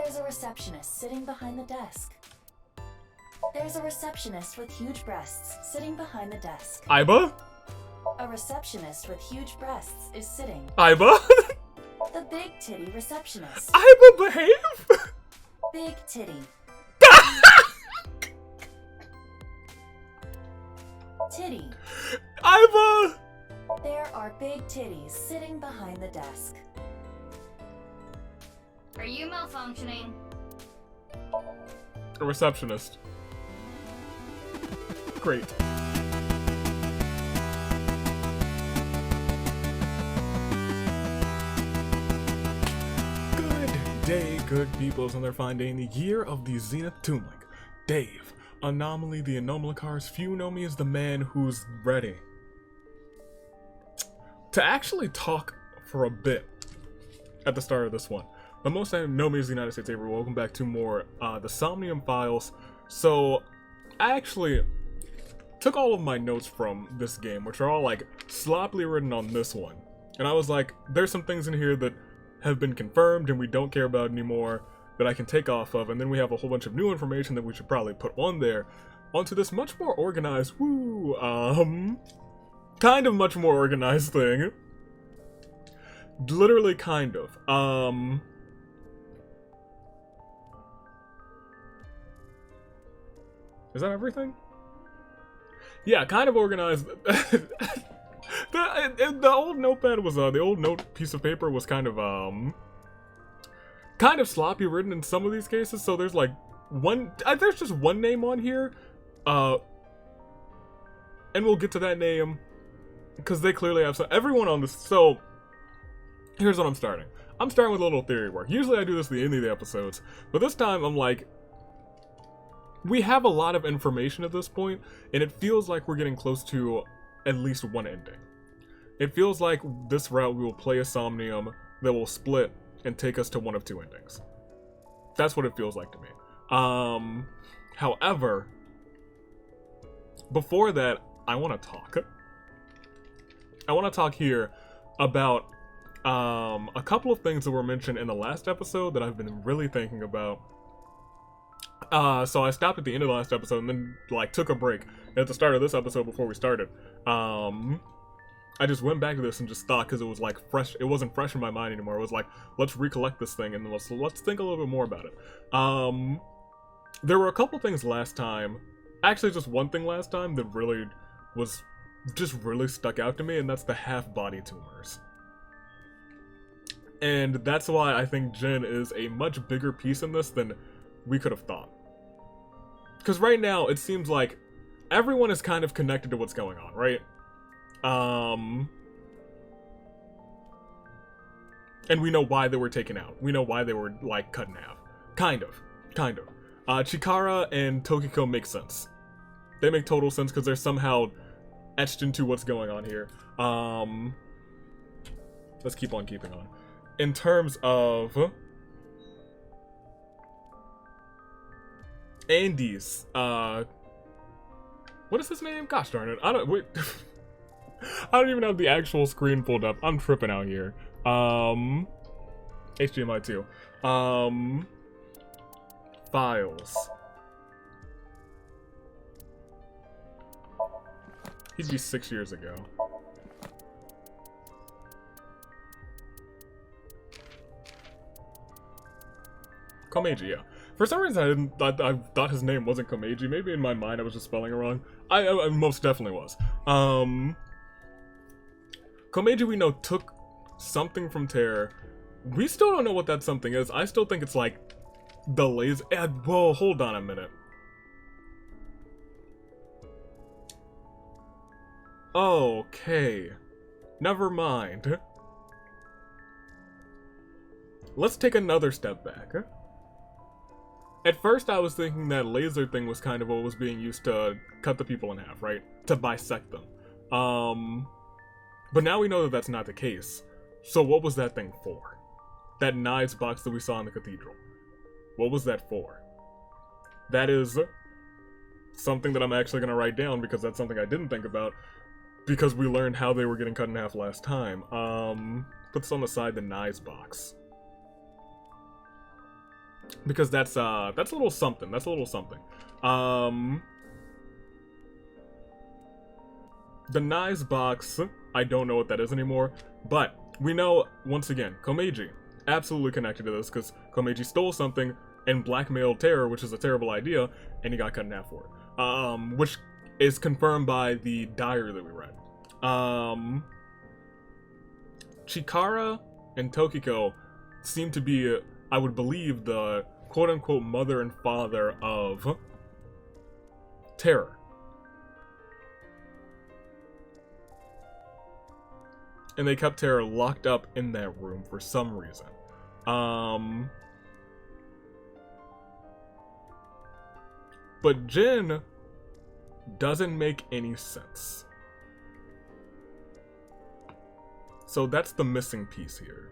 There's a receptionist sitting behind the desk. There's a receptionist with huge breasts sitting behind the desk. Iba? A receptionist with huge breasts is sitting. Iba? The big titty receptionist. Iba, behave? Big titty. Titty. Iba! There are big titties sitting behind the desk. Are you malfunctioning? A receptionist. Great. Good day, good peoples, and they're finding the year of the Zenith Toon Link. Dave, Anomaly the Anomalicar's few know me as the man who's ready to actually talk for a bit at the start of this one. But most know me as the United States Avery. Welcome back to more the Somnium files. So I actually took all of my notes from this game, which are all like sloppily written on this one, and I was like, there's some things in here that have been confirmed and we don't care about anymore that I can take off of, and then we have a whole bunch of new information that we should probably put on there onto this much more organized, kind of much more organized thing. Literally kind of. Is that everything? Yeah, kind of organized. The old notepad was, the old note piece of paper was kind of sloppy written in some of these cases, so there's like there's just one name on here, and we'll get to that name, because they clearly have everyone on this. So, here's what I'm starting. I'm starting with a little theory work. Usually I do this at the end of the episodes, but this time I'm like, we have a lot of information at this point, and it feels like we're getting close to at least one ending. It feels like this route we will play a Somnium that will split and take us to one of two endings. That's what it feels like to me. However, before that, I want to talk. I want to talk here about a couple of things that were mentioned in the last episode that I've been really thinking about. So I stopped at the end of the last episode and then like took a break. And at the start of this episode before we started, I just went back to this and just thought, because it was like fresh, it wasn't fresh in my mind anymore. It was like, let's recollect this thing and then let's think a little bit more about it. There were a couple things last time, actually just one thing last time that really was just really stuck out to me, and that's the half-body tumors. And that's why I think Jin is a much bigger piece in this than we could have thought. Because right now, it seems like everyone is kind of connected to what's going on, right? And we know why they were taken out. We know why they were, like, cut in half. Kind of. Chikara and Tokiko make sense. They make total sense because they're somehow etched into what's going on here. Let's keep on keeping on. In terms of Andy's, what is his name? Gosh darn it. I don't even have the actual screen pulled up. I'm tripping out here. HDMI 2. Files. He'd be 6 years ago. Komeiji, yeah. For some reason, I thought his name wasn't Komeiji. Maybe in my mind I was just spelling it wrong. I most definitely was. Komeiji, we know, took something from Terror. We still don't know what that something is. I still think it's like the laser. Whoa, hold on a minute. Okay. Never mind. Let's take another step back. At first I was thinking that laser thing was kind of what was being used to cut the people in half, right? To bisect them. But now we know that that's not the case. So what was that thing for? That knives box that we saw in the cathedral. What was that for? That is something that I'm actually going to write down, because that's something I didn't think about, because we learned how they were getting cut in half last time. Put this on the side, the knives box. because that's a little something. That's a little something. The Nice box, I don't know what that is anymore, but we know, once again, Komeiji, absolutely connected to this, because Komeiji stole something and blackmailed Terror, which is a terrible idea, and he got cut in half for it. Which is confirmed by the diary that we read. Chikara and Tokiko seem to be, I would believe, the quote-unquote mother and father of Terror. And they kept Terror locked up in that room for some reason. But Jin doesn't make any sense. So that's the missing piece here.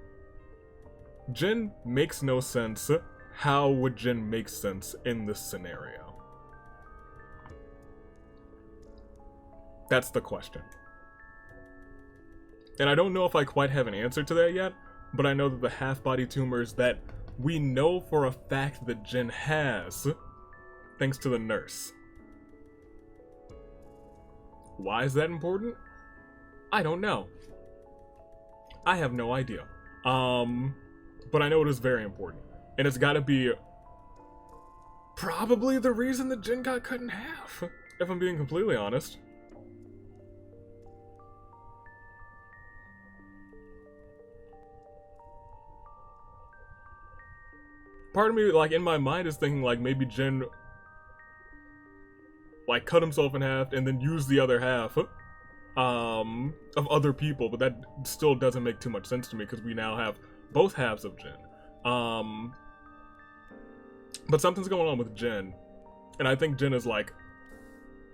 Jin makes no sense. How would Jin make sense in this scenario? That's the question. And I don't know if I quite have an answer to that yet, but I know that the half-body tumors that we know for a fact that Jin has, thanks to the nurse. Why is that important? I don't know. I have no idea. But I know it is very important. And it's gotta be probably the reason that Jin got cut in half, if I'm being completely honest. Part of me, like, in my mind is thinking, like, maybe Jin, like, cut himself in half and then used the other half of other people, but that still doesn't make too much sense to me because we now have both halves of Jin. But something's going on with Jin, and I think Jin is, like,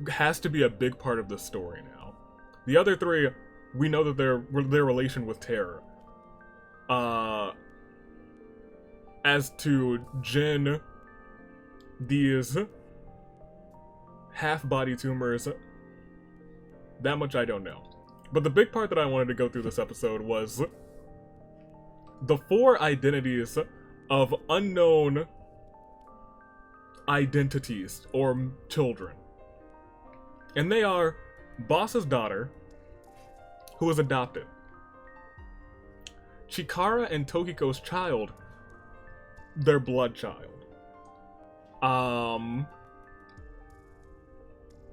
has to be a big part of the story now. The other three, we know that their relation with Terror. As to Jin, these half-body tumors, that much I don't know. But the big part that I wanted to go through this episode was the 4 identities of unknown identities or children. And they are Boss's daughter, who was adopted, Chikara and Tokiko's child, their blood child.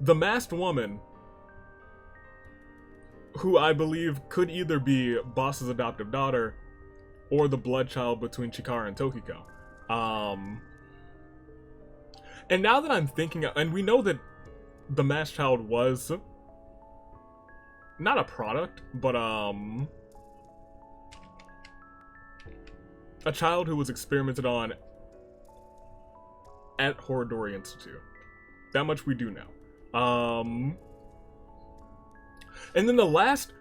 The masked woman, who I believe could either be Boss's adoptive daughter or the blood child between Chikara and Tokiko. And now that I'm thinking, and we know that the masked child was not a product, but a child who was experimented on at Horodori Institute. That much we do know. And then the last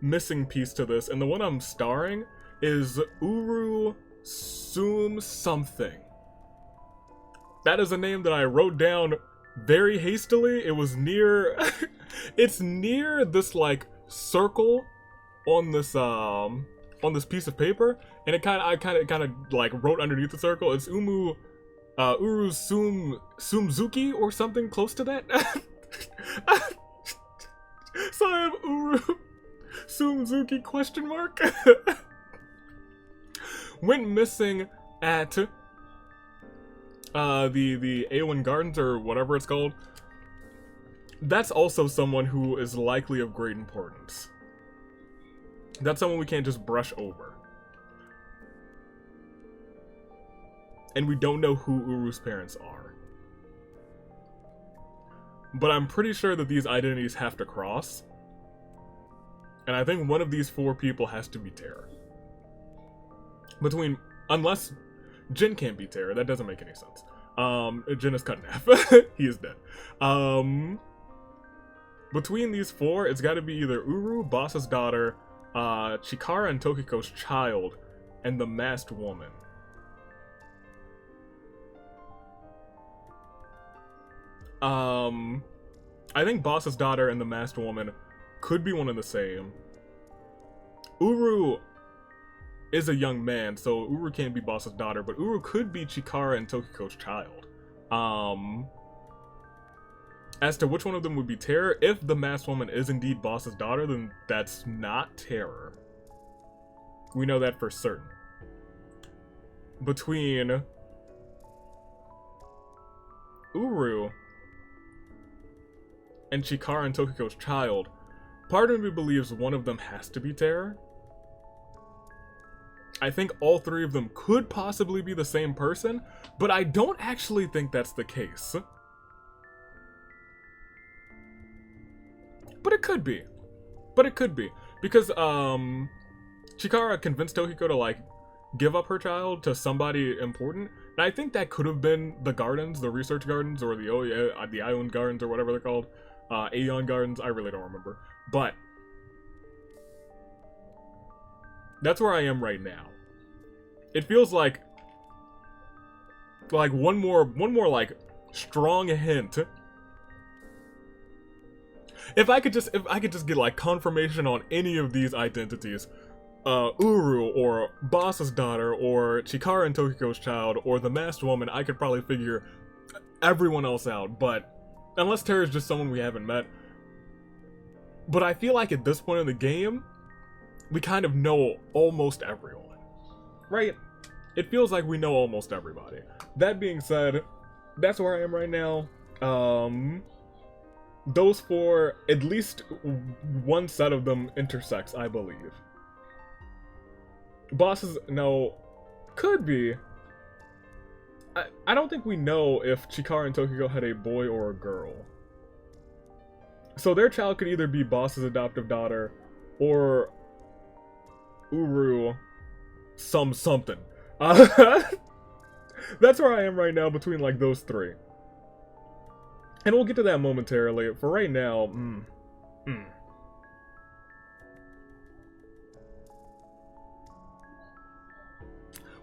missing piece to this, and the one I'm starring, is Uru Sum something. That is a name that I wrote down very hastily. It was near... it's near this, like, circle on this piece of paper, and I kind of like wrote underneath the circle. It's Uru Sumzuki or something close to that. So I have Uru Sumzuki question mark. Went missing at the Awen Gardens or whatever it's called. That's also someone who is likely of great importance. That's someone we can't just brush over. And we don't know who Uru's parents are. But I'm pretty sure that these identities have to cross. And I think one of these 4 people has to be Terror. Unless Jin can't be Terror, that doesn't make any sense. Jin is cut in half. He is dead. Between these 4, it's gotta be either Uru, Boss's daughter, Chikara and Tokiko's child, and the masked woman. I think Boss's daughter and the masked woman could be one and the same. Uru is a young man, so Uru can't be Boss's daughter, but Uru could be Chikara and Tokiko's child. As to which one of them would be Terror, if the masked woman is indeed Boss's daughter, then that's not Terror. We know that for certain. Between Uru and Chikara and Tokiko's child, part of me believes one of them has to be Terror. I think all three of them could possibly be the same person, but I don't actually think that's the case. But it could be. Because, Chikara convinced Tokiko to, like, give up her child to somebody important. And I think that could have been the gardens, the research gardens, or the Ion gardens, or whatever they're called. Aeon gardens, I really don't remember. But that's where I am right now. It feels like one more like strong hint. If I could just get like confirmation on any of these identities, Uru or Boss's daughter or Chikara and Tokiko's child or the masked woman, I could probably figure everyone else out. But unless Terra is just someone we haven't met. But I feel like at this point in the game, we kind of know almost everyone, right? It feels like we know almost everybody. That being said, that's where I am right now. Those four, at least one set of them intersects, I believe. Bosses, no, could be. I don't think we know if Chikara and Tokiko had a boy or a girl. So their child could either be Boss's adoptive daughter or Uru something. That's where I am right now between like those three. And we'll get to that momentarily. For right now,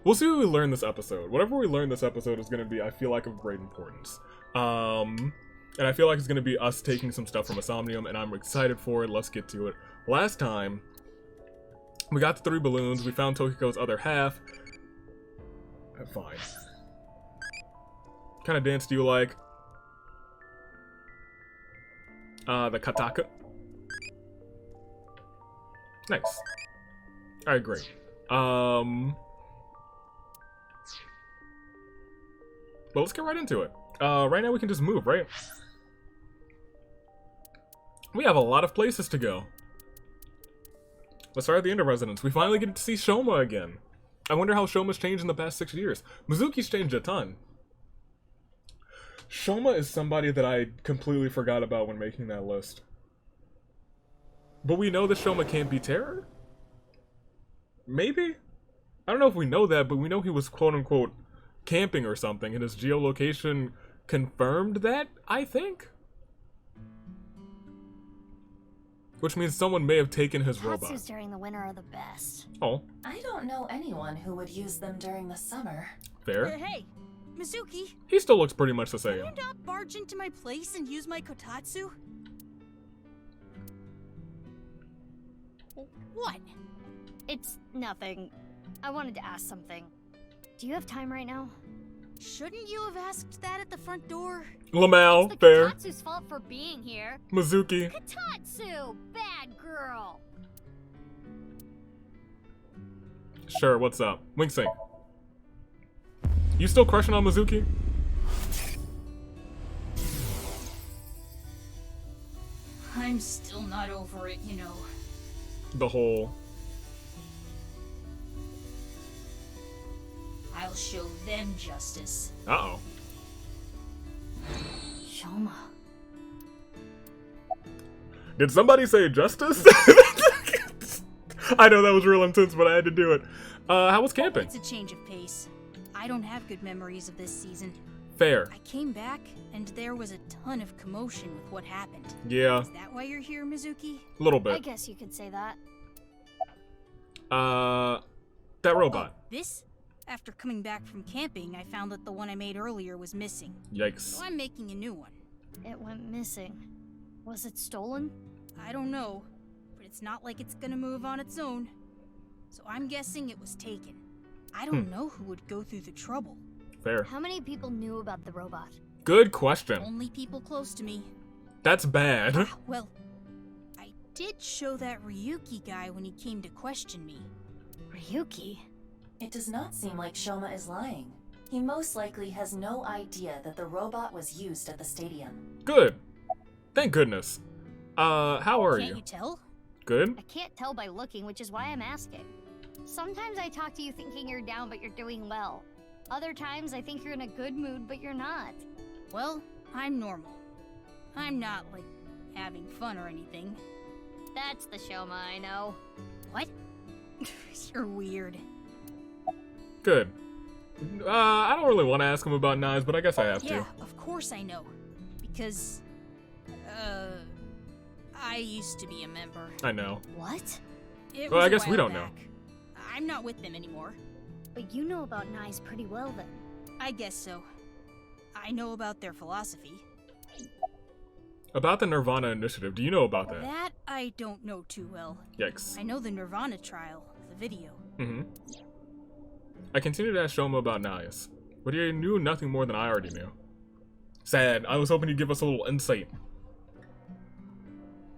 we'll see what we learn this episode. Whatever we learn this episode is going to be, I feel like, of great importance. And I feel like it's going to be us taking some stuff from a Somnium, and I'm excited for it. Let's get to it. Last time, we got the 3 balloons. We found Tokiko's other half. Fine. What kind of dance do you like? The Kataka. Nice. Alright, great. But let's get right into it. Right now we can just move, right? We have a lot of places to go. Let's start at the end of Residence. We finally get to see Shoma again. I wonder how Shoma's changed in the past 6 years. Mizuki's changed a ton. Shoma is somebody that I completely forgot about when making that list. But we know that Shoma can't be Terror? Maybe? I don't know if we know that, but we know he was quote-unquote camping or something, and his geolocation confirmed that, I think? Which means someone may have taken his robot. Tatsus during the winter are the best. Oh. I don't know anyone who would use them during the summer. Fair. Hey, Mizuki. He still looks pretty much the same. Can you not barge into my place and use my kotatsu? What? It's nothing. I wanted to ask something. Do you have time right now? Shouldn't you have asked that at the front door? Lamau, It's the fair. Kotatsu's fault for being here. Mizuki. Kotatsu! Bad girl! Sure, what's up? Wink Sync. You still crushing on Mizuki? I'm still not over it, you know. The whole... I'll show them justice. Uh-oh. Shoma. Did somebody say justice? I know that was real intense, but I had to do it. How was camping? It's a change of pace. I don't have good memories of this season. Fair. I came back, and there was a ton of commotion with what happened. Yeah, Is that why you're here, Mizuki? a little I bit. guess you could say that. That robot. Oh, this? After coming back from camping, I found that the one I made earlier was missing. Yikes. So I'm making a new one. It went missing. Was it stolen? I don't know, but it's not like it's gonna move on its own. so I'm guessing it was taken. I don't know who would go through the trouble. Fair. How many people knew about the robot? Good question. Only people close to me. That's bad. Ah, well, I did show that Ryuki guy when he came to question me. Ryuki? It does not seem like Shoma is lying. He most likely has no idea that the robot was used at the stadium. Good. Thank goodness. How are Can't you? you tell? Good? I can't tell by looking, which is why I'm asking. Sometimes I talk to you thinking you're down, but you're doing well. Other times I think you're in a good mood, but you're not. Well, I'm normal. I'm not, like, having fun or anything. That's the Shoma I know. What? You're weird. Good. I don't really want to ask him about knives, but I guess I have Yeah, to. of course I know. Because, I used to be a member. I know. What? It Well, was I a guess we while don't know. back. I'm not with them anymore. But you know about knives pretty well then. I guess so. I know about their philosophy. About the Nirvana initiative, do you know about that? That I don't know too well. Yikes. I know the Nirvana trial, the video. Mm-hmm. I continued to ask Shoma about Nias, but he knew nothing more than I already knew. Sad. I was hoping you'd give us a little insight.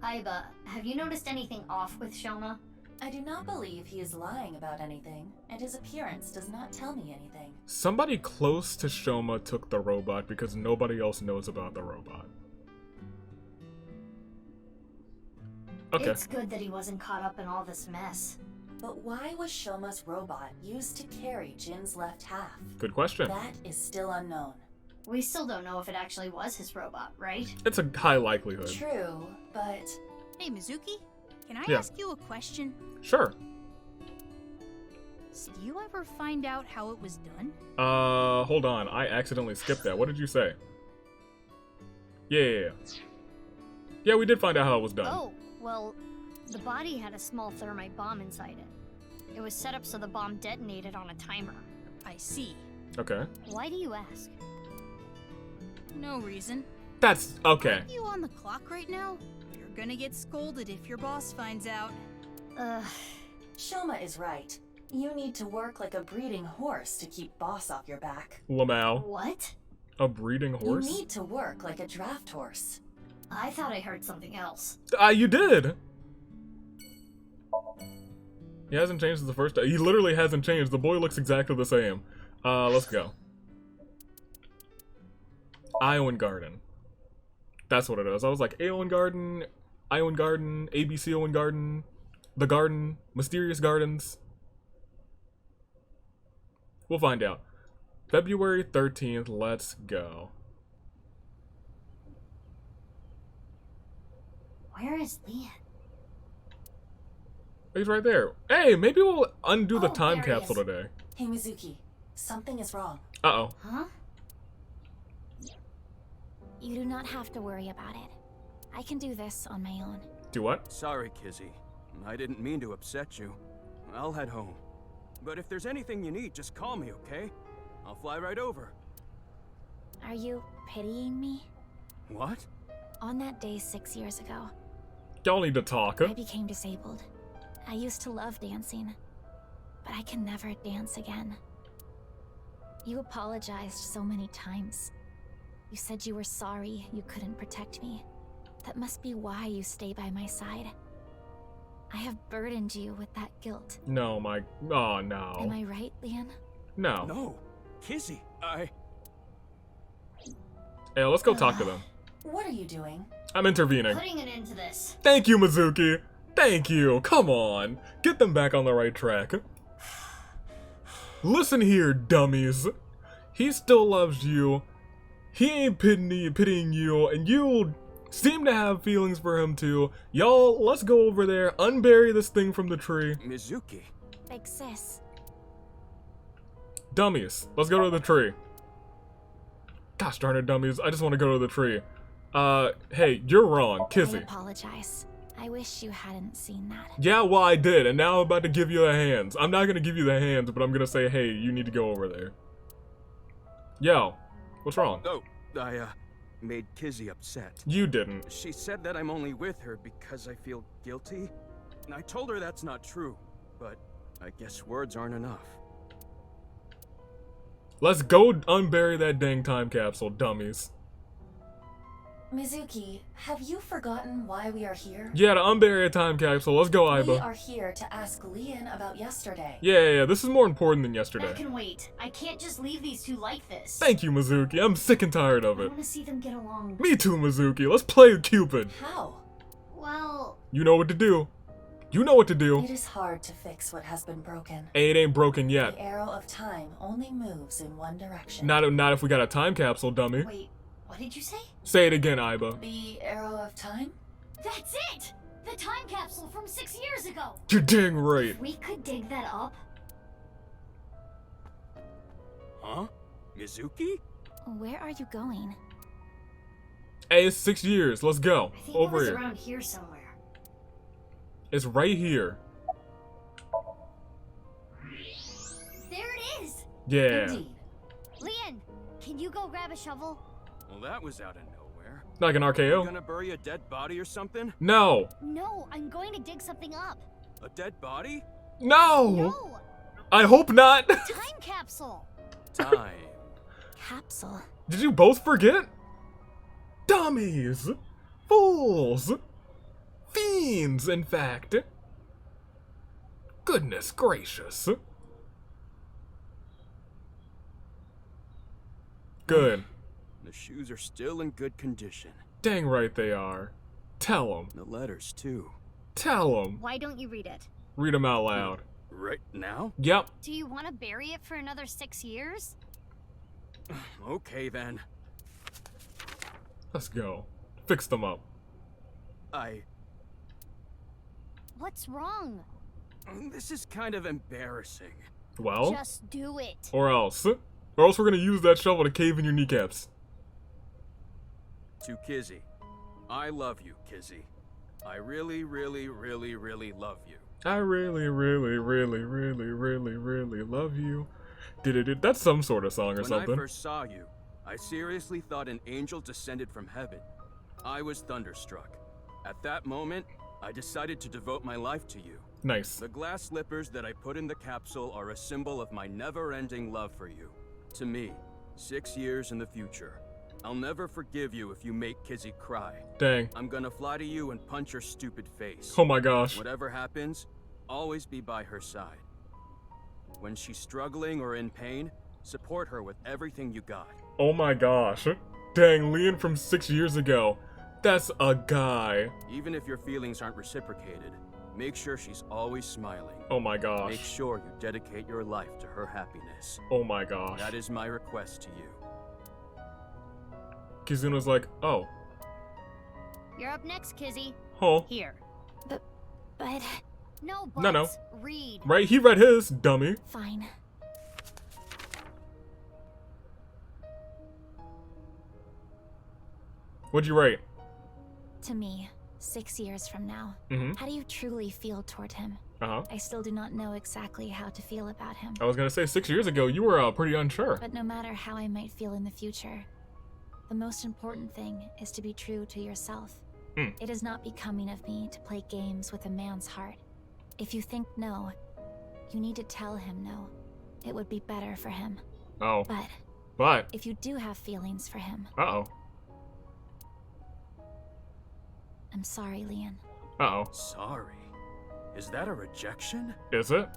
Aiba, have you noticed anything off with Shoma? I do not believe he is lying about anything, and his appearance does not tell me anything. Somebody close to Shoma took the robot because nobody else knows about the robot. Okay. It's good that he wasn't caught up in all this mess. But why was Shoma's robot used to carry Jin's left half? Good question. That is still unknown. We still don't know if it actually was his robot, right? It's a high likelihood. True, but Hey, Mizuki, can I Yeah. ask you a question? Sure. Did you ever find out how it was done? Hold on. I accidentally skipped that. What did you say? Yeah. Yeah, we did find out how it was done. Oh, well, the body had a small thermite bomb inside it. It was set up so the bomb detonated on a timer. I see. Okay. Why do you ask? No reason. That's okay. Aren't you on the clock right now? You're gonna get scolded if your boss finds out. Shoma is right. You need to work like a breeding horse to keep boss off your back. Lamau. What? A breeding horse? You need to work like a draft horse. I thought I heard something else. You did! He hasn't changed since the first day. He literally hasn't changed. The boy looks exactly the same. Let's go. Iowan Garden. That's what it is. I was like, Iowan Garden, ABC Owen Garden, The Garden, Mysterious Gardens. We'll find out. February 13th, let's go. Where is Leon? He's right there. Hey, maybe we'll undo the Oh, time there he capsule is. today. Hey Mizuki, something is wrong. Uh-oh. Huh? You do not have to worry about it. I can do this on my own. Do what? Sorry, Kizzy. I didn't mean to upset you. I'll head home. But if there's anything you need, just call me, okay? I'll fly right over. Are you pitying me? What? On that day 6 years ago, Y'all need to talk. I became disabled. I used to love dancing, but I can never dance again. You apologized so many times. You said you were sorry you couldn't protect me. That must be why you stay by my side. I have burdened you with that guilt. No, my... Oh, Am no. I right, Leon? No. No. Kizzy, Hey, let's go talk to them. What are you doing? I'm intervening. Putting an end to this. Thank you, Mizuki. Thank you. Come on. Get them back on the right track. Listen here, dummies. He still loves you. He ain't pitying you, and you seem to have feelings for him too. Y'all, let's go over there, unbury this thing from the tree. Mizuki. Big sis. Dummies, let's go to the tree. Gosh darn it, dummies. I just want to go to the tree. Hey, you're wrong, I Kizzy. apologize. I wish you hadn't seen that. Yeah, well, I did, and now I'm about to give you the hands. I'm not gonna give you the hands, but I'm gonna say, hey, you need to go over there. Yo, what's wrong? Oh, I made Kizzy upset. You didn't. She said that I'm only with her because I feel guilty. And I told her that's not true, but I guess words aren't enough. Let's go unbury that dang time capsule, dummies. Mizuki, have you forgotten why we are here? Yeah, to unbury a time capsule. Let's go, We Aiba. are here to ask Lian about yesterday. Yeah, this is more important than yesterday. That can wait. I can't just leave these two like this. Thank you, Mizuki. I'm sick and tired of I it. want to see them get along. Me too, Mizuki. Let's play Cupid. How? Well, You know what to do. You know what to do. It is hard to fix what has been broken. It ain't broken yet. The arrow of time only moves in one direction. Not if we got a time capsule, dummy. wait, what did you say? Say it again, Aiba. The arrow of time? That's it! The time capsule from 6 years ago! You're dang right. If we could dig that up. Huh? Mizuki? Where are you going? Hey, it's 6 years. Let's go. I think Over it was here. around here somewhere. It's right here. There it is! Yeah. Indeed. Lian, can you go grab a shovel? Well, that was out of nowhere. Like an You RKO. gonna bury a dead body or something? No. No, I'm going to dig something up. A dead body? No. No! I hope not. Time capsule! Time. Capsule. Did you both forget? Dummies. Fools. Fiends, in fact. Goodness gracious. Good. The shoes are still in good condition. Dang right they are. Tell them. The letters, too. Tell them. Why don't you read it? Read them out loud. Right now? Yep. Do you want to bury it for another 6 years? Okay, then. Let's go. Fix them up. What's wrong? This is kind of embarrassing. Well, Just do it. or else. Or else we're gonna use that shovel to cave in your kneecaps. To Kizzy. I love you, Kizzy. I really, really, really, really love you. I really, really, really, really, really, really love you. Did that's some sort of song or When something. I first saw you, I seriously thought an angel descended from heaven. I was thunderstruck. At that moment, I decided to devote my life to you. Nice. The glass slippers that I put in the capsule are a symbol of my never-ending love for you. To me, 6 years in the future. I'll never forgive you if you make Kizzy cry. Dang. I'm gonna fly to you and punch your stupid face. Oh my gosh. Whatever happens, always be by her side. When she's struggling or in pain, support her with everything you got. Oh my gosh. Dang, Lian from 6 years ago. That's a guy. Even if your feelings aren't reciprocated, make sure she's always smiling. Oh my gosh. Make sure you dedicate your life to her happiness. Oh my gosh. That is my request to you. Kizuna's like, oh. You're up next, Kizzy. Oh. Here. But No buts. No. Read. Right, he read his, dummy. fine. What'd you write? To me, 6 years from now, Mm-hmm. how do you truly feel toward him? Uh-huh. I still do not know exactly how to feel about him. I was gonna say 6 years ago, you were pretty unsure. But no matter how I might feel in the future, the most important thing is to be true to yourself. Hmm. It is not becoming of me to play games with a man's heart. If you think no, you need to tell him no. It would be better for him. Oh. But But. if you do have feelings for him, Uh-oh. I'm sorry, Lian. Uh-oh. Sorry. Is that a rejection? Is it?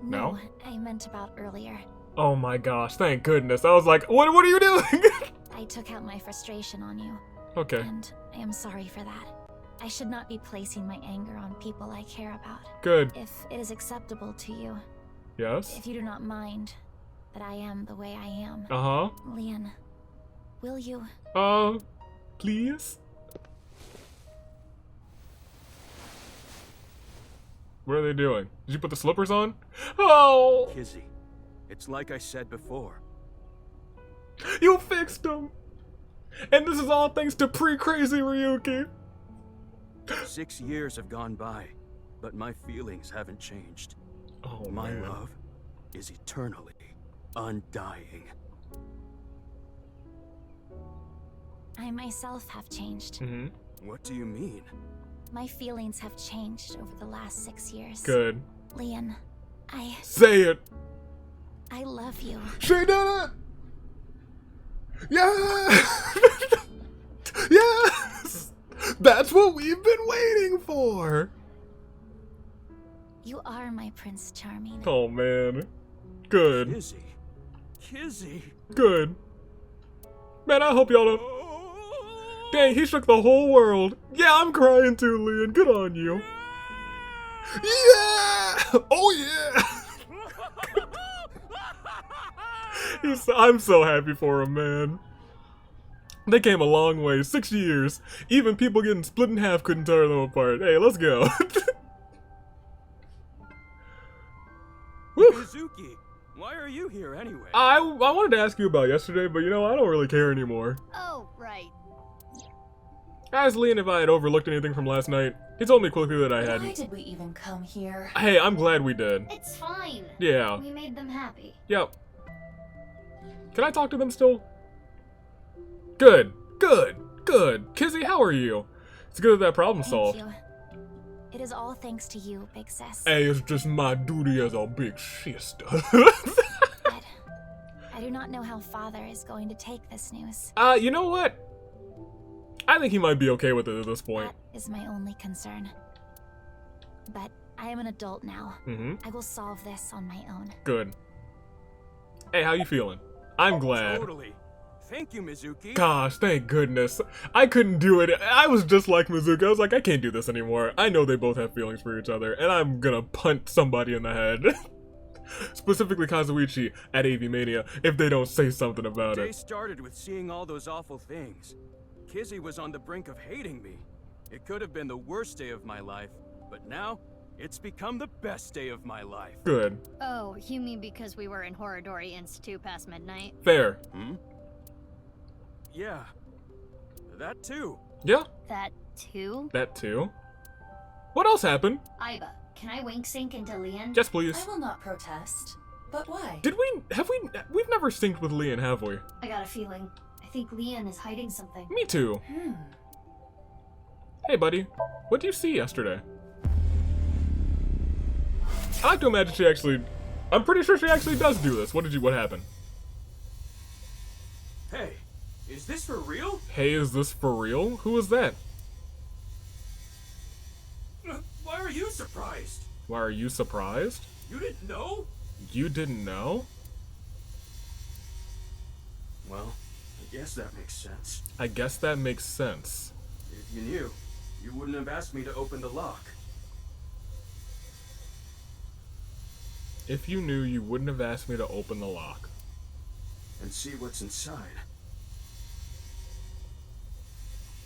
No? I meant about earlier. Oh my gosh, thank goodness. I was like, what are you doing? I took out my frustration on you, Okay, and I am sorry for that. I should not be placing my anger on people I care about. good. If it is acceptable to you, Yes? if you do not mind that I am the way I am, Uh-huh. Lian, will you? Please? What are they doing? Did you put the slippers on? Oh! Kizzy, it's like I said before. You fixed them! And this is all thanks to pre-crazy Ryuki. 6 years have gone by, but my feelings haven't changed. Oh, My man. love is eternally undying. I myself have changed. Mm-hmm. What do you mean? My feelings have changed over the last 6 years. Good. Leon, Say it. I love you. She did it! Yeah! Yes! That's what we've been waiting for! You are my Prince Charming. Oh, man. Good. Kizzy. Good. Man, I hope y'all don't... Dang, he shook the whole world. Yeah, I'm crying too, Leon. Good on you. Yeah! Oh, yeah! I'm so happy for him, man. They came a long way. 6 years. Even people getting split in half couldn't tear them apart. Hey, let's go. Woo. Mizuki, why are you here anyway? I wanted to ask you about yesterday, but you know, I don't really care anymore. Oh, right. I asked Leon if I had overlooked anything from last night. He told me quickly that I Why hadn't. did we even come here? Hey, I'm glad we did. It's fine. Yeah. We made them happy. Yep. Can I talk to them still? Good. Good. Good. Kizzy, how are you? It's good that problem's solved. Thank you. It is all thanks to you, big sis. Hey, it's just my duty as a big sister. But I do not know how Father is going to take this news. You know what? I think he might be okay with it at this point. That is my only concern. But I am an adult now. Mm-hmm. I will solve this on my own. Good. Hey, how you feeling? I'm glad. Totally. Thank you, Mizuki. Gosh, thank goodness. I couldn't do it. I was just like Mizuki. I was like, I can't do this anymore. I know they both have feelings for each other, and I'm gonna punt somebody in the head. Specifically Kazuichi at AV Mania, if they don't say something about The day it. started with seeing all those awful things. Kizzy was on the brink of hating me. It could have been the worst day of my life, but now it's become the best day of my life. Good. Oh, you mean because we were in Horodori Institute past midnight? Fair. Hmm? Yeah. That too. Yeah, That too? that too. What else happened? Aiba, can I wink sync into Leon? Yes, please. I will not protest. But why? We've never synced with Leon, have we? I got a feeling. I think Leon is hiding something. Me too. Hmm. Hey, buddy. What did you see yesterday? I like to imagine she actually... I'm pretty sure she actually does do this. What happened? Hey, is this for real? Hey, is this for real? Who is that? Why are you surprised? Why are you surprised? You didn't know? You didn't know? Well, I guess that makes sense. I guess that makes sense. If you knew, you wouldn't have asked me to open the lock. If you knew, you wouldn't have asked me to open the lock. And see what's inside.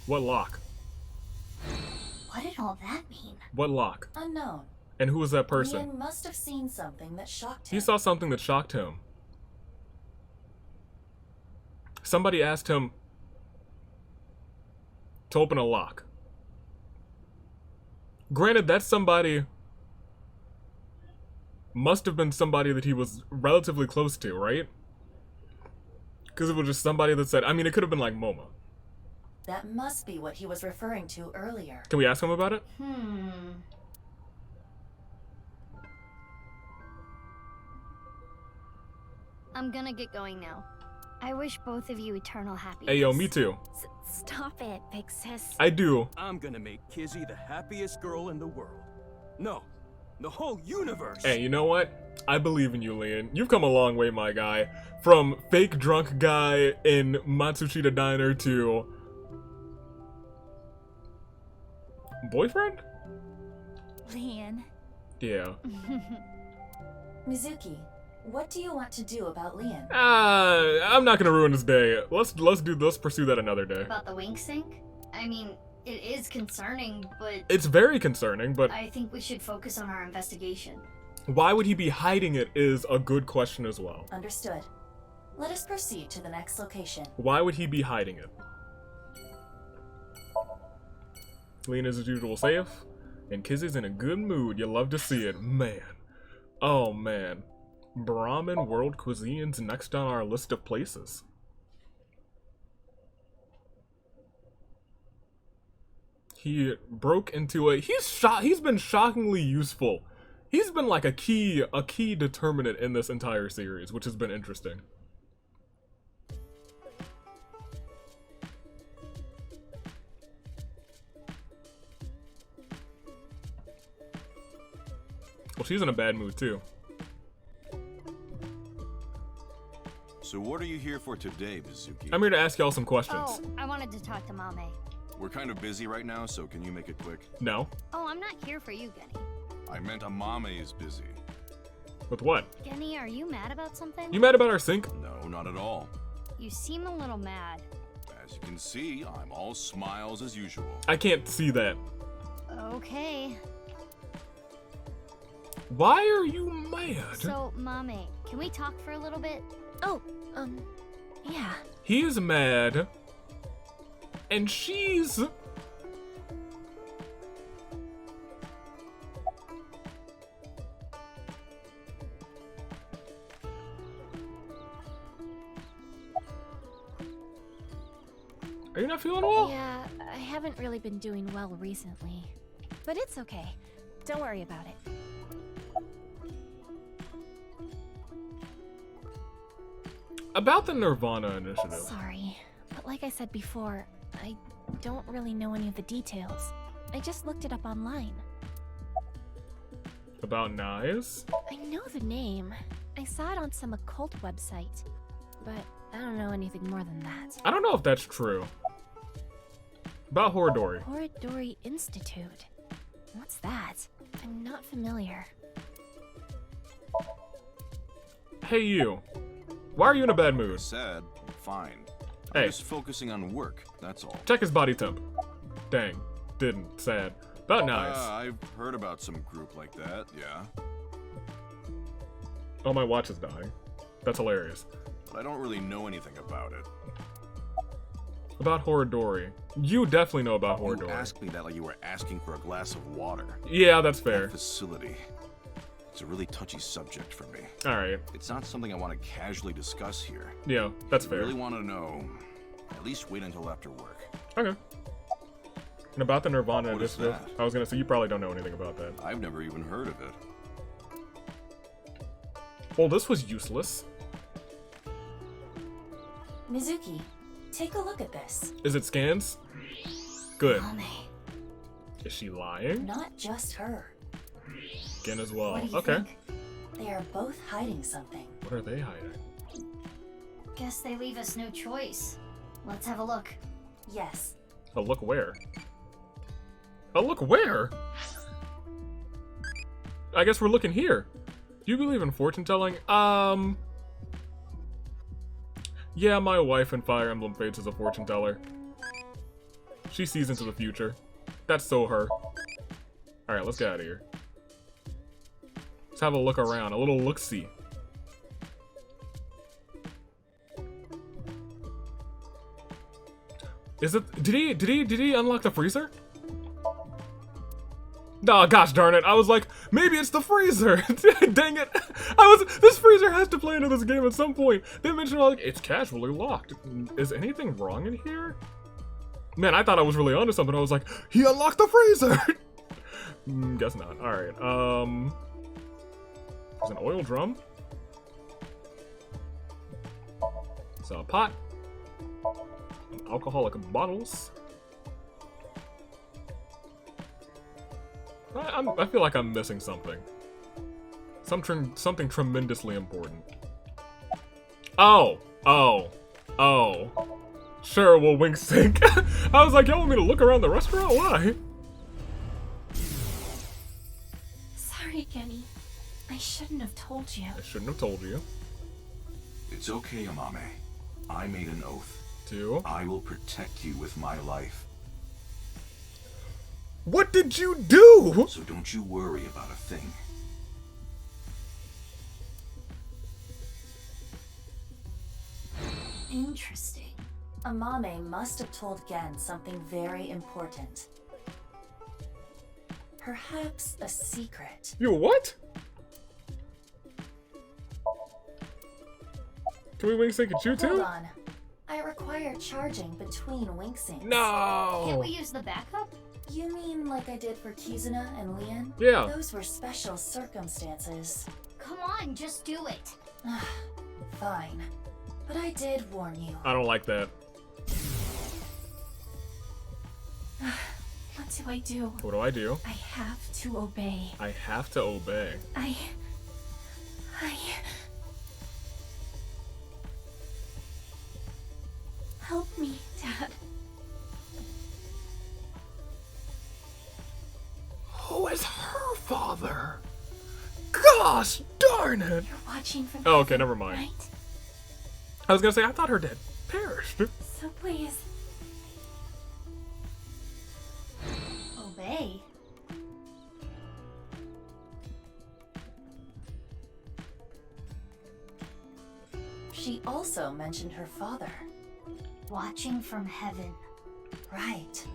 What lock? What did all that mean? What lock? Unknown. And who was that person? Leon must have seen something that shocked him. He saw something that shocked him. Somebody asked him to open a lock. Granted, that somebody must have been somebody that he was relatively close to, right? Because it was just somebody that said, I mean, it could have been like Momo. That must be what he was referring to earlier. Can we ask him about it? I'm gonna get going now. I wish both of you eternal happiness. Hey, yo, me too. Stop it, big sis. I do. I'm gonna make Kizzy the happiest girl in the world. No, the whole universe. Hey, you know what? I believe in you, Leon. You've come a long way, my guy. From fake drunk guy in Matsushita Diner to... boyfriend? Leon. Yeah. Mizuki, what do you want to do about Leon? I'm not gonna ruin his day. Let's pursue that another day. About the wink sync? I mean, it is concerning, but It's very concerning, but I think we should focus on our investigation. why would he be hiding it is a good question as well. Understood. Let us proceed to the next location. Why would he be hiding it? Leon is as usual safe, and Kizzy's in a good mood. You love to see it. Man. Oh, man. Brahmin World Cuisine's next on our list of places. He broke into a... He's been shockingly useful. He's been like a key determinant in this entire series, which has been interesting. Well, she's in a bad mood too. So what are you here for today, Mizuki? I'm here to ask y'all some questions. Oh, I wanted to talk to Mame. We're kind of busy right now, so can you make it quick? No. Oh, I'm not here for you, Genny. I meant Amame is busy. With what? Genny, are you mad about something? You mad about our sync? No, not at all. You seem a little mad. As you can see, I'm all smiles as usual. I can't see that. Okay. Why are you mad? So, Mame, can we talk for a little bit? Oh, yeah. He's mad. And she's... Are you not feeling well? Yeah, I haven't really been doing well recently. But it's okay. Don't worry about it. About the Nirvana initiative. Sorry, but like I said before, I don't really know any of the details. I just looked it up online. About knives? I know the name. I saw it on some occult website, but I don't know anything more than that. I don't know if that's true. About Horadori. Horadori Institute. What's that? I'm not familiar. Hey you. Why are you in a bad mood? Sad, fine. Hey. I'm just focusing on work, that's all. Check his body temp. Dang. Didn't. Sad. About knives. I've heard about some group like that, yeah. Oh, my watch is dying. That's hilarious. But I don't really know anything about it. About Horadori. You definitely know about You Horadori. asked me that like you were asking for a glass of water. Yeah, that's fair. That facility. It's a really touchy subject for me. Alright. It's not something I want to casually discuss here. Yeah, that's If you fair. really want to know, at least wait until after work. Okay. And about the Nirvana What is initiative, that? I was gonna say you probably don't know anything about that. I've never even heard of it. Well, this was useless. Mizuki, take a look at this. Is it scans? Good. Mame, Is she lying? not just her. Again as well. What do you Okay. think? They are both hiding something. What are they hiding? Guess they leave us no choice. Let's have a look. Yes, Oh, look where? Oh, look where? I guess we're looking here. Do you believe in fortune telling? Yeah, my wife in Fire Emblem Fates is a fortune teller. She sees into the future. That's so her. Alright, let's get out of here. Let's have a look around, a little look-see. Is it, did he unlock the freezer? Oh, gosh darn it. I was like, maybe it's the freezer. Dang it. This freezer has to play into this game at some point. They mentioned like, it's casually locked. Is anything wrong in here? Man, I thought I was really onto something. I was like, he unlocked the freezer. Guess not. All right. There's an oil drum. So a pot. Alcoholic bottles. I feel like I'm missing something. Something tremendously important. Oh. Sure, we'll wink sync. I was like, y'all want me to look around the restaurant? Why? Sorry, Genny. I shouldn't have told you. I shouldn't have told you. It's okay, Amame. I made an oath. To? I will protect you with my life. What did you do? So don't you worry about a thing. interesting. Amame must have told Gen something very important. Perhaps a secret. You what? Can we wing sync at you too? Hold on. I require charging between wing syncs. No. Can't we use the backup? You mean like I did for Kizuna and Leon? Yeah. Those were special circumstances. Come on, just do it. Fine. But I did warn you. I don't like that. What do I do? What do I do? I have to obey. I have to obey. Help me, Dad. Who is her father? Gosh darn it! You're watching from Oh, okay, heaven, never mind. right? I was gonna say, I thought her dad perished. So please. Obey. She also mentioned her father. Watching from heaven. Right.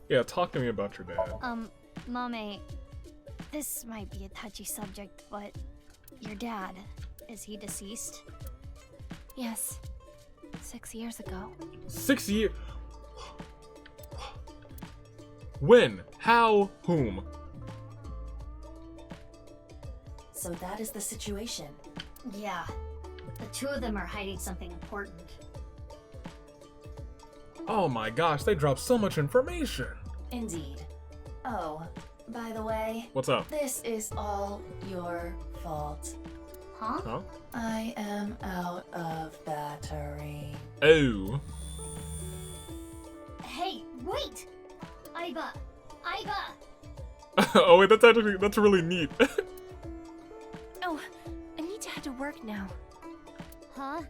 Yeah, talk to me about your dad. Mame, this might be a touchy subject, but your dad, is he deceased? Yes. 6 years ago. 6 years. When? How? Whom? So that is the situation. Yeah. The two of them are hiding something important. Oh my gosh, they dropped so much information. Indeed. Oh, by the way, What's up? this is all your fault. Huh? Huh? I am out of battery. Oh. Hey, wait! Aiba! Aiba! Oh wait, that's really neat. Oh, I need to head to work now. Huh?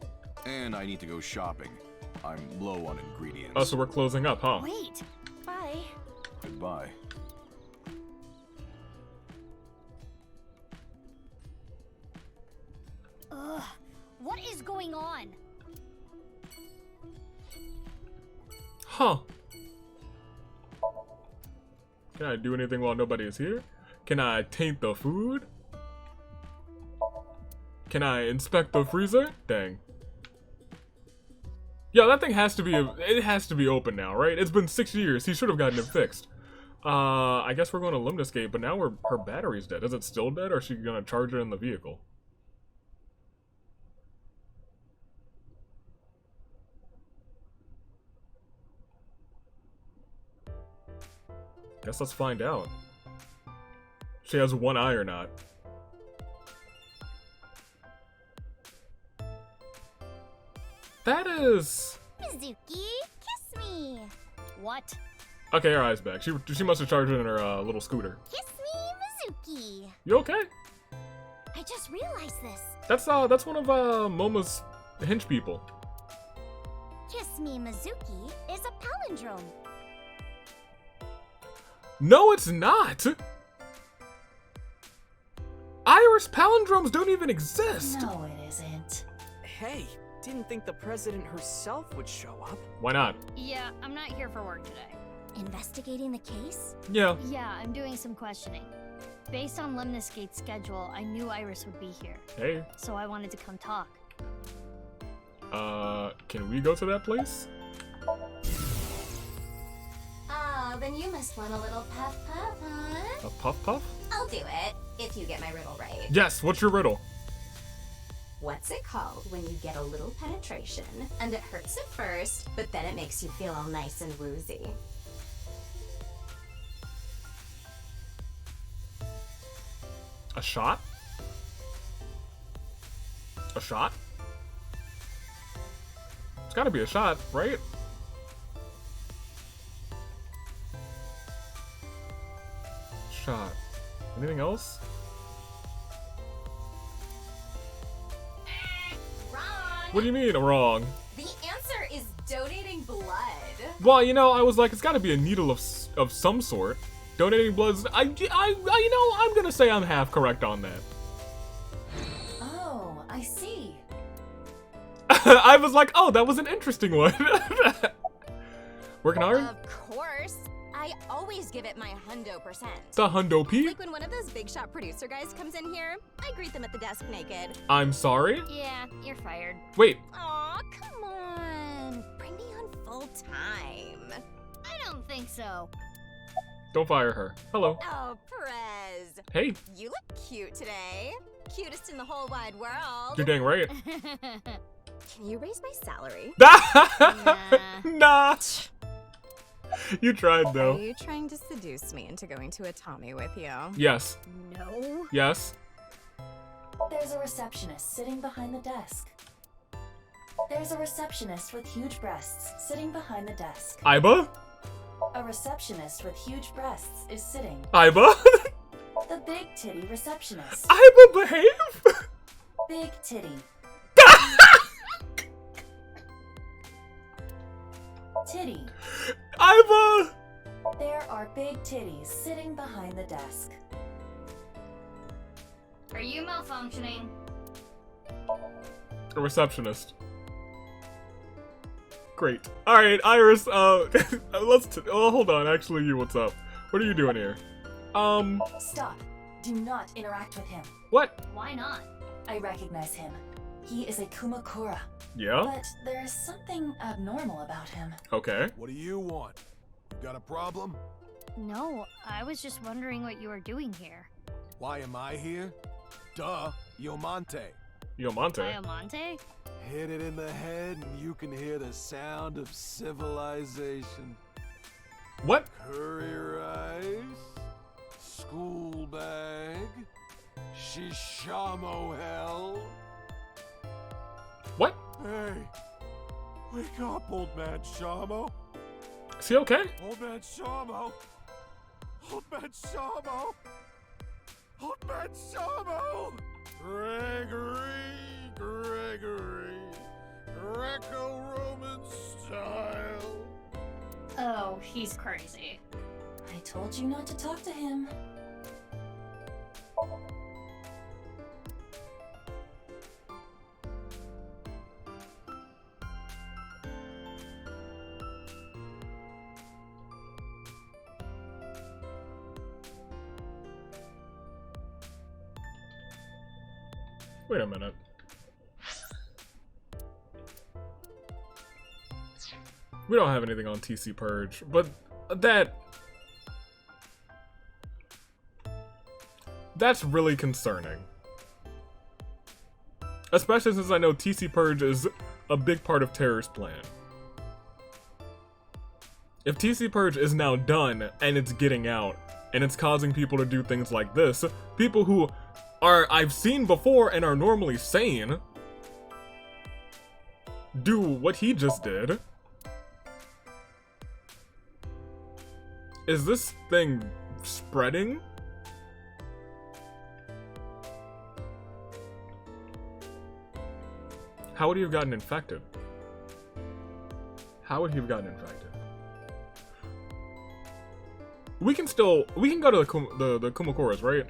And I need to go shopping. I'm low on ingredients. Oh, so we're closing up, huh? Wait! Bye. Goodbye. Ugh, what is going on? Huh. Can I do anything while nobody is here? Can I taint the food? Can I inspect the freezer? Dang. Yeah, that thing has to be, it has to be open now, right? It's been 6 years. He should have gotten it fixed. I guess we're going to Limnescape, but now her battery's dead. Is it still dead, or is she going to charge it in the vehicle? Guess let's find out. She has one eye or not. That is... Mizuki, kiss me! What? Okay, her eye's back. She must have charged it in her little scooter. Kiss me, Mizuki! You okay? I just realized this. That's one of Momo's hench people. Kiss me, Mizuki is a palindrome. No, it's not! Iris palindromes don't even exist! No, it isn't. Hey, didn't think the president herself would show up. Why not? Yeah, I'm not here for work today. Investigating the case? Yeah. Yeah, I'm doing some questioning. Based on Limnescape's schedule, I knew Iris would be here, Hey. so I wanted to come talk. Can we go to that place? Then you must want a little puff puff, huh? A puff puff? I'll do it, if you get my riddle right. Yes, what's your riddle? What's it called when you get a little penetration, and it hurts at first, but then it makes you feel all nice and woozy? A shot? A shot? It's gotta be a shot, right? Shot. Anything else? Wrong! What do you mean, wrong? The answer is donating blood. Well, you know, I was like, it's gotta be a needle of some sort. Donating blood's... you know, I'm gonna say I'm half correct on that. Oh, I see. I was like, oh, that was an interesting one. Working hard? Of course. I always give it my hundo%. The hundo P? Like when one of those big shot producer guys comes in here, I greet them at the desk naked. I'm sorry? Yeah, you're fired. Wait, Aw, come on. Bring me on full time. I don't think so. don't fire her. Hello. Oh, Perez. Hey, You look cute today. Cutest in the whole wide world. you're dang right. Can you raise my salary? Nah. You tried Are though. you trying to seduce me into going to a Tommy with you? Yes. No. Yes. There's a receptionist sitting behind the desk. There's a receptionist with huge breasts sitting behind the desk. Iba? A receptionist with huge breasts is sitting. Iba? The big titty receptionist. Iba, behave? Big titty. Titty. Iba! There are big titties sitting behind the desk. Are you malfunctioning? A receptionist. Great. Alright, Iris, hold on, actually, what's up? What are you doing here? Stop. Do not interact with him. What? Why not? I recognize him. He is a Kumakura. Yeah? But there's something abnormal about him. Okay. What do you want? You got a problem? No, I was just wondering what you were doing here. Why am I here? Duh, Yomante. Yomante? Diamante? Hit it in the head and you can hear the sound of civilization. What? Curry rice, school bag, shishamo hell. What? Hey, wake up, old man Shamo. Is he okay? Old man Shamo. Old man Shamo. Old man Shamo. Gregory, Greco-Roman style. Oh, he's crazy. I told you not to talk to him. Wait a minute. We don't have anything on TC Purge, but that's really concerning. Especially since I know TC Purge is a big part of Terror's plan. If TC Purge is now done and it's getting out and it's causing people to do things like this, people who I've seen before and are normally sane do what he just did. Is this thing spreading? How would he have gotten infected? How would he have gotten infected? We can go to the Kumakuras, right?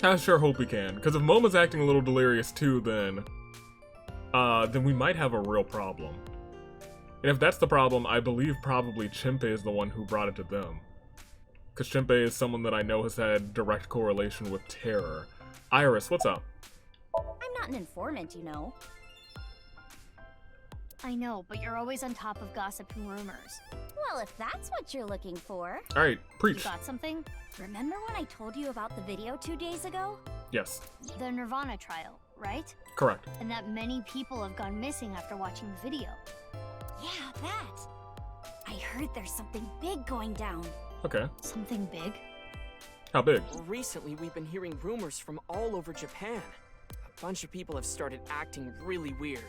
I sure hope we can, because if Momo's acting a little delirious too, then we might have a real problem. And if that's the problem, I believe probably Chimpe is the one who brought it to them. Because Chimpe is someone that I know has had direct correlation with terror. Iris, what's up? I'm not an informant, you know. I know, but you're always on top of gossip and rumors. Well, if that's what you're looking for. Alright, You preach. got something? Remember when I told you about the video 2 days ago? Yes, The Nirvana trial, right? correct. And that many people have gone missing after watching the video. Yeah, that. I heard there's something big going down. Okay. Something big? How big? Recently, we've been hearing rumors from all over Japan. A bunch of people have started acting really weird.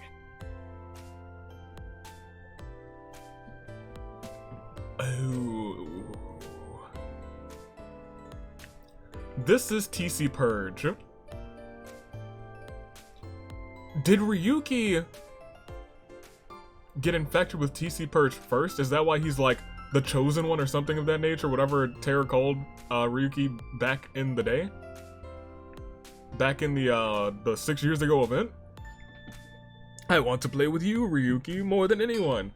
Oh. This is TC Purge. Did Ryuki get infected with TC Purge first? Is that why he's like the chosen one or something of that nature? Whatever Terra called Ryuki back in the day? Back in the 6 years ago event? I want to play with you, Ryuki, more than anyone.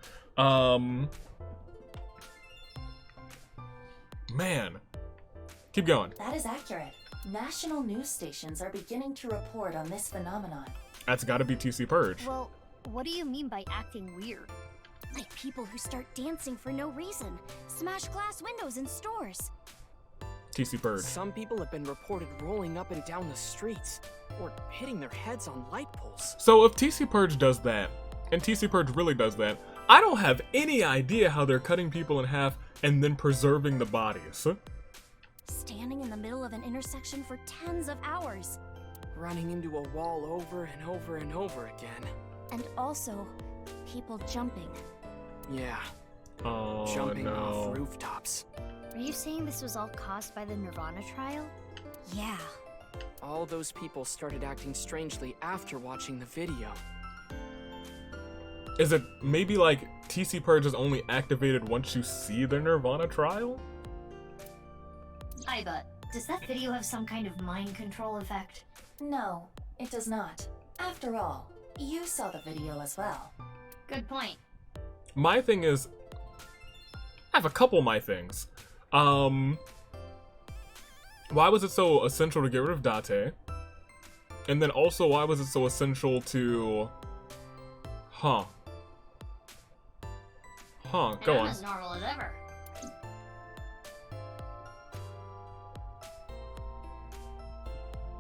Man. Keep going. That is accurate. National news stations are beginning to report on this phenomenon. That's gotta be TC Purge. Well, what do you mean by acting weird? Like people who start dancing for no reason, smash glass windows in stores. TC Purge. Some people have been reported rolling up and down the streets, or hitting their heads on light poles. So if TC Purge does that, and TC Purge really does that, I don't have any idea how they're cutting people in half and then preserving the bodies. Standing in the middle of an intersection for tens of hours. Running into a wall over and over and over again. And also, people jumping. Yeah. Oh, Jumping no. off rooftops. Are you saying this was all caused by the Nirvana trial? Yeah. All those people started acting strangely after watching the video. Is it maybe like TC Purge is only activated once you see the Nirvana trial? Iba, does that video have some kind of mind control effect? No, it does not. After all, you saw the video as well. Good point. My thing is, I have a couple of my things. Why was it so essential to get rid of Date? And then also, why was it so essential to... Go And I'm on. as normal as ever.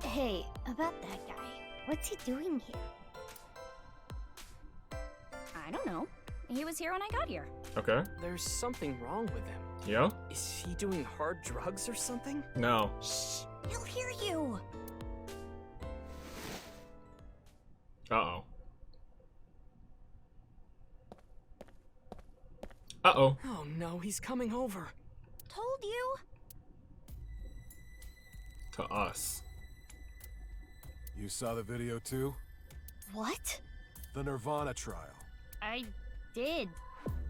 Hey, about that guy. What's he doing here? I don't know. He was here when I got here. Okay. There's something wrong with him. Yeah? Is he doing hard drugs or something? No. Shh! He'll hear you! Uh-oh. Uh-oh. Oh no, he's coming over. Told you! To us. You saw the video too? What? The Nirvana trial. I did.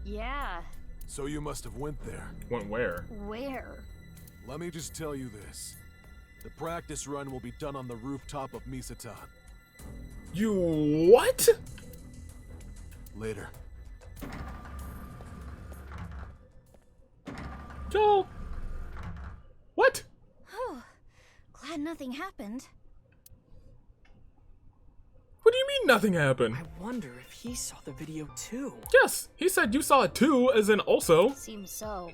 Yeah. So you must have went there. Went where? Where? Let me just tell you this. The practice run will be done on the rooftop of Misatan. You what? Later. Joel. What? Whew. Glad nothing happened. What do you mean nothing happened? I wonder if he saw the video too. Yes, he said you saw it too, as in also. Seems so.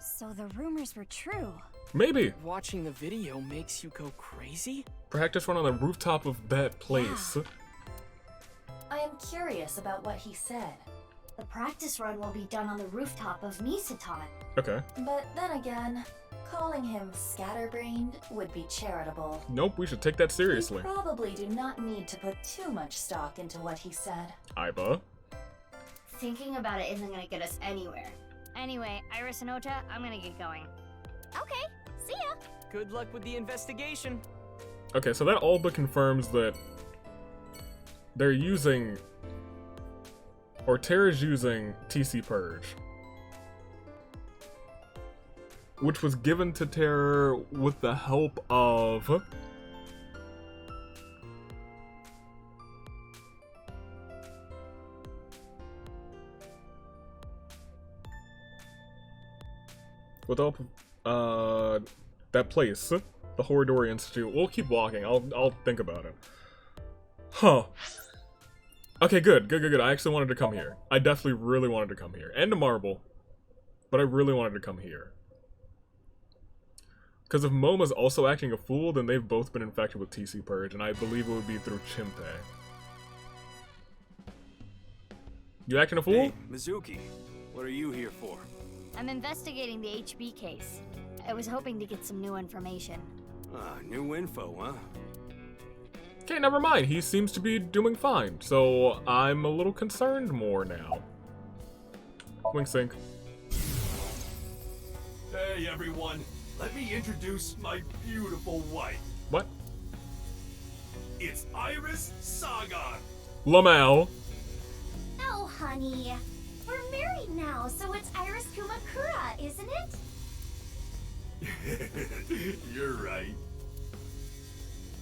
So the rumors were true. Maybe. Watching the video makes you go crazy? Practice run on the rooftop of that place. I am curious about what he said. The practice run will be done on the rooftop of Misatan. Okay. But then again, calling him scatterbrained would be charitable. Nope, we should take that seriously. We probably do not need to put too much stock into what he said. Iba. Thinking about it isn't gonna get us anywhere. Anyway, Iris and Ota, I'm gonna get going. Okay, see ya! Good luck with the investigation. Okay, so that all but confirms that they're using, or Terra's using TC Purge, which was given to Terra with the help of that place, the Horridori Institute. We'll keep walking. I'll think about it. Huh. Okay, good. I actually wanted to come here. I definitely really wanted to come here. And to Marble. But I really wanted to come here. Because if Moma's also acting a fool, then they've both been infected with TC Purge, and I believe it would be through Chimpe. You acting a fool? Hey, Mizuki, what are you here for? I'm investigating the HB case. I was hoping to get some new information. New info, huh? Okay, never mind. He seems to be doing fine, so I'm a little concerned more now. Wink sync. Hey everyone, let me introduce my beautiful wife. What? It's Iris Sagan. Lamau. Oh, honey. We're married now, so it's Iris Kumakura, isn't it? You're right.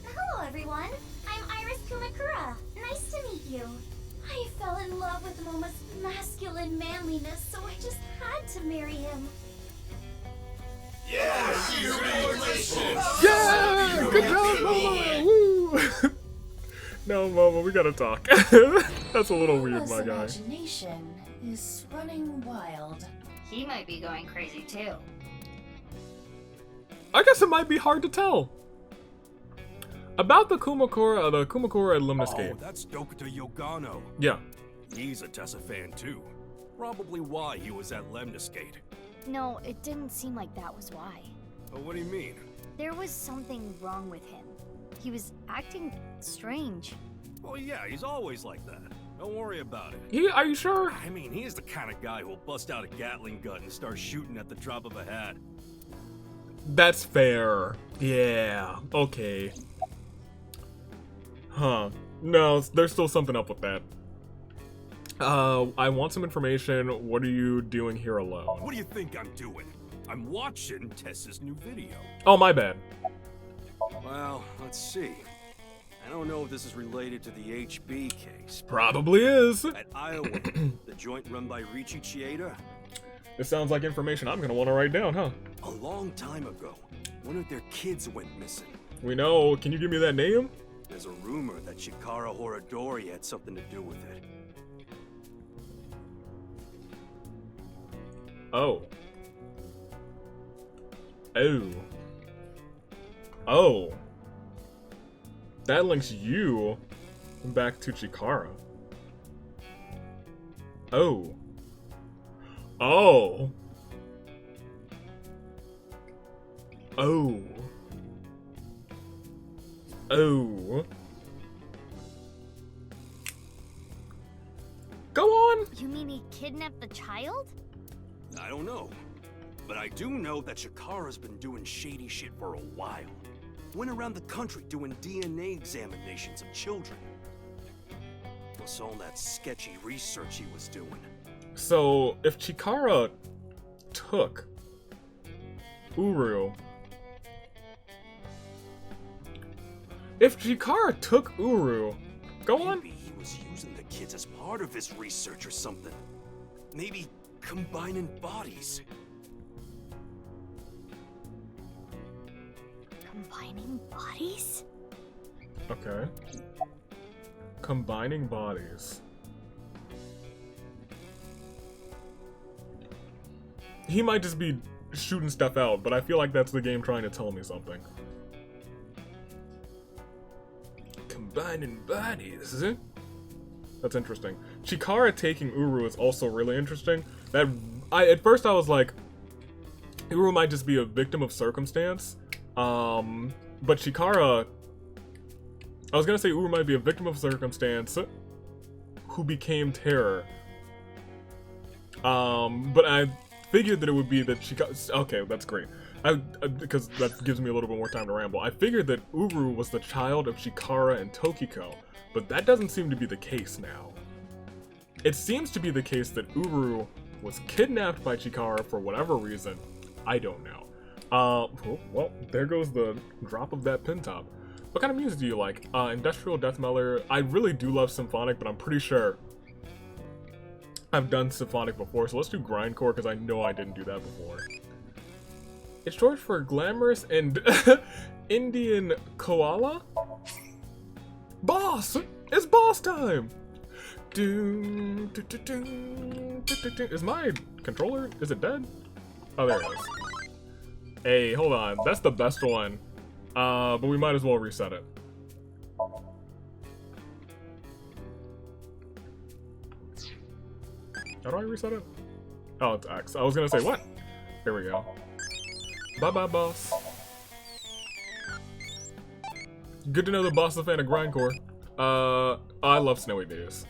Hello, everyone. I'm Iris Kumakura. Nice to meet you. I fell in love with Momo's masculine manliness, so I just had to marry him. Yeah, congratulations! Yeah! Good job, Momo! Woo! No, Momo, we gotta talk. That's a little weird, Momo's my guy. imagination is running wild. He might be going crazy too. I guess it might be hard to tell. About the Kumakura at Lemniscate. Oh, that's Dokita Yogano. Yeah. He's a Tessa fan too. Probably why he was at Lemniscate. No, it didn't seem like that was why. But what do you mean? There was something wrong with him. He was acting strange. Oh yeah, he's always like that. Don't worry about it. Are you sure? I mean, he's the kind of guy who'll bust out a Gatling gun and start shooting at the drop of a hat. That's fair. Yeah. Okay. Huh. No, there's still something up with that. I want some information. What are you doing here alone? What do you think I'm doing? I'm watching Tessa's new video. Oh, my bad. Well, let's see. I don't know if this is related to the HB case. Probably is. At Iowa, the joint run by Richie Chieda. This sounds like information I'm gonna want to write down, huh? A long time ago, one of their kids went missing. We know. Can you give me that name? There's a rumor that Chikara Horadori had something to do with it. Oh. Oh. Oh. That links you back to Chikara. Oh. Oh. Oh. Oh. Go on! You mean he kidnapped the child? I don't know. But I do know that Chikara's been doing shady shit for a while. Went around the country doing DNA examinations of children. Plus all that sketchy research he was doing. So, if Chikara took Uru... If Chikara took Uru... Go on. Maybe he was using the kids as part of his research or something. Maybe combining bodies. Combining bodies? Okay. Combining bodies. He might just be shooting stuff out, but I feel like that's the game trying to tell me something. Combining bodies. That's interesting. Chikara taking Uru is also really interesting. At first I was like, Uru might just be a victim of circumstance. But Chikara, I was gonna say Uru might be a victim of circumstance who became Terror. But I figured that it would be that Chikara. Okay, that's great. Because that gives me a little bit more time to ramble. I figured that Uru was the child of Chikara and Tokiko, but that doesn't seem to be the case now. It seems to be the case that Uru was kidnapped by Chikara for whatever reason. I don't know. Well, there goes the drop of that pin top. What kind of music do you like? Industrial death metal. I really do love symphonic, but I'm pretty sure I've done symphonic before, so let's do grindcore because I know I didn't do that before. It's short for glamorous and Indian koala. Boss! It's boss time! Is my controller? Is it dead? Oh, there it is. Hey, hold on. That's the best one. But we might as well reset it. How do I reset it? Oh, it's X. I was gonna say, what? Here we go. Bye-bye, boss. Good to know the boss is a fan of grindcore. I love Snowy Days.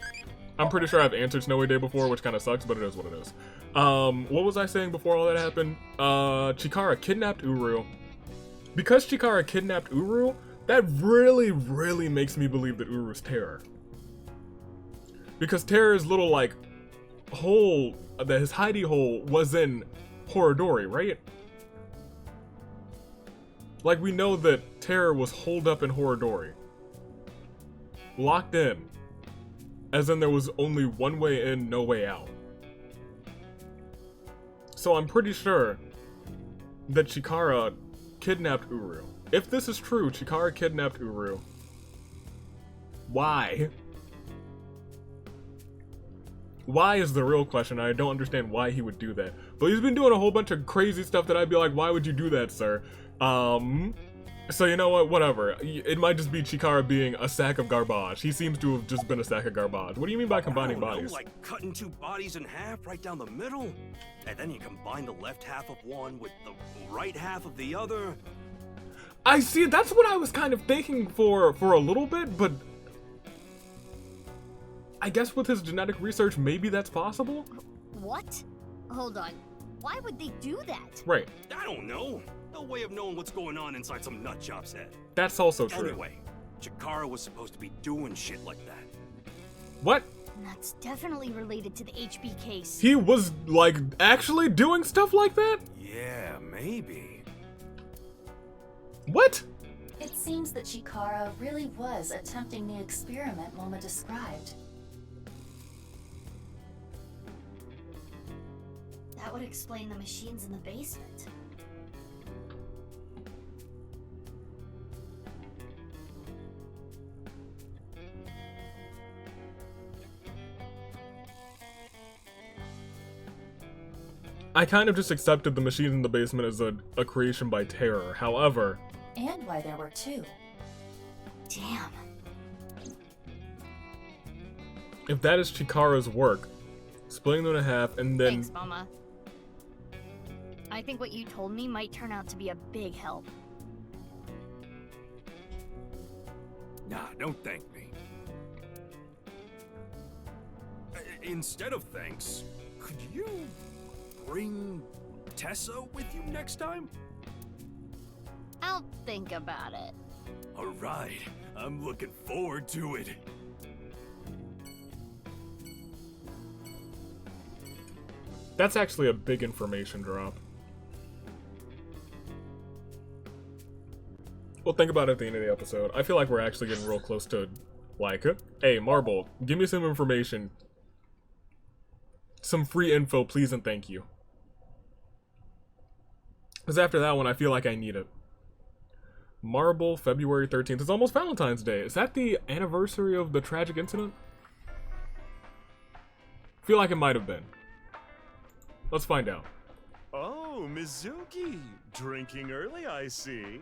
I'm pretty sure I've answered Snowy Day before, which kind of sucks, but it is what it is. What was I saying before all that happened? Chikara kidnapped Uru. Because Chikara kidnapped Uru, that really, really makes me believe that Uru's Terror. Because Terror's little, like, hole, his hidey hole was in Horadori, right? Like, we know that Terror was holed up in Horadori. Locked in. as in there was only one way in, no way out. So I'm pretty sure that Chikara kidnapped Uru. If this is true, Chikara kidnapped Uru. Why? Why is the real question. I don't understand why he would do that. But he's been doing a whole bunch of crazy stuff that I'd be like, why would you do that, sir? So you know what, whatever. It might just be Chikara being a sack of garbage. He seems to have just been a sack of garbage. What do you mean by combining bodies? Like cutting two bodies in half right down the middle? And then you combine the left half of one with the right half of the other? I see, that's what I was kind of thinking for a little bit, but I guess with his genetic research, maybe that's possible? What? Hold on. Why would they do that? Right. I don't know. No way of knowing what's going on inside some nutjob's head. That's also true. Anyway, Chikara was supposed to be doing shit like that. What? That's definitely related to the HB case. He was, like, actually doing stuff like that? Yeah, maybe. What? It seems that Chikara really was attempting the experiment Moma described. That would explain the machines in the basement. I kind of just accepted the machines in the basement as a creation by Terror. However... And why there were two. Damn. If that is Chikara's work, splitting them in half and then... Thanks, Mama. I think what you told me might turn out to be a big help. Nah, don't thank me. Instead of thanks, could you bring Tessa with you next time? I'll think about it. Alright, I'm looking forward to it. That's actually a big information drop. We'll think about it at the end of the episode. I feel like we're actually getting real close to, like, hey, Marble, give me some information. Some free info, please and thank you. Because after that one, I feel like I need it. Marble, February 13th. It's almost Valentine's Day. Is that the anniversary of the tragic incident? I feel like it might have been. Let's find out. Oh, Mizuki. Drinking early, I see.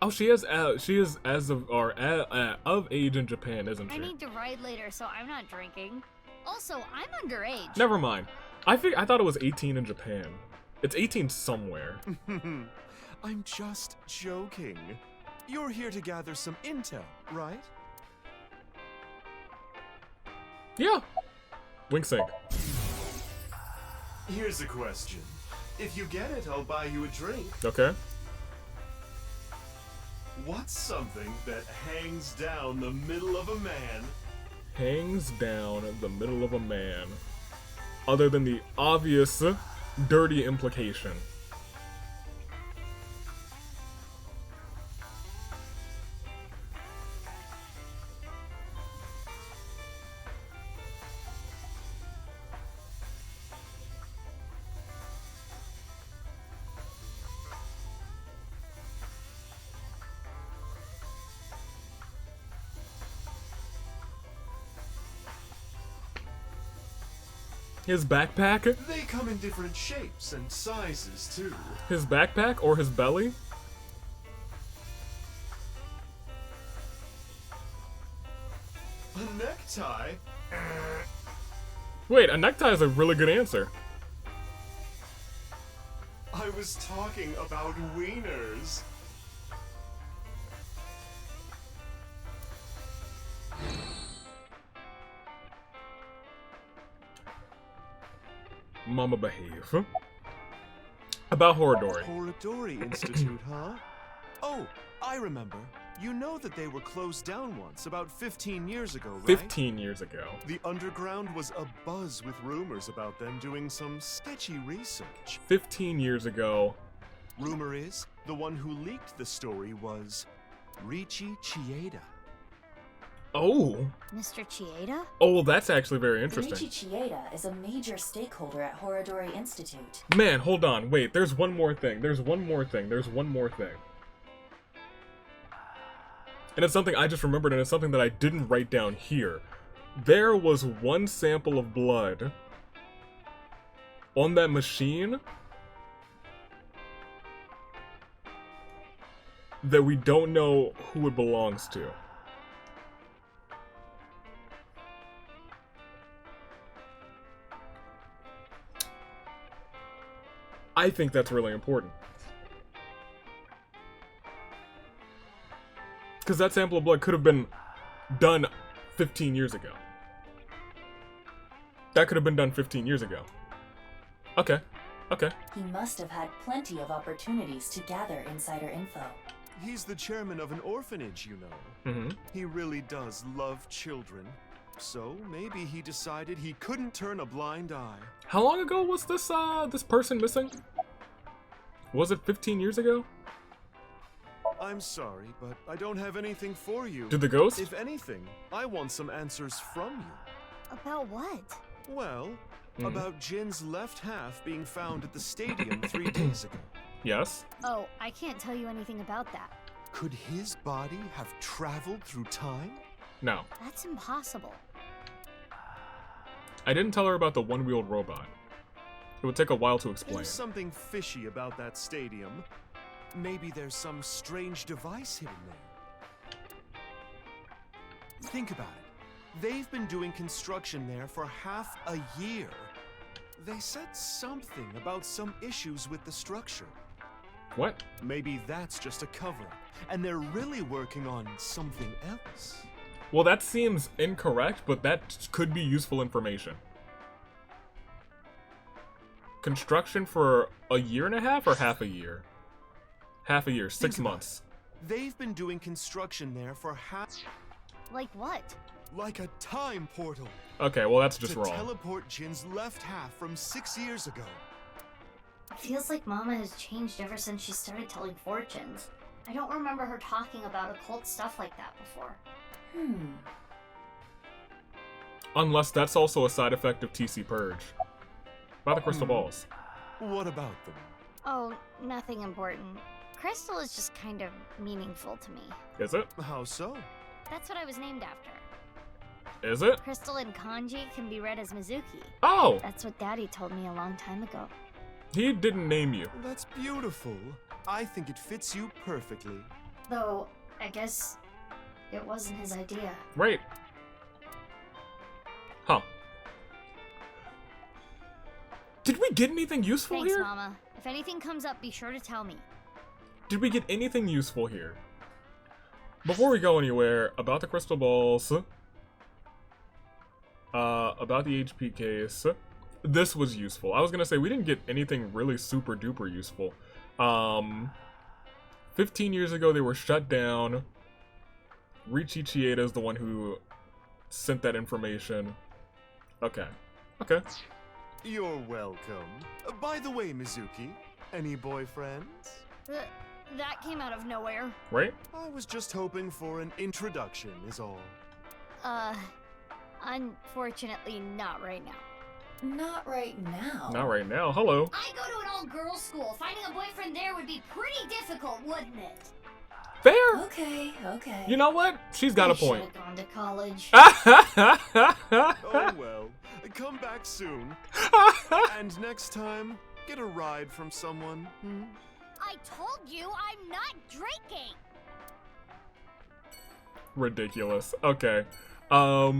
Oh, she is as of or of age in Japan, isn't she? I need to ride later, so I'm not drinking. Also, I'm underage. Never mind. I thought it was 18 in Japan. It's 18 somewhere. I'm just joking. You're here to gather some intel, right? Yeah. Wink sync. Here's a question. If you get it, I'll buy you a drink. Okay. What's something that hangs down the middle of a man? Hangs down the middle of a man. Other than the obvious dirty implication. His backpack? They come in different shapes and sizes, too. His backpack or his belly? A necktie? Wait, a necktie is a really good answer. I was talking about wieners. Mama behave. About Horadori. Horadori Institute, huh? Oh, I remember. You know that they were closed down once, about 15 years ago, right? 15 years ago. The underground was abuzz with rumors about them doing some sketchy research. 15 years ago. Rumor is, the one who leaked the story was Riichi Chieda. Oh. Mr. Chieda? Oh, well, that's actually very interesting. Michi Chieda is a major stakeholder at Horodori Institute. Man, hold on. Wait, there's one more thing. There's one more thing. And it's something I just remembered, and it's something that I didn't write down here. There was one sample of blood on that machine that we don't know who it belongs to. I think that's really important. Because that sample of blood could have been done 15 years ago. That could have been done 15 years ago. Okay. Okay. He must have had plenty of opportunities to gather insider info. He's the chairman of an orphanage, you know. Mm-hmm. He really does love children. So maybe he decided he couldn't turn a blind eye. How long ago was this this person missing? Was it 15 years ago? I'm sorry, but I don't have anything for you. Did the ghost? If anything, I want some answers from you. About what? Well, about Jin's left half being found at the stadium 3 days ago. Yes. Oh, I can't tell you anything about that. Could his body have traveled through time? No. That's impossible. I didn't tell her about the one-wheeled robot. It would take a while to explain. There's something fishy about that stadium. Maybe there's some strange device hidden there. Think about it. They've been doing construction there for half a year. They said something about some issues with the structure. What? Maybe that's just a cover-up, and they're really working on something else. Well, that seems incorrect, but that could be useful information. Construction for a year and a half or half a year? Half a year, 6 months. They've been doing construction there for half... Like what? Like a time portal. Okay, well that's just to wrong. Teleport Jin's left half from 6 years ago. It feels like Mama has changed ever since she started telling fortunes. I don't remember her talking about occult stuff like that before. Unless that's also a side effect of TC Purge. About the crystal balls. What about them? Oh, nothing important. Crystal is just kind of meaningful to me. Is it? How so? That's what I was named after. Is it? Crystal in kanji can be read as Mizuki. Oh! That's what Daddy told me a long time ago. He didn't name you. That's beautiful. I think it fits you perfectly. Though, I guess it wasn't his idea. Right. Huh. Did we get anything useful Thanks, here? Mama. If anything comes up, be sure to tell me. Did we get anything useful here? Before we go anywhere, about the crystal balls, about the HP case, this was useful. I was gonna say we didn't get anything really super duper useful. 15 years ago they were shut down. Richi Chieda is the one who sent that information. Okay. Okay. You're welcome. By the way, Mizuki, any boyfriends? That came out of nowhere. Right? I was just hoping for an introduction, is all. Unfortunately, not right now. Not right now. Not right now. Hello. I go to an all-girls school. Finding a boyfriend there would be pretty difficult, wouldn't it? Fair. Okay, okay. You know what? She's got a point. Should've gone to college. Oh well. Come back soon. And next time, get a ride from someone. I told you I'm not drinking. Ridiculous. Okay. I'll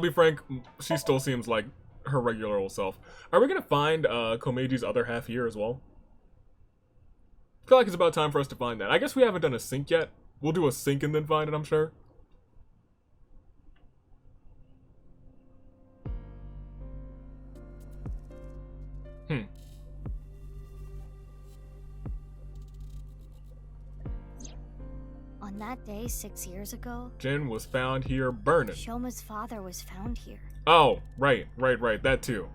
be frank, she still seems like her regular old self. Are we gonna find Komeji's other half here as well? I feel like it's about time for us to find that. I guess we haven't done a sync yet. We'll do a sync and then find it, I'm sure. On that day 6 years ago, Jin was found here burning. Shoma's father was found here. Oh, right. That too.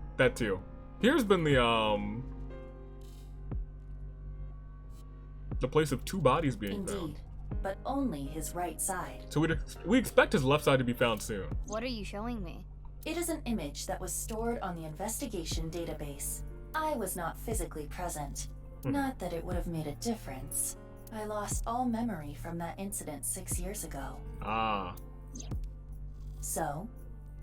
Here's been the place of 2 bodies being found. but only his right side. So we expect his left side to be found soon. What are you showing me? It is an image that was stored on the investigation database. I was not physically present. Not that it would have made a difference. I lost all memory from that incident 6 years ago. Ah. So,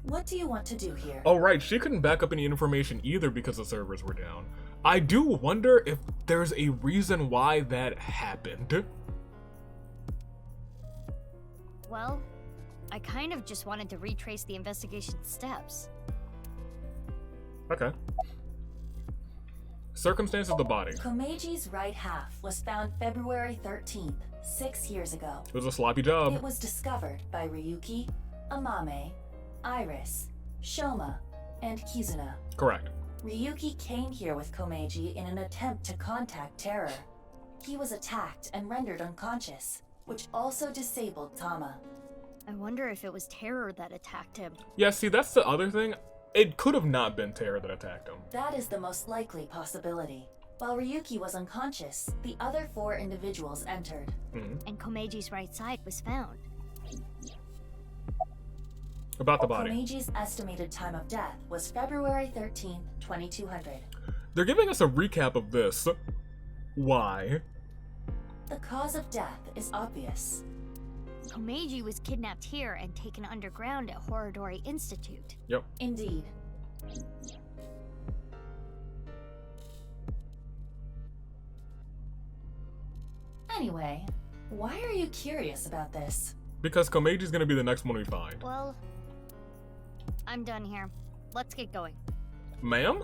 what do you want to do here? Oh, right. She couldn't back up any information either because the servers were down. I do wonder if there's a reason why that happened. Well, I kind of just wanted to retrace the investigation steps. Okay. Circumstance of the body. Komeji's right half was found February 13th, 6 years ago. It was a sloppy job. It was discovered by Ryuki, Amame, Iris, Shoma, and Kizuna. Correct. Ryuki came here with Komeji in an attempt to contact Terror. He was attacked and rendered unconscious, which also disabled Tama. I wonder if it was Terror that attacked him. Yeah, see, that's the other thing. It could have not been Terror that attacked him. That is the most likely possibility. While Ryuki was unconscious, the other 4 individuals entered. And Komeji's right side was found. About the body. Komeji's estimated time of death was February 13th, 2200. They're giving us a recap of this. Why? The cause of death is obvious. Komeji was kidnapped here and taken underground at Horodori Institute. Yep. Indeed. Anyway, why are you curious about this? Because Komeji's gonna be the next one we find. Well, I'm done here. Let's get going. Ma'am?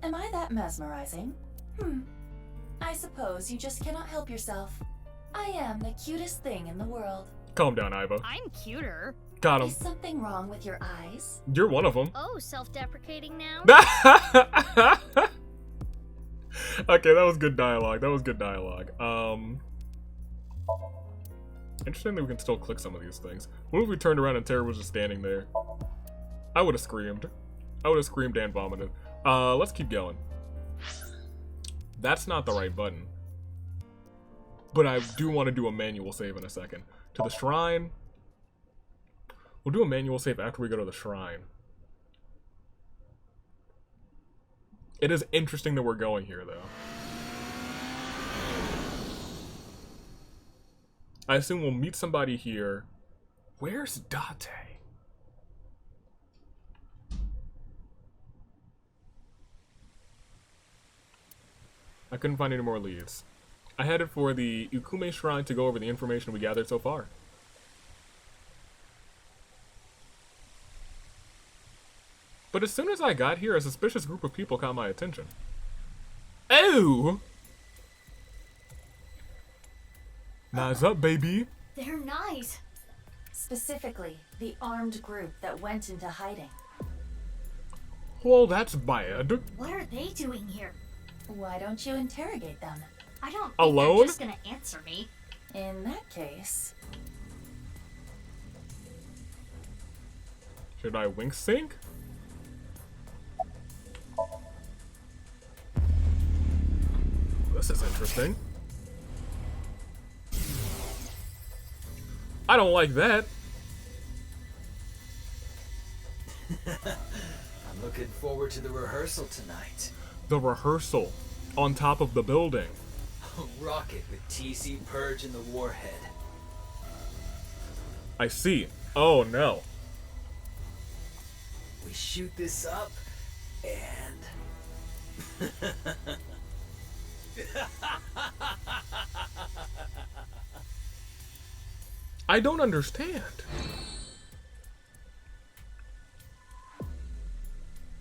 Am I that mesmerizing? I suppose you just cannot help yourself. I am the cutest thing in the world. Calm down, Iva. I'm cuter. Got him. Is something wrong with your eyes? You're one of them. Oh, self-deprecating now? Okay, that was good dialogue. That was good dialogue. Interesting that we can still click some of these things. What if we turned around and Terror was just standing there? I would have screamed. I would have screamed and vomited. Let's keep going. That's not the right button. But I do want to do a manual save in a second. To the shrine. We'll do a manual save after we go to the shrine. It is interesting that we're going here, though. I assume we'll meet somebody here. Where's Date? I couldn't find any more leads. I headed for the Ukume Shrine to go over the information we gathered so far. But as soon as I got here, a suspicious group of people caught my attention. Oh! Nice up, baby. They're nice. Specifically, the armed group that went into hiding. Well, that's bad. What are they doing here? Why don't you interrogate them? I don't think Alone? they're just gonna answer me. In that case... Should I wink sync? This is interesting. I don't like that. I'm looking forward to the rehearsal tonight. The rehearsal on top of the building. A rocket with TC Purge in the warhead. I see. Oh no. We shoot this up and... I don't understand.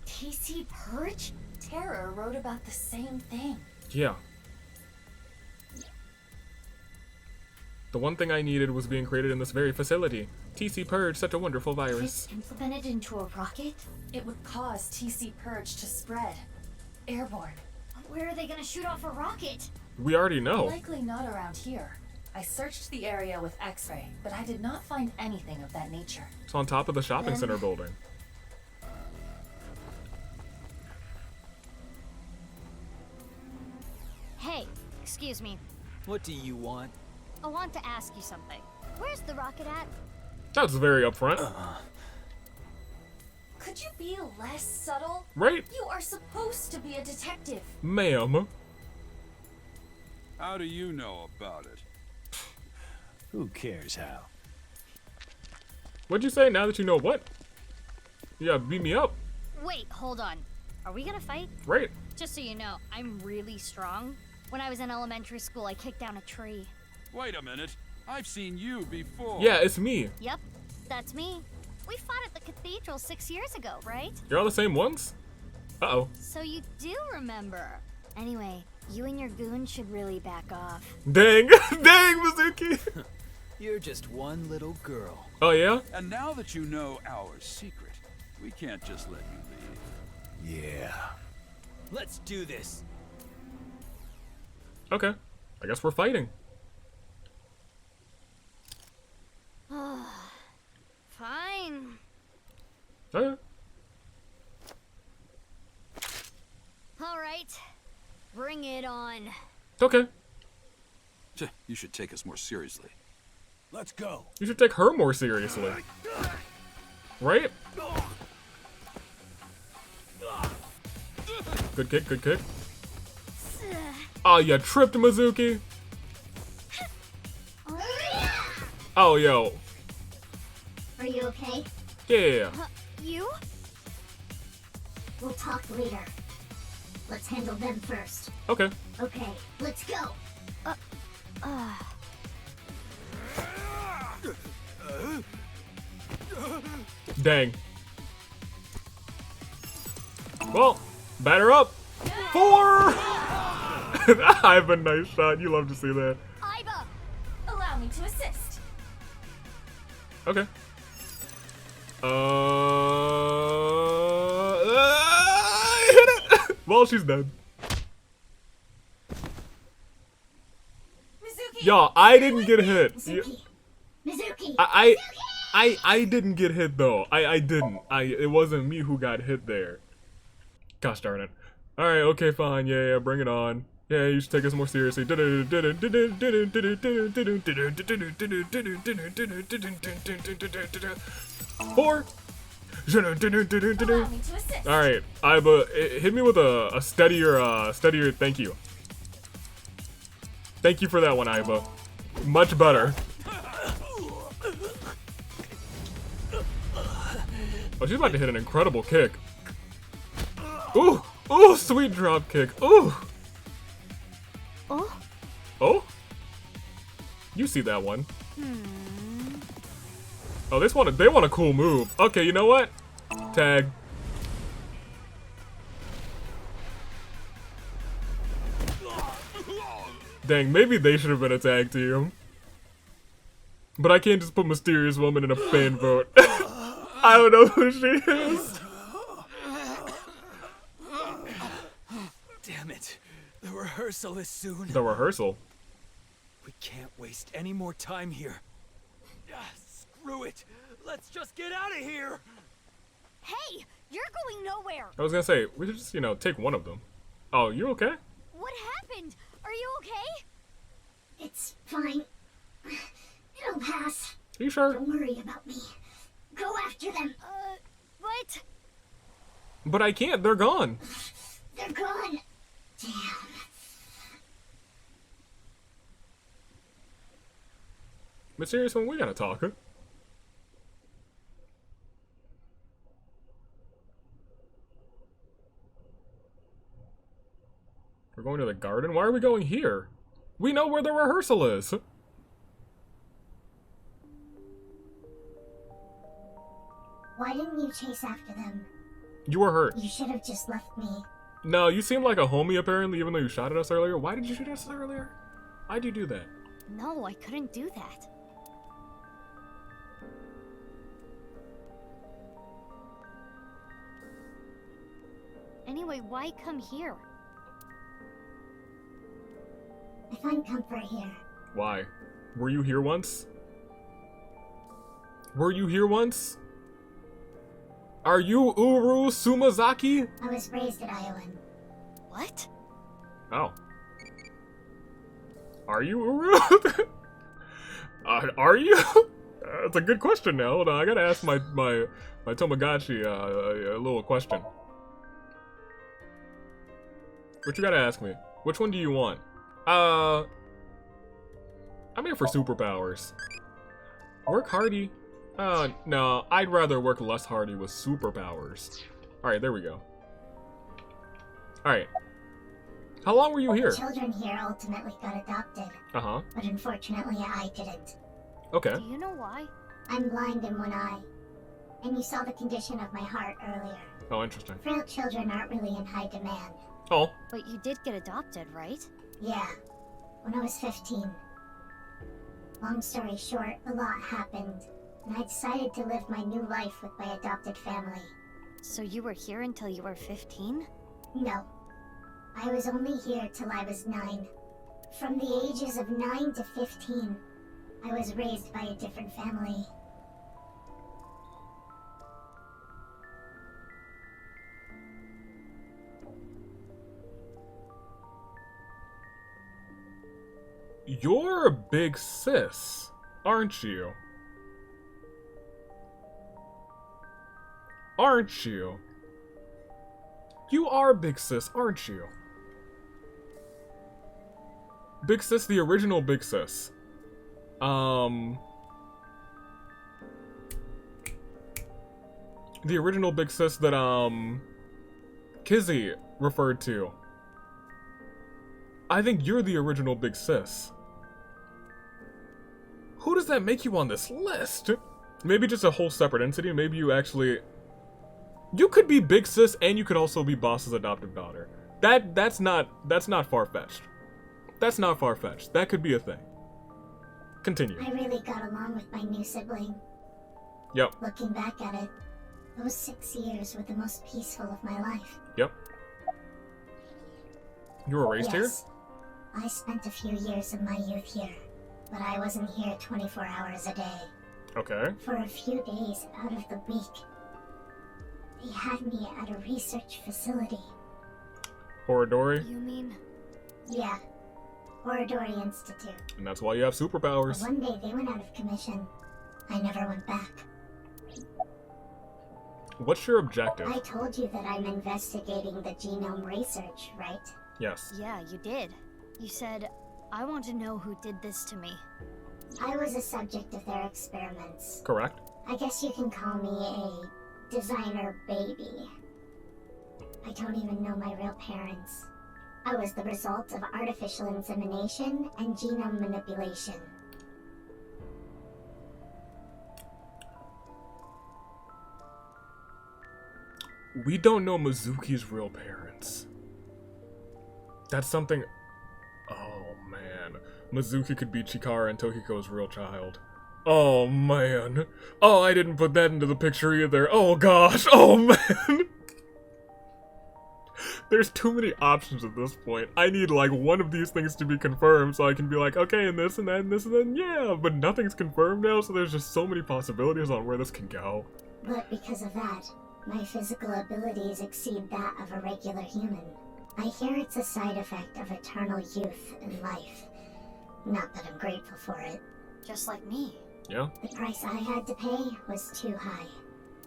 TC Purge? Terror wrote about the same thing. Yeah. The one thing I needed was being created in this very facility. TC Purge, such a wonderful virus. If implemented into a rocket, it would cause TC Purge to spread. Airborne. Where are they gonna shoot off a rocket? We already know. Likely not around here. I searched the area with X-ray, but I did not find anything of that nature. It's on top of the shopping center building. Hey, excuse me. What do you want? I want to ask you something. Where's the rocket at? That's very upfront. Could you be less subtle? Right? You are supposed to be a detective. Ma'am. How do you know about it? Who cares how? What'd you say now that you know what? Yeah, beat me up. Wait, hold on. Are we gonna fight? Right. Just so you know, I'm really strong. When I was in elementary school, I kicked down a tree. Wait a minute. I've seen you before. Yeah, it's me. Yep, that's me. We fought at the cathedral 6 years ago, right? You're all the same ones? Uh-oh. So you do remember. Anyway, you and your goon should really back off. Dang. Dang, Mizuki. You're just one little girl. Oh, yeah? And now that you know our secret, we can't just let you leave. Yeah. Let's do this. Okay. I guess we're fighting. Fine. Okay. All right. Bring it on. Okay. You should take us more seriously. Let's go. You should take her more seriously. Right? Good kick, good kick. Oh, you tripped, Mizuki. Oh, yo. Are you okay? Yeah. You? We'll talk later. Let's handle them first. Okay. Okay, let's go. Dang. Well, batter up. 4! I have a nice shot. You love to see that. Iba, allow me to assist. Okay. Hit it! Well, she's dead. Mizuki. Y'all, I didn't get hit. Mizuki. I didn't get hit though. I didn't. It wasn't me who got hit there. Gosh darn it. Alright, okay, fine. Yeah, bring it on. Yeah, you should take us more seriously. 4. Alright, hit me with a steadier thank you. Thank you for that one, Iba. Much better. Oh, she's about to hit an incredible kick. Ooh! Ooh, sweet drop kick. Ooh! Oh? Oh? You see that one. Oh, they want a cool move. Okay, you know what? Tag. Dang, maybe they should have been a tag team. But I can't just put Mysterious Woman in a fan vote. I don't know who she is. Damn it. The rehearsal is soon. The rehearsal? We can't waste any more time here. Screw it. Let's just get out of here. Hey, you're going nowhere. I was gonna say, we should just, take one of them. Oh, you okay? What happened? Are you okay? It's fine. It'll pass. Are you sure? Don't worry about me. Go after them. What? But I can't, they're gone. They're gone. Damn. Mysterious One, we gotta talk. We're going to the garden? Why are we going here? We know where the rehearsal is. Why didn't you chase after them? You were hurt. You should have just left me. No, you seem like a homie apparently, even though you shot at us earlier. Why did you shoot at us earlier? Why'd you do that? No, I couldn't do that. Anyway, why come here? I find comfort here. Why? Were you here once? Were you here once? Are you Uru Sumazaki? I was raised at Iowan. What? Oh. Are you Uru? Are you? That's a good question now. Hold on, I gotta ask my Tamagotchi a little question. What you gotta ask me? Which one do you want? I'm here for superpowers. Work hardy. No, I'd rather work less hardy with superpowers. Alright, there we go. Alright. How long were you here? The children here ultimately got adopted. Uh-huh. But unfortunately, I didn't. Okay. Do you know why? I'm blind in one eye. And you saw the condition of my heart earlier. Oh, interesting. Frail children aren't really in high demand. Oh. But you did get adopted, right? Yeah. When I was 15. Long story short, a lot happened. And I decided to live my new life with my adopted family. So you were here until you were 15? No. I was only here till I was 9. From the ages of 9 to 15, I was raised by a different family. You're a big sis, aren't you? Aren't you? You are Big Sis, aren't you? Big Sis, the original Big Sis. The original Big Sis that, Kizzy referred to. I think you're the original Big Sis. Who does that make you on this list? Maybe just a whole separate entity. Maybe you actually... You could be Big Sis and you could also be Boss's adoptive daughter. That's not far-fetched. That's not far-fetched. That could be a thing. Continue. I really got along with my new sibling. Yep. Looking back at it, those 6 years were the most peaceful of my life. Yep. You were raised here? I spent a few years of my youth here, but I wasn't here 24 hours a day. Okay. For a few days out of the week, they had me at a research facility. Horadori? You mean? Yeah. Horadori Institute. And that's why you have superpowers. But one day they went out of commission. I never went back. What's your objective? I told you that I'm investigating the genome research, right? Yes. Yeah, you did. You said, I want to know who did this to me. I was a subject of their experiments. Correct. I guess you can call me a designer baby. I don't even know my real parents. I was the result of artificial insemination and genome manipulation. We don't know Mizuki's real parents. That's something... Oh, man. Mizuki could be Chikara and Tokiko's real child. Oh, man. Oh, I didn't put that into the picture either. Oh, gosh. Oh, man. There's too many options at this point. I need, like, one of these things to be confirmed so I can be like, okay, and this and that and this and then, yeah. But nothing's confirmed now, so there's just so many possibilities on where this can go. But because of that, my physical abilities exceed that of a regular human. I hear it's a side effect of eternal youth and life. Not that I'm grateful for it. Just like me. Yeah? The price I had to pay was too high.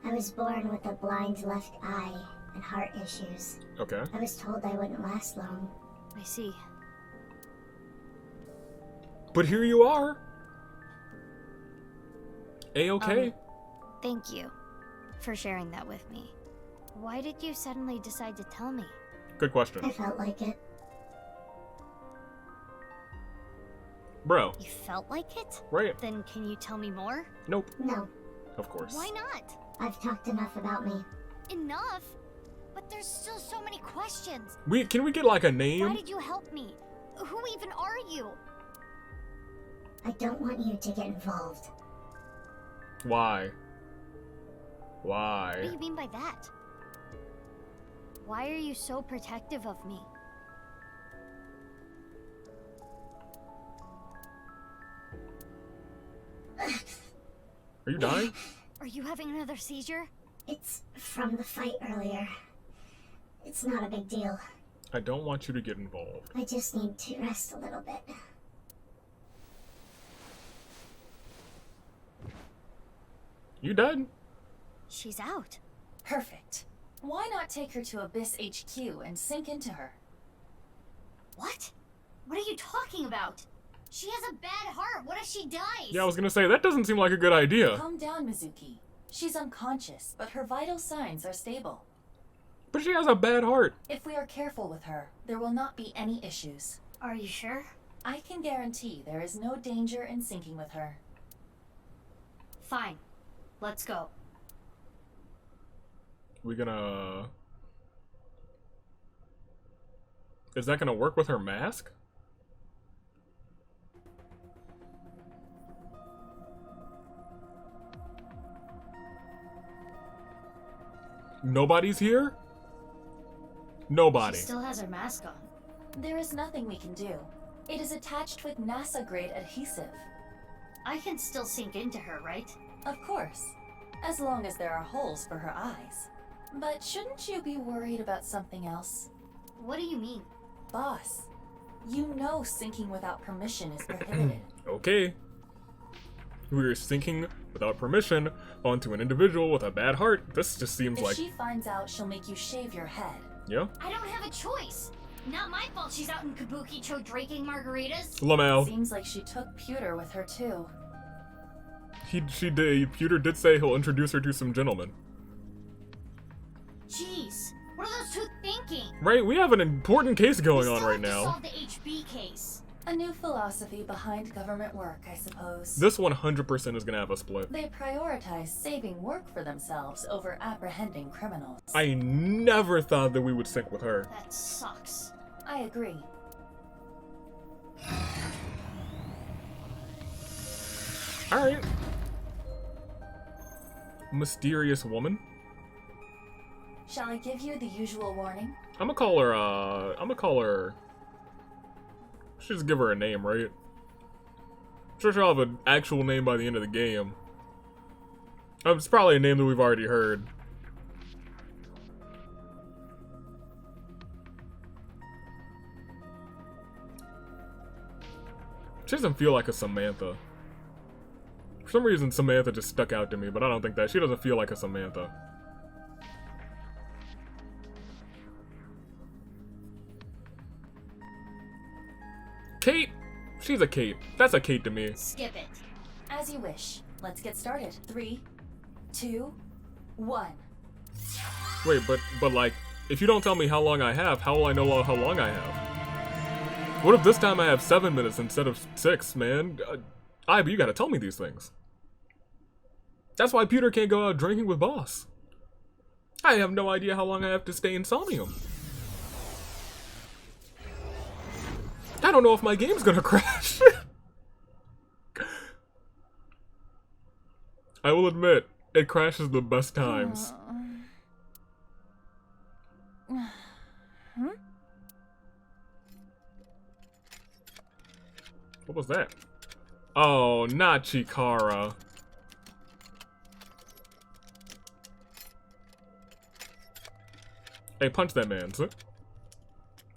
I was born with a blind left eye and heart issues. Okay. I was told I wouldn't last long. I see. But here you are. A-okay. Thank you for sharing that with me. Why did you suddenly decide to tell me? Good question. I felt like it. Bro. You felt like it? Right. Then can you tell me more? Nope. No. Of course. Why not? I've talked enough about me. Enough? But there's still so many questions. Can we get like a name? Why did you help me? Who even are you? I don't want you to get involved. Why? Why? What do you mean by that? Why are you so protective of me? Are you dying? Are you having another seizure? It's from the fight earlier. It's not a big deal. I don't want you to get involved. I just need to rest a little bit. You dead? She's out. Perfect. Why not take her to Abyss HQ and sink into her? What? What are you talking about? She has a bad heart. What if she dies? Yeah, I was gonna say, that doesn't seem like a good idea. Calm down, Mizuki. She's unconscious, but her vital signs are stable. But she has a bad heart. If we are careful with her, there will not be any issues. Are you sure? I can guarantee there is no danger in sinking with her. Fine. Let's go. We gonna... Is that gonna work with her mask? Nobody's here? Nobody. She still has her mask on. There is nothing we can do. It is attached with NASA-grade adhesive. I can still sink into her, right? Of course. As long as there are holes for her eyes. But shouldn't you be worried about something else? What do you mean? Boss, you know sinking without permission is prohibited. Okay. We're sinking without permission onto an individual with a bad heart. This just seems If like... she finds out, she'll make you shave your head. Yeah? I don't have a choice. Not my fault she's out in Kabukicho drinking margaritas. Lamau. Seems like she took Pewter with her too. She did. Pewter did say he'll introduce her to some gentlemen. Jeez, what are those two thinking? Right, we have an important case going on right To now. solve the HB case. A new philosophy behind government work, I suppose. This 100% is gonna have a split. They prioritize saving work for themselves over apprehending criminals. I never thought that we would sync with her. That sucks. I agree. Alright. Mysterious woman. Shall I give you the usual warning? I'm gonna call her, should just give her a name, right? Sure she'll have an actual name by the end of the game. It's probably a name that we've already heard. She doesn't feel like a Samantha. For some reason, Samantha just stuck out to me, but I don't think that. She doesn't feel like a Samantha. Kate? She's a Kate. That's a Kate to me. Skip it. As you wish. Let's get started. 3, 2, 1. Wait, but like, if you don't tell me how long I have, how will I know how long I have? What if this time I have 7 minutes instead of 6, man? But you gotta tell me these things. That's why Pewter can't go out drinking with Boss. I have no idea how long I have to stay in Somnium. I don't know if my game's gonna crash. I will admit, it crashes the best times. What was that? Oh, not Chikara. Hey, punch that man.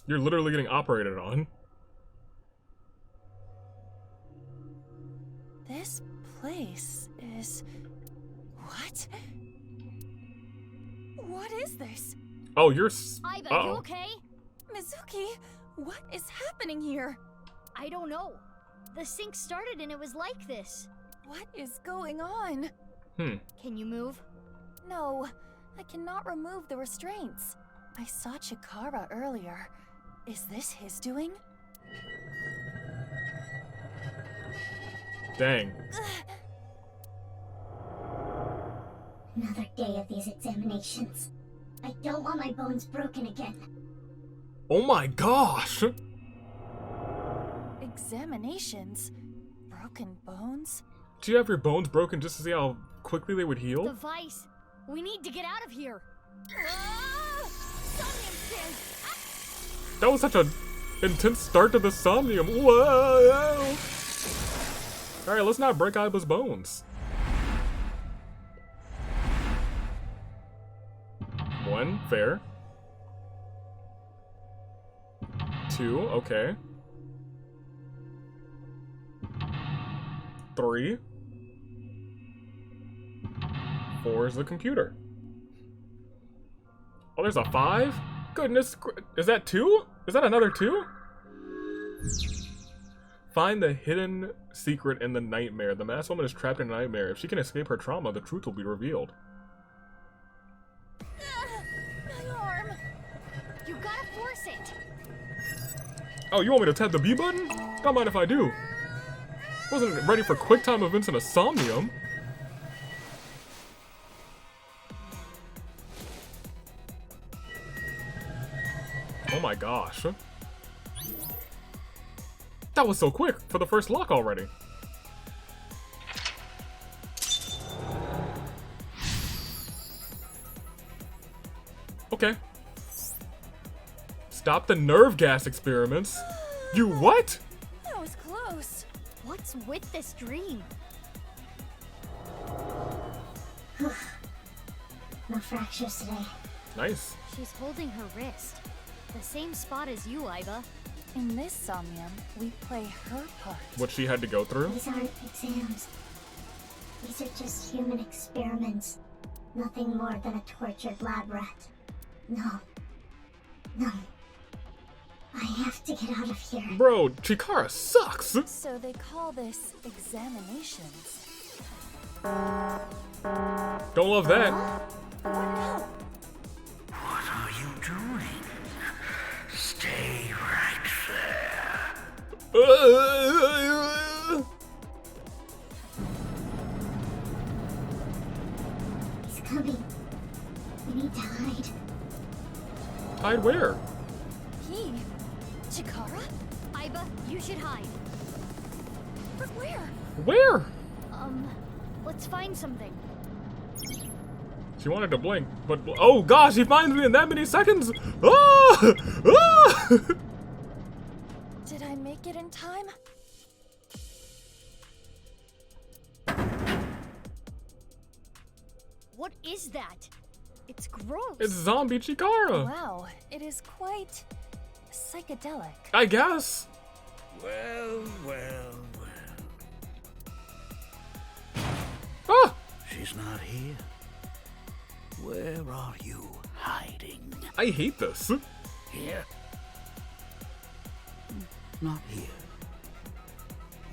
You're literally getting operated on. This place is... What? What is this? Oh, you're... Aiba, you okay? Mizuki, what is happening here? I don't know. The sink started and it was like this. What is going on? Can you move? No, I cannot remove the restraints. I saw Chikara earlier. Is this his doing? Dang. Another day of these examinations. I don't want my bones broken again. Oh my gosh! Examinations? Broken bones? Do you have your bones broken just to see how quickly they would The heal? vice. We need to get out of here. That was such an intense start to the Somnium. Whoa! Alright, let's not break Aiba's bones. 1, fair. 2, okay. 3. 4 is the computer. Oh, there's a 5? Goodness, is that 2? Is that another 2? Find the hidden secret in the nightmare. The masked woman is trapped in a nightmare. If she can escape her trauma, the truth will be revealed. My arm. You gotta force it. Oh, you want me to tap the B button? Don't mind if I do. Wasn't ready for quick time events in a Somnium. Oh my gosh. That was so quick for the first lock already. Okay. Stop the nerve gas experiments. You what? That was close. What's with this dream? No fractures today. Nice. She's holding her wrist. The same spot as you, Iva. In this Somnium, we play her part. What she had to go through? These aren't exams. These are just human experiments. Nothing more than a tortured lab rat. No. No. I have to get out of here. Bro, Chikara sucks! So they call this examinations. Don't love that. What are you doing? Stay right there. He's coming. We need to hide. Hide where? He? Chikara? Iva, you should hide. But where? Where? Let's find something. She wanted to blink, but oh gosh, he finds me in that many seconds! Ah! Ah! Did I make it in time? What is that? It's gross. It's zombie Chikara! Wow, it is quite psychedelic. I guess. Well, well, well. Ah! She's not here. Where are you hiding? I hate this. Here? Not here.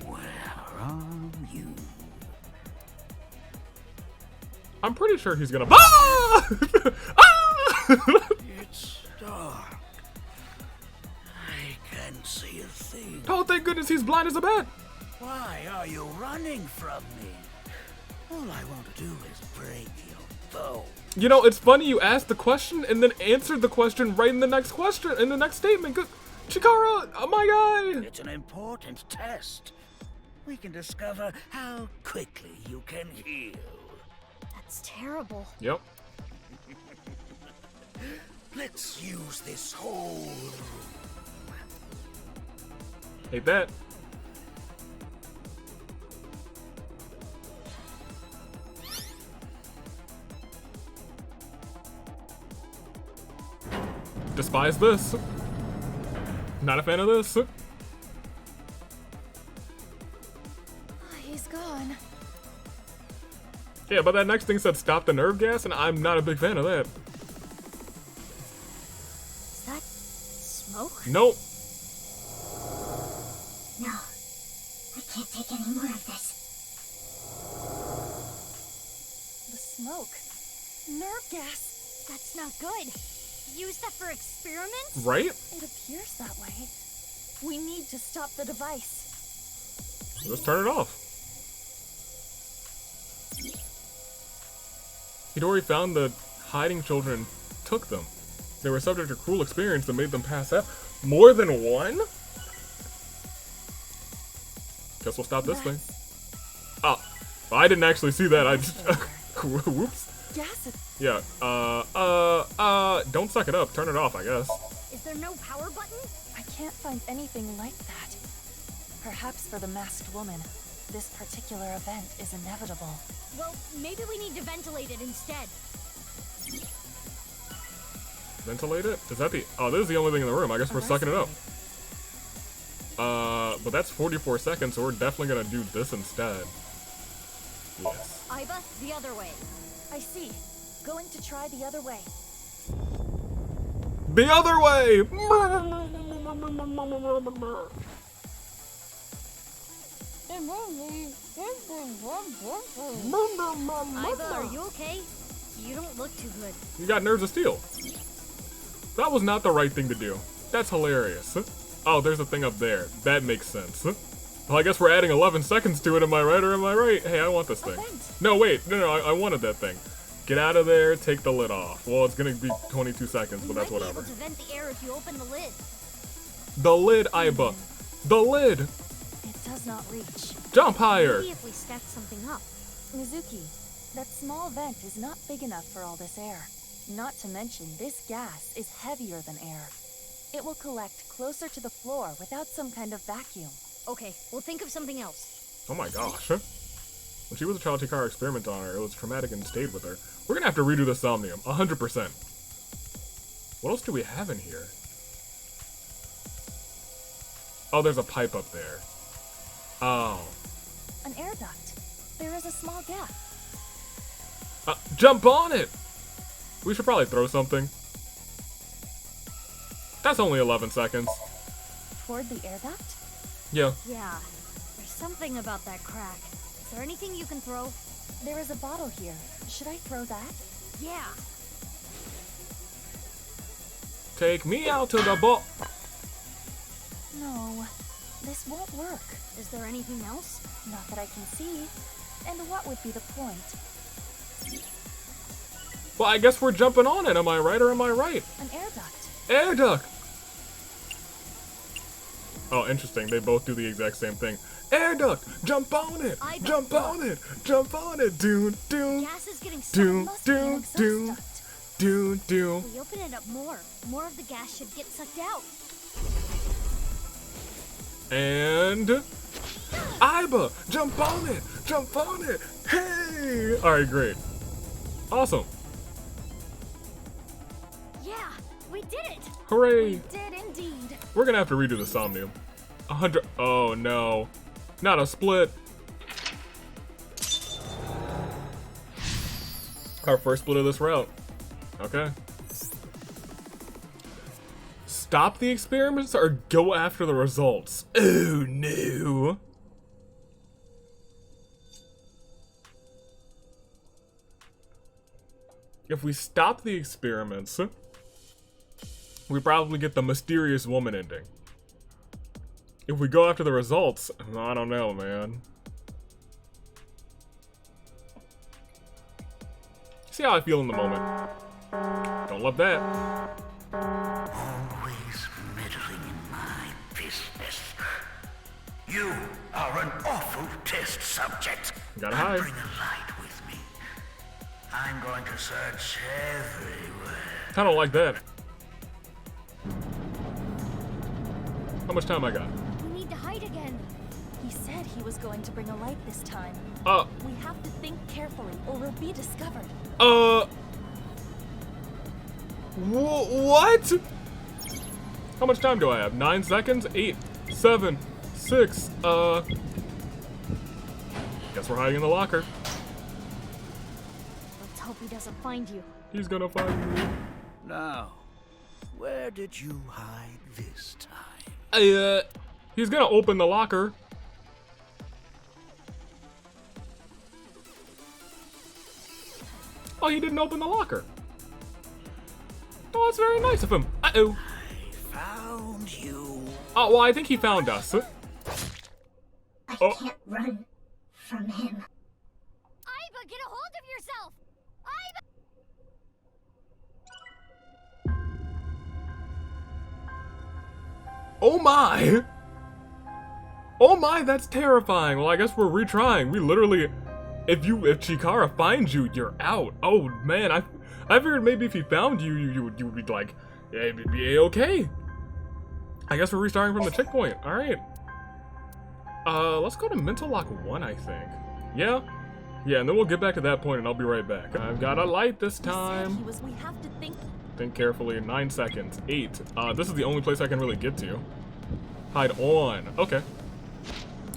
Where are you? I'm pretty sure he's gonna. Ah! Ah! It's dark. I can't see a thing. Oh, thank goodness he's blind as a bat. Why are you running from me? All I want to do is break your bow. You know, it's funny you asked the question and then answered the question right in the next question, in the next statement. Chikara, oh my god! It's an important test. We can discover how quickly you can heal. That's terrible. Yep. Let's use this whole room. Hate that. Despise this. Not a fan of this. Oh, he's gone. Yeah, but that next thing said stop the nerve gas, and I'm not a big fan of that. Is that smoke? Nope. No. I can't take any more of this. The smoke. Nerve gas. That's not good. Use that for experiments? Right? It appears that way. We need to stop the device. Let's turn it off. He'd already found the hiding children and took them. They were subject to cruel experience that made them pass out. More than one? Guess we'll stop this thing. Oh, I didn't actually see that. I just... Whoops. Gas is... Yeah, don't suck it up. Turn it off, I guess. Is there no power button? I can't find anything like that. Perhaps for the masked woman, this particular event is inevitable. Well, maybe we need to ventilate it instead. Ventilate it? Is that the... Oh, this is the only thing in the room. I guess we're sucking it up. But that's 44 seconds, so we're definitely gonna do this instead. Yes. Iba, the other way. I see. Going to try the other way. The other way! Iba, are you okay? You don't look too good. You got nerves of steel. That was not the right thing to do. That's hilarious. Oh, there's a thing up there. That makes sense. Well, I guess we're adding 11 seconds to it. Am I right or am I right? Hey, I want this thing. No, wait. No, I wanted that thing. Get out of there. Take the lid off. Well, it's gonna be 22 seconds, but that's whatever. You might be able to vent the air if you open the lid. The lid, Iba. The lid. It does not reach. Jump higher. Maybe if we stack something up. Mizuki, that small vent is not big enough for all this air. Not to mention, this gas is heavier than air. It will collect closer to the floor without some kind of vacuum. Okay, we'll think of something else. Oh my gosh. When she was a child, Chikara experimented on her. It was traumatic and stayed with her. We're gonna have to redo the Somnium, 100%. What else do we have in here? Oh, there's a pipe up there. Oh. An air duct. There is a small gap. Jump on it! We should probably throw something. That's only 11 seconds. Toward the air duct? Yeah. Yeah, there's something about that crack. Is there anything you can throw? There is a bottle here. Should I throw that? Yeah. Take me out to the ball. No, this won't work. Is there anything else? Not that I can see. And what would be the point? Well, I guess we're jumping on it. Am I right or am I right? An air duct. Air duct! Oh, interesting. They both do the exact same thing. Air duct! Jump on it! Jump on it! Jump on it! Doon, doon. Gas is getting Doon, sucked. doon, doon. Doon, doon. If we open it up more of the gas should get sucked out. And Iba, jump on it! Jump on it! Hey! Alright, great. Awesome. Yeah, we did it! Hooray! We did indeed. We're gonna have to redo the Somnium. 100. Oh no. Not a split. Our first split of this route. Okay. Stop the experiments or go after the results? Oh no. If we stop the experiments, we probably get the mysterious woman ending. If we go after the results, I don't know, man. See how I feel in the moment. Don't love that. Always meddling in my business. You are an awful test subject. Gotta hide. Bring a light with me. I'm going to search everywhere. I don't like that. How much time I got? We need to hide again. He said he was going to bring a light this time. We have to think carefully or we'll be discovered. What? How much time do I have? 9 seconds? 8, 7, 6, Guess we're hiding in the locker. Let's hope he doesn't find you. He's gonna find you. Now, where did you hide this time? He's gonna open the locker. Oh, he didn't open the locker. Oh, that's very nice of him. Uh-oh. I found you. Oh, well, I think he found us. I can't run from him. Iba, get a hold of yourself! Iba! Oh my! Oh my, that's terrifying. Well, I guess we're retrying. We literally, if Chikara finds you, you're out. Oh man, I figured maybe if he found you, you would be like, yeah, it'd be okay. I guess we're restarting from the checkpoint. All right. Let's go to Mental Lock 1, I think. Yeah, and then we'll get back to that point, and I'll be right back. I've got a light this time. We have to think. Think carefully. 9 seconds. 8. This is the only place I can really get to. Hide on. Okay.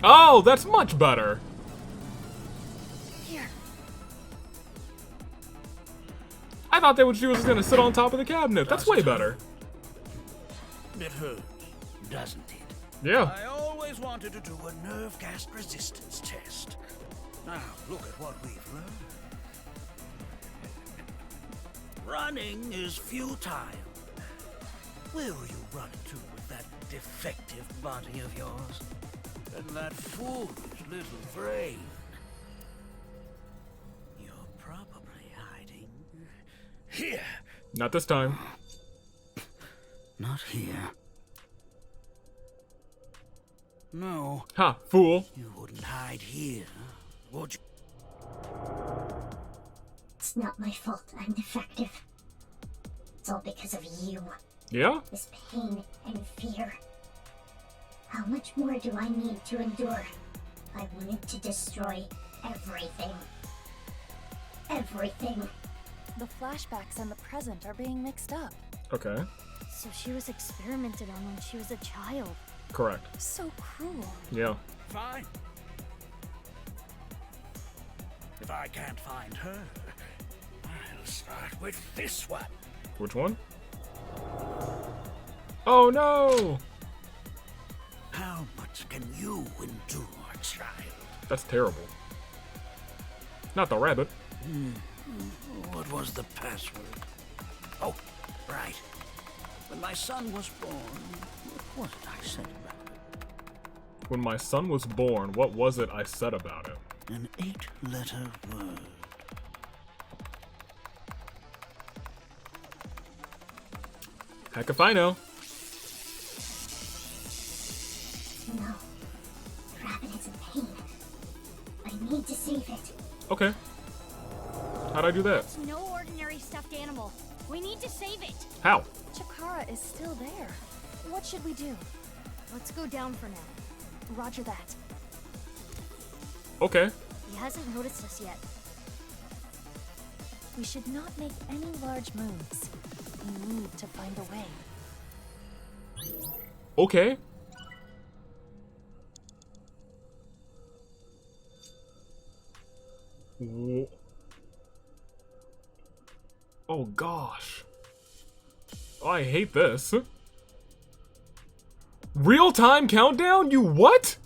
Oh, that's much better. Here, I thought she was just gonna sit on top of the cabinet. That's way better. It hurts, doesn't it? Yeah. I always wanted to do a nerve gas resistance test. Now, look at what we've learned. Running is futile. Will you run to with that defective body of yours? And that foolish little brain? You're probably hiding here. Not this time. Not here. No. Ha, fool. You wouldn't hide here, would you? It's not my fault I'm defective. It's all because of you. Yeah? This pain and fear. How much more do I need to endure? I wanted to destroy everything. Everything. The flashbacks and the present are being mixed up. Okay. So she was experimented on when she was a child. Correct. So cruel. Yeah. Fine. If I can't find her, I'll start with this one. Which one? Oh no! How much can you endure, child? That's terrible. Not the rabbit. What was the password? Oh, right. When my son was born, what did I say about it? When my son was born, what was it I said about it? An 8-letter word. Heck if I know. No. The rabbit is in pain. I need to save it. Okay. How'd I do that? It's no ordinary stuffed animal. We need to save it. How? Chikara is still there. What should we do? Let's go down for now. Roger that. Okay. He hasn't noticed us yet. We should not make any large moves. We need to find a way. Okay. Oh gosh. Oh, I hate this. Real-time countdown? You what?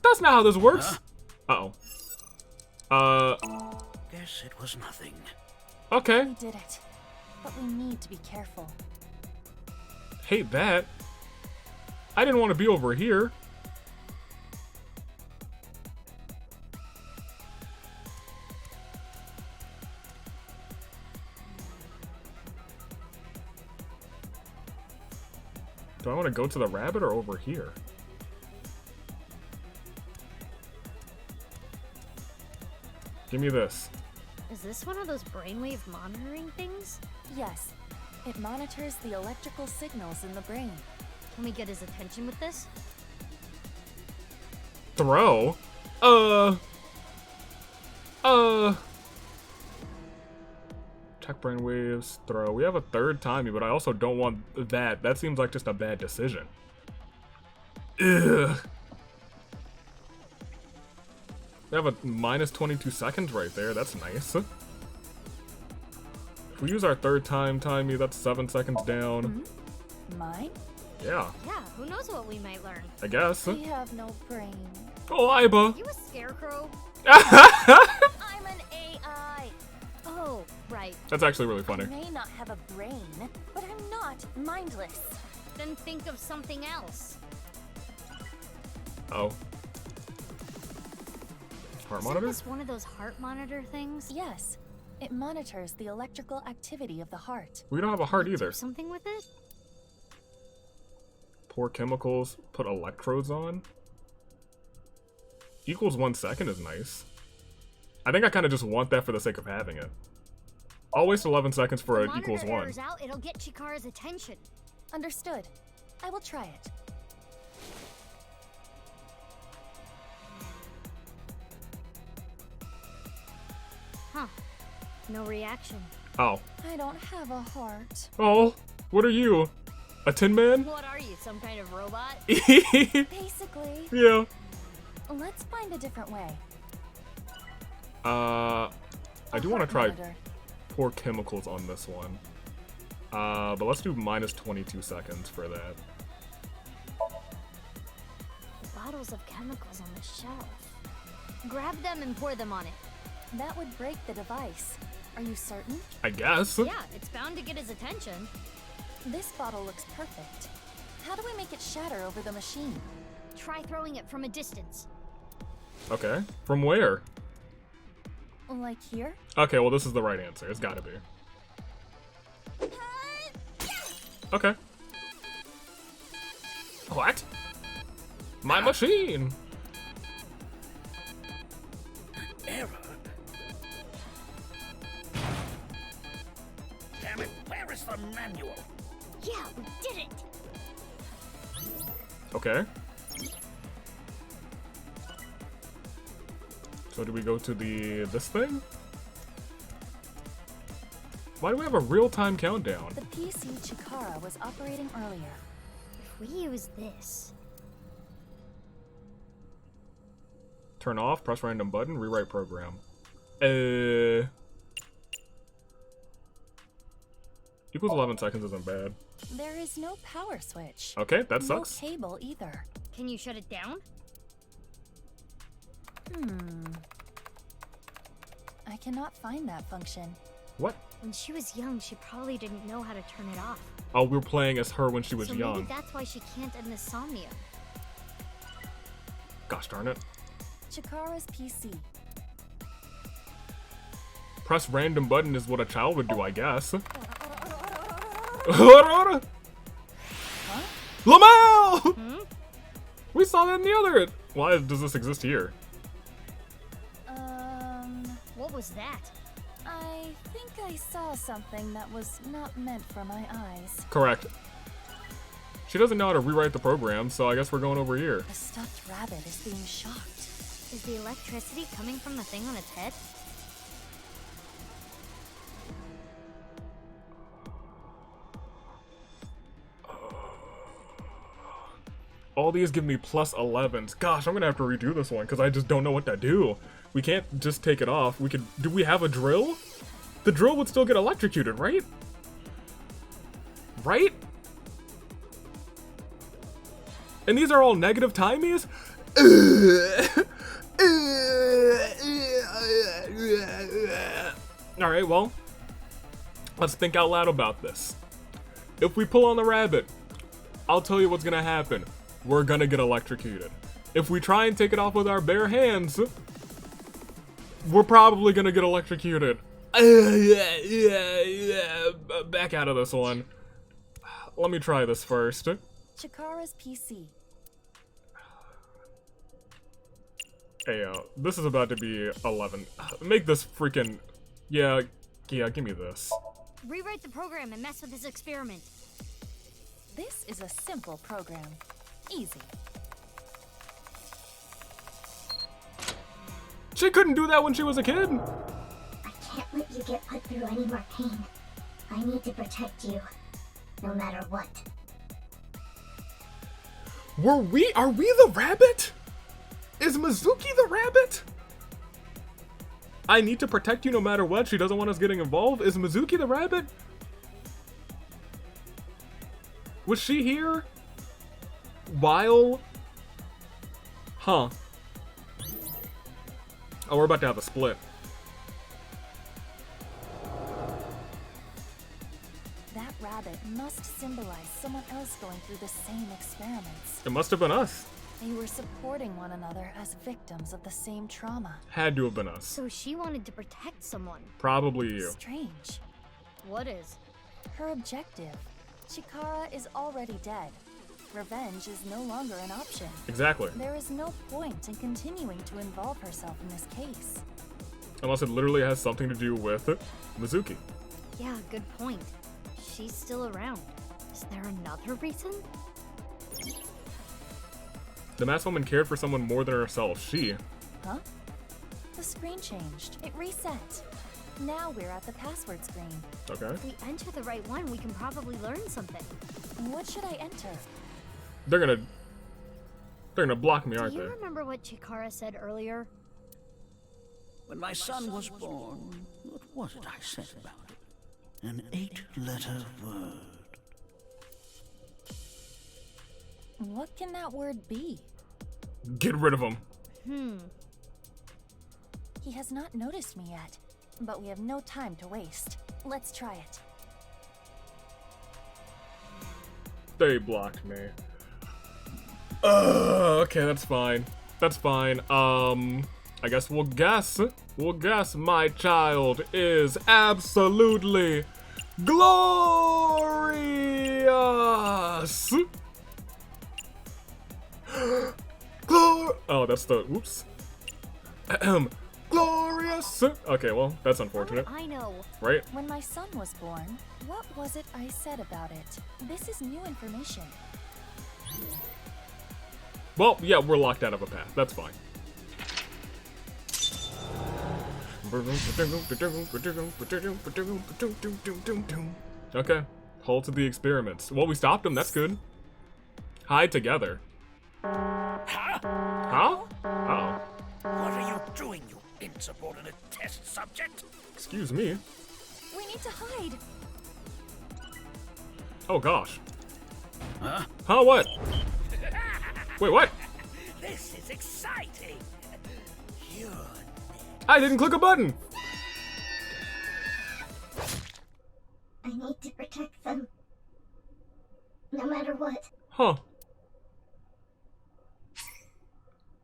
That's not how this works. Uh-oh. Guess it was nothing. Okay. We did it. But we need to be careful. Hate that. I didn't want to be over here. Do I want to go to the rabbit or over here? Give me this. Is this one of those brainwave monitoring things? Yes. It monitors the electrical signals in the brain. Can we get his attention with this? Throw? Check brainwaves, throw. We have a third timey, but I also don't want that. That seems like just a bad decision. Ugh. We have a minus 22 seconds right there. That's nice. If we use our third timey, that's 7 seconds down. Mine? Yeah, Yeah, who knows what we might learn. I guess. We have no brain. Oh, Iba. You a scarecrow? I'm an AI. Oh, right. That's actually really funny. I may not have a brain, but I'm not mindless. Then think of something else. Oh. Heart monitor? Is this one of those heart monitor things? Yes. It monitors the electrical activity of the heart. We don't have a heart Do either. something with it? Pour chemicals, put electrodes on. Equals 1 second is nice. I think I kind of just want that for the sake of having it. I'll waste 11 seconds for an equals 1. Errors out, it'll get Chikara's attention. Understood. I will try it. Huh. No reaction. Oh. I don't have a heart. Oh, what are you? A Tin Man? What are you, some kind of robot? Basically. Yeah. Let's find a different way. I do want to try Monitor. pour chemicals on this one. But let's do minus 22 seconds for that. Bottles of chemicals on the shelf. Grab them and pour them on it. That would break the device. Are you certain? I guess. Yeah, it's bound to get his attention. This bottle looks perfect. How do we make it shatter over the machine? Try throwing it from a distance. Okay. From where? Like here? Okay, well this is the right answer. It's gotta be. Okay. What? My machine! Error? Damn it, where is the manual? Yeah, we did it! Okay. So do we go to this thing? Why do we have a real-time countdown? The PC Chikara was operating earlier. If we use this... Turn off, press random button, rewrite program. Equals 11 seconds isn't bad. There is no power switch. Okay, that sucks. No cable either. Can you shut it down? I cannot find that function. What? When she was young, she probably didn't know how to turn it off. Oh, we were playing as her when she was so young. Maybe that's why she can't end the Somnium. Gosh darn it. Chikara's PC. Press random button is what a child would do, I guess. Huh? Lamau! We saw that in the other. Why does this exist here? What was that? I think I saw something that was not meant for my eyes. Correct. She doesn't know how to rewrite the program, so I guess we're going over here. The stuffed rabbit is being shocked. Is the electricity coming from the thing on its head? All these give me plus 11s. Gosh, I'm gonna have to redo this one because I just don't know what to do. We can't just take it off. We could. Do we have a drill? The drill would still get electrocuted, right? Right? And these are all negative timies? Alright, well, let's think out loud about this. If we pull on the rabbit, I'll tell you what's gonna happen. We're gonna get electrocuted. If we try and take it off with our bare hands, we're probably gonna get electrocuted. Back out of this one. Let me try this first. Chikara's PC. Hey, this is about to be 11. Make this freaking... Yeah, give me this. Rewrite the program and mess with his experiment. This is a simple program. Easy. She couldn't do that when she was a kid. I can't let you get put through any more pain. I need to protect you, no matter what. Are we the rabbit? Is Mizuki the rabbit? I need to protect you no matter what. She doesn't want us getting involved. Is Mizuki the rabbit? Was she here? While? Huh. Oh, we're about to have a split. That rabbit must symbolize someone else going through the same experiments. It must have been us. They were supporting one another as victims of the same trauma. Had to have been us. So she wanted to protect someone. Probably you. Strange. What is? Her objective. Chikara is already dead. Revenge is no longer an option. Exactly. There is no point in continuing to involve herself in this case. Unless it literally has something to do with Mizuki. Yeah, good point. She's still around. Is there another reason? The masked woman cared for someone more than herself. She. Huh? The screen changed. It reset. Now we're at the password screen. Okay. If we enter the right one, we can probably learn something. What should I enter? They're gonna block me, aren't Do they? you remember what Chikara said earlier? When my son was born, what was it I said about it? An 8-letter word. What can that word be? Get rid of him. He has not noticed me yet, but we have no time to waste. Let's try it. They blocked me. Okay, that's fine. That's fine. I guess we'll guess. We'll guess my child is absolutely glorious. Oh, that's the oops. Glorious. Okay, well, that's unfortunate. I know. Right? When my son was born, what was it I said about it? This is new information. Well, yeah, we're locked out of a path. That's fine. Okay. Hold to the experiments. Well, we stopped them. That's good. Hide together. Huh? Uh-oh. What are you doing, you insubordinate test subject? Excuse me. We need to hide. Oh, gosh. Huh? Huh, what? Wait, what? This is exciting. You're... I didn't click a button. I need to protect them. No matter what. Huh.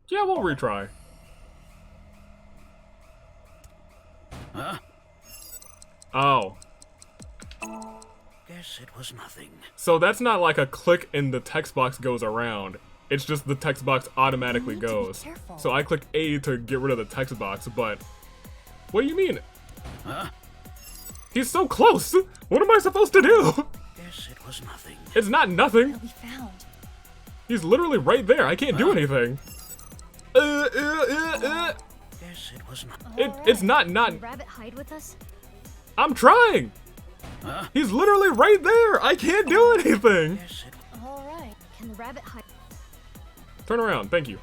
Yeah, we'll retry. Huh? Oh. Guess it was nothing. So that's not like a click and the text box goes around. It's just the text box automatically goes. So I click A to get rid of the text box, but... What do you mean? Huh? He's so close! What am I supposed to do? Guess it was nothing. It's not nothing. He'll be found. He's literally right there. I can't do anything. Guess it was not. It's not. Can Rabbit hide with us? I'm trying. Huh? He's literally right there. I can't do anything. All right. Can the rabbit hide? Turn around. Thank you.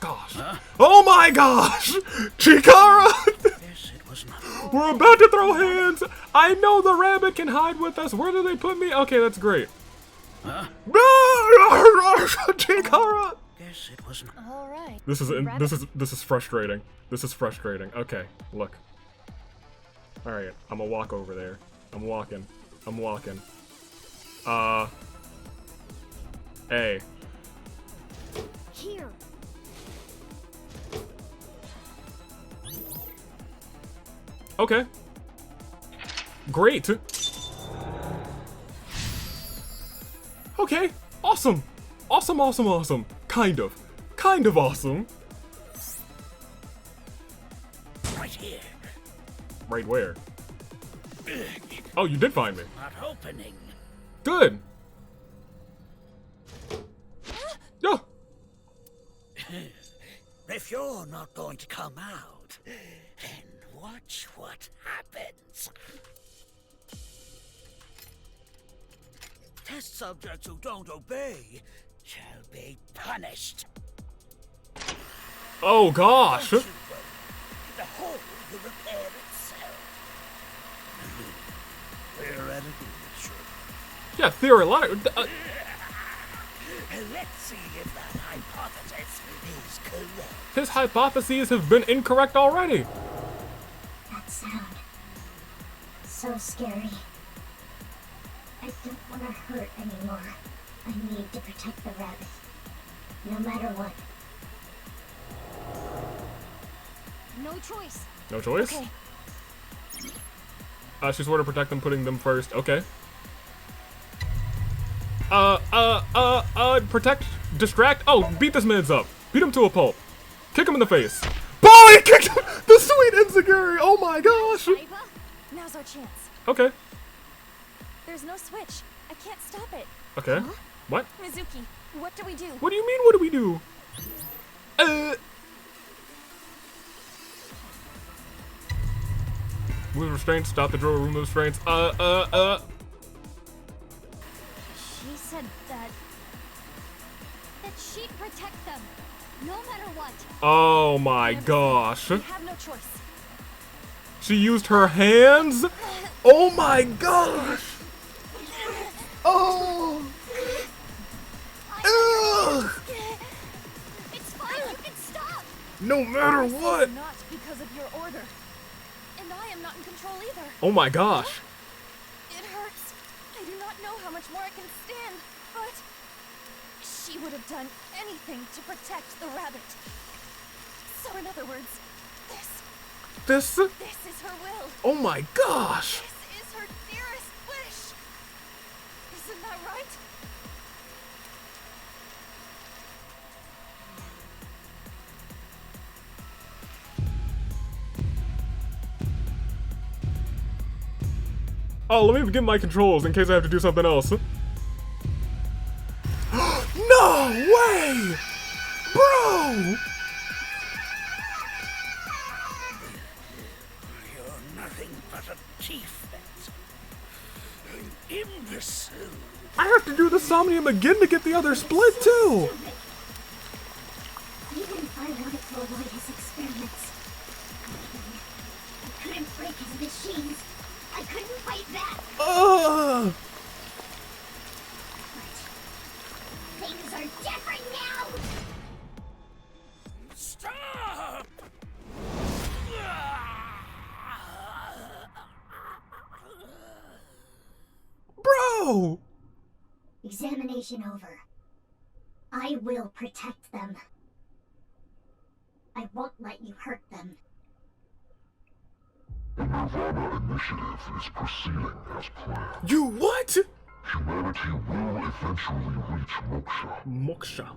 Gosh. Huh? Oh my gosh! Chikara! Guess it was nothing. We're about to throw hands. I know the rabbit can hide with us. Where do they put me? Okay, that's great. Huh? Chikara! Guess it was not. All right. This is frustrating. This is frustrating. Okay, look. All right, I'm gonna walk over there. I'm walking. A. Here. Okay. Great. Okay. Awesome. Awesome. Kind of awesome. Right here. Right where? Oh, you did find me. Not opening. Good. Yeah. If you're not going to come out, then watch what happens. Test subjects who don't obey shall be punished. Oh gosh. The hole will repair itself. Theoretically, it should. Yeah, theoretically. Let's see if that hypothesis is correct. His hypotheses have been incorrect already. That sound. So scary. I don't want to hurt anymore. I need to protect the rabbit. No matter what. No choice. No choice? Okay. She swore to protect them, putting them first. Okay. Protect, distract. Oh, beat this man's up. Beat him to a pulp. Kick him in the face. Oh, he kicked him! The sweet Enziguri! Oh my gosh! Now's our chance. Okay. There's no switch. I can't stop it. Okay. Huh? What? Mizuki, what do we do? What do you mean, what do we do? Remove restraints, stop the drill, remove restraints. She said that she'd protect them, no matter what. Oh my gosh. We have no choice. She used her hands? Oh my gosh! Oh! Ugh! It's fine, you can stop! No matter what! Not because of your order. And I am not in control either. Oh my gosh. It hurts. I do not know how much more I can stand, but she would have done anything to protect the rabbit. So in other words, This? this is her will. Oh my gosh! This is her dearest wish. Isn't that right? Oh, let me get my controls in case I have to do something else. No way! Bro! You're nothing but a defect. An imbecile. I have to do the Somnium again to get the other split too! Even if I wanted to avoid his experiments, I couldn't break his machines. I couldn't fight back. Ugh! But things are different now. Stop! Bro! Examination over. I will protect them. I won't let you hurt them. The Nirvana initiative is proceeding as planned. You what? Humanity will eventually reach moksha. Moksha.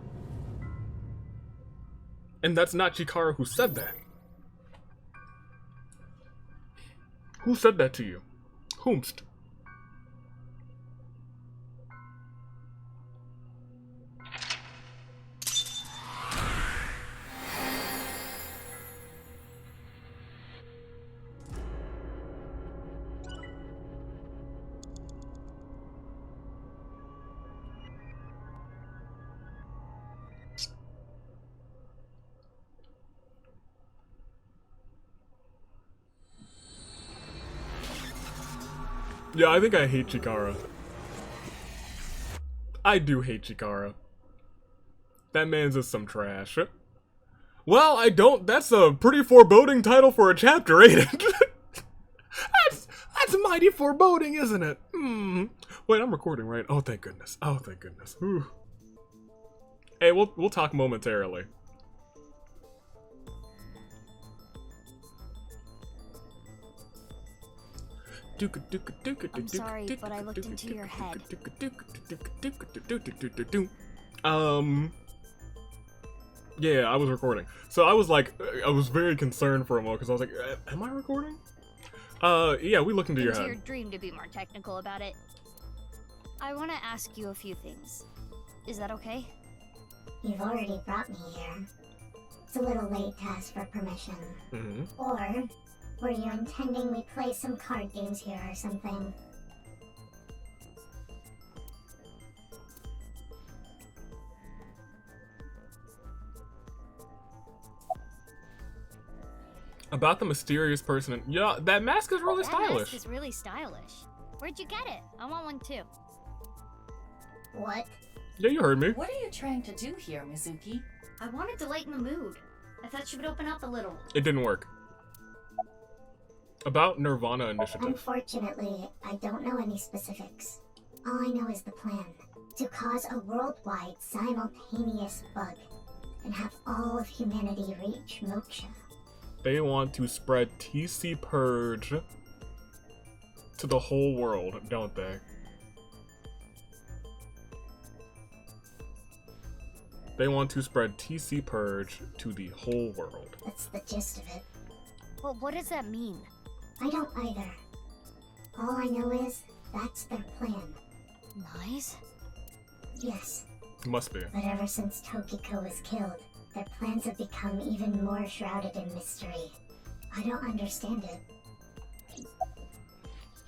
And that's not Chikara who said that. Who said that to you? Whomst? Yeah, I think I hate Chikara. I do hate Chikara. That man's just some trash. Well, I don't. That's a pretty foreboding title for a chapter, ain't it? that's mighty foreboding, isn't it? Wait, I'm recording, right? Oh, thank goodness. Oh, thank goodness. Whew. Hey, we'll talk momentarily. I'm sorry, but I looked into your head. Yeah, I was recording. So I was like, I was very concerned for a moment because I was like, am I recording? Yeah, we looked into your head. Your dream, to be more technical about it. I want to ask you a few things. Is that okay? You've already brought me here. It's a little late to ask for permission. Or were you intending we play some card games here or something? About the mysterious person. Yeah, that mask is really stylish. That mask is really stylish. Where'd you get it? I want one too. What? Yeah, you heard me. What are you trying to do here, Mizuki? I wanted to lighten the mood. I thought she would open up a little. It didn't work. About Nirvana initiative. Unfortunately, I don't know any specifics. All I know is the plan. To cause a worldwide simultaneous bug and have all of humanity reach moksha. They want to spread TC Purge to the whole world, don't they? They want to spread TC Purge to the whole world. That's the gist of it. Well, what does that mean? I don't either. All I know is that's their plan. Nice? Yes. Must be. But ever since Tokiko was killed, their plans have become even more shrouded in mystery. I don't understand it.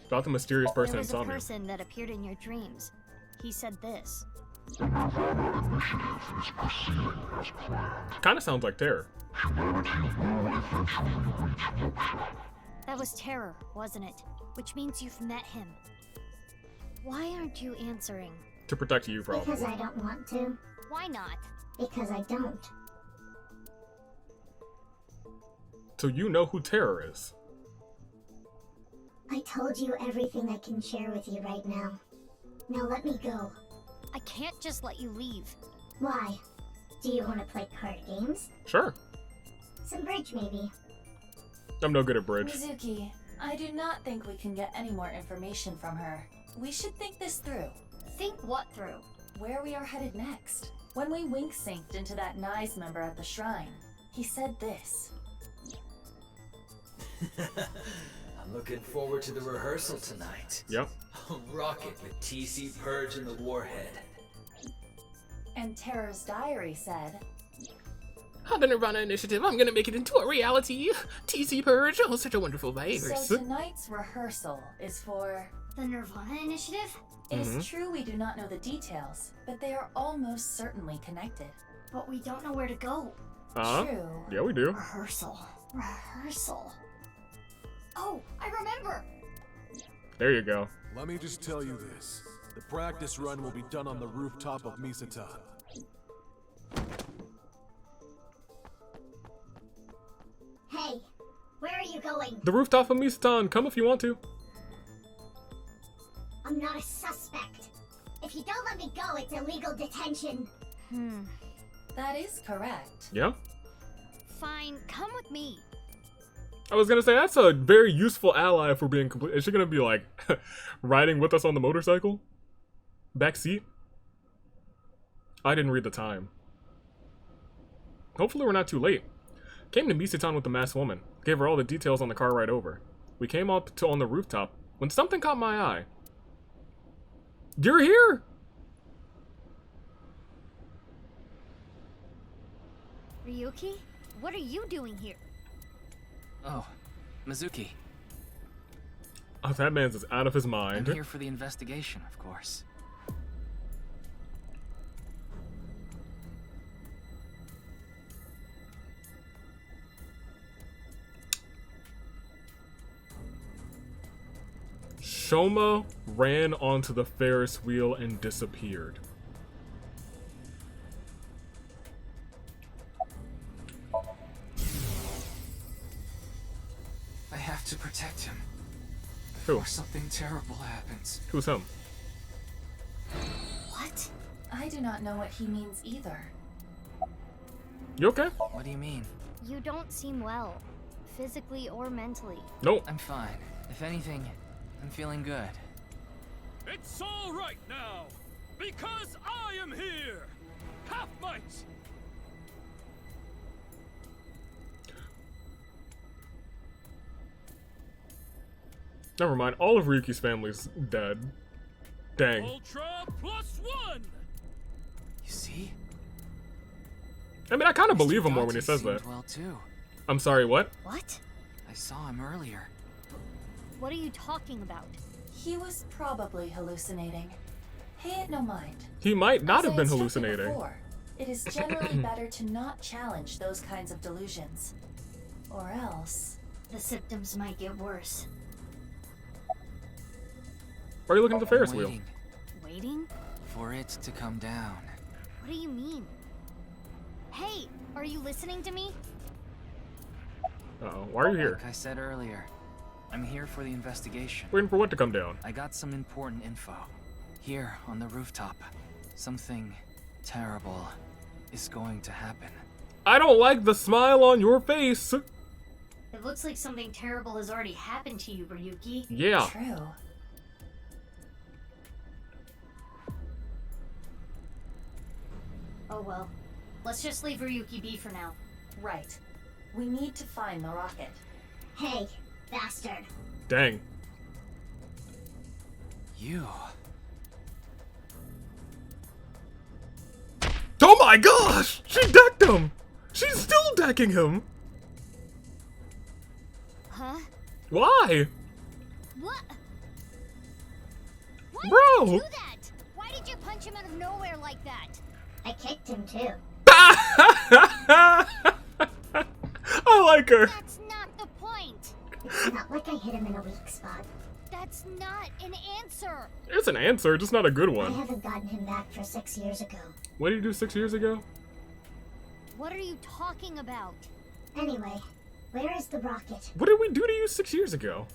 About the mysterious person There in was a Somnium. person that appeared in your dreams. He said this. The Nirvana initiative is proceeding as planned. Kinda sounds like Terror. Humanity will eventually reach moksha. That was Terror, wasn't it? Which means you've met him. Why aren't you answering? To protect you, probably. Because I don't want to. Why not? Because I don't. So you know who Terror is. I told you everything I can share with you right now. Now let me go. I can't just let you leave. Why? Do you want to play card games? Sure. Some bridge, maybe. I'm no good at bridge. Mizuki, I do not think we can get any more information from her. We should think this through. Think what through? Where we are headed next. When we wink-synced into that Nye's member at the shrine, he said this. I'm looking forward to the rehearsal tonight. Yep. I'll rock it with TC Purge and the Warhead. And Terror's diary said, On the Nirvana initiative, I'm gonna make it into a reality. TC Purge, oh, such a wonderful virus. So tonight's rehearsal is for... The Nirvana initiative? It is true we do not know the details, but they are almost certainly connected. But we don't know where to go. True. Yeah, we do. Rehearsal. Oh, I remember! There you go. Let me just tell you this. The practice run will be done on the rooftop of Misatan. Hey, where are you going? The rooftop of Misatan. Come if you want to. I'm not a suspect. If you don't let me go, it's illegal detention. That is correct. Yeah? Fine, come with me. I was gonna say, that's a very useful ally if we're being complete. Is she gonna be like, riding with us on the motorcycle? Back seat? I didn't read the time. Hopefully we're not too late. Came to Misatan with the masked woman. Gave her all the details on the car ride over. We came up to on the rooftop when something caught my eye. You're here! Ryuki? What are you doing here? Oh, Mizuki. Oh, that man's just out of his mind. I'm here for the investigation, of course. Shoma ran onto the Ferris wheel and disappeared. I have to protect him. Who? Before something terrible happens. Who's him? What? I do not know what he means either. You okay? What do you mean? You don't seem well, physically or mentally. Nope. I'm fine. If anything, I'm feeling good. It's all right now, because I am here. Half might. Never mind. All of Ryuki's family's dead. Dang. Ultra +1. You see? I mean, I kind of Mr. believe him more when he Dodson says that. seemed well too. I'm sorry, what? What? I saw him earlier. What are you talking about? He was probably hallucinating. Pay it no mind. He might not As have I been instructed hallucinating. before, it is generally better to not challenge those kinds of delusions. Or else... The symptoms might get worse. Why are you looking at the Ferris I'm wheel? waiting Waiting? for it to come down. What do you mean? Hey, are you listening to me? Uh-oh. Why are you here? Like I said earlier, I'm here for the investigation. Waiting for what to come down? I got some important info. Here on the rooftop, something terrible is going to happen. I don't like the smile on your face. It looks like something terrible has already happened to you, Ryuki. Yeah. True. Oh well. Let's just leave Ryuki be for now. Right. We need to find the rocket. Hey, bastard. Dang. You. Oh my gosh! She decked him! She's still decking him! Huh? Why? What? Why Bro! did you do that? Why did you punch him out of nowhere like that? I kicked him too. I like her. That's not the point. It's not like I hit him in a weak spot. That's not an answer. It's an answer, just not a good I one. haven't gotten him back for 6 years ago. What did you do 6 years ago? What are you talking about? Anyway, where is the rocket? What did we do to you 6 years ago?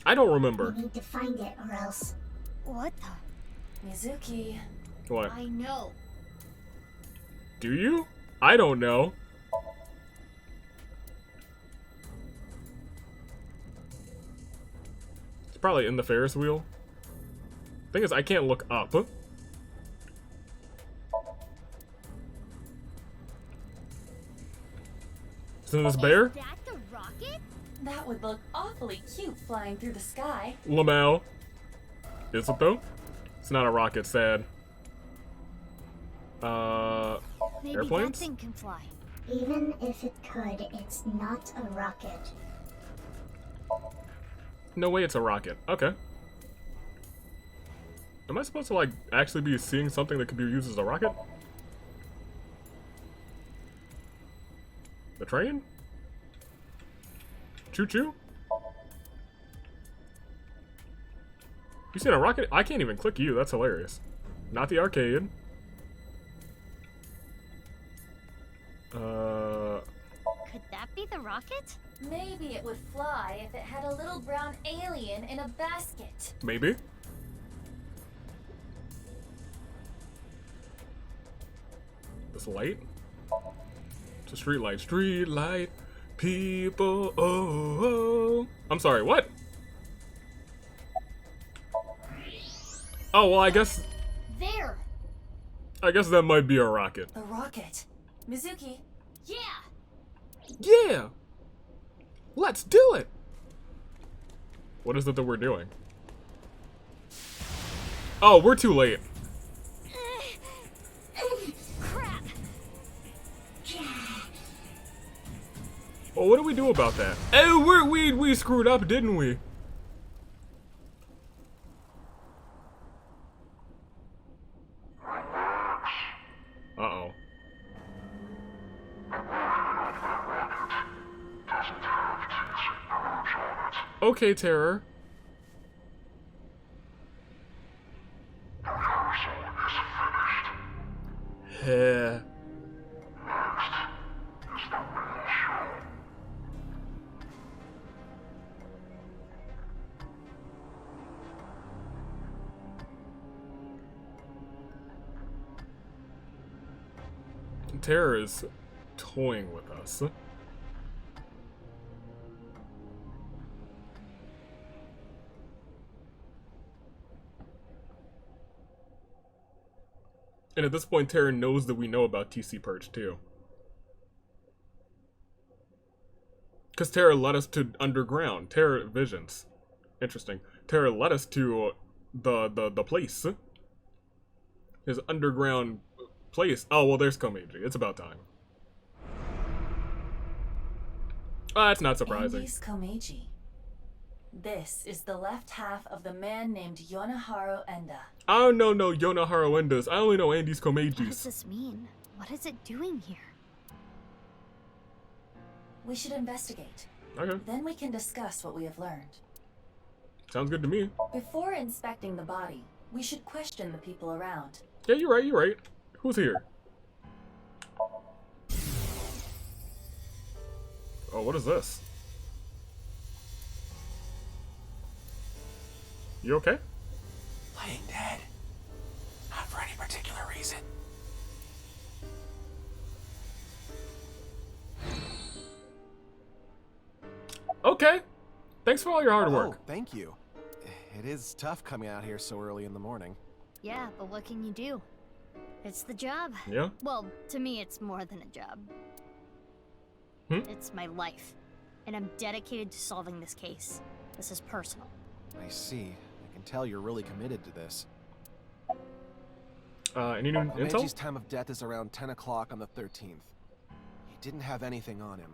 I don't remember. We need to find it or else... What the? Mizuki. What? I know. Do you? I don't know. It's probably in the Ferris wheel. Thing is, I can't look up. Is it this bear? Is that the rocket? That would look awfully cute flying through the sky. Lamau. Is it though? It's not a rocket, sad. Maybe Airplanes? that thing can fly. Even if it could, it's not a rocket. No way it's a rocket. Okay. Am I supposed to, like, actually be seeing something that could be used as a rocket? The train? Choo-choo? You seen a rocket? I can't even click you. That's hilarious. Not the arcade. Could that be the rocket? Maybe it would fly if it had a little brown alien in a basket. Maybe. This light? It's a street light. Street light. People. Oh, oh. I'm sorry, what? Oh, well, I guess There. that might be a rocket. A rocket. Mizuki. Yeah. Yeah! Let's do it! What is it that we're doing? Oh, we're too late. Crap. Well, what do we do about that? Oh, we screwed up, didn't we? Uh-oh. Okay, Terror. Yeah. Terror is toying with us. And at this point, Terra knows that we know about TC Purge, too. Because Terra led us to underground. Terra visions. Interesting. Terra led us to the place. His underground place. Oh, well, there's Komeiji. It's about time. That's not surprising. Andy's Komeiji. This is the left half of the man named Yonaharu Enda. I don't know no Yonaharu Endas. I only know Andy's What does Komeijis. this mean? What is it doing here? We should investigate. Okay. Then we can discuss what we have learned. Sounds good to me. Before inspecting the body, we should question the people around. Yeah, you're right, you're right. Who's here? Oh, what is this? You okay? Playing dead. Not for any particular reason. Okay. Thanks for all your hard Oh, work. thank you. It is tough coming out here so early in the morning. Yeah, but what can you do? It's the job. Yeah? Well, to me, it's more than a job. It's my life. And I'm dedicated to solving this case. This is personal. I see. I can tell you're really committed to this. Any new Komeji's intel? time of death is around 10 o'clock on the 13th. He didn't have anything on him.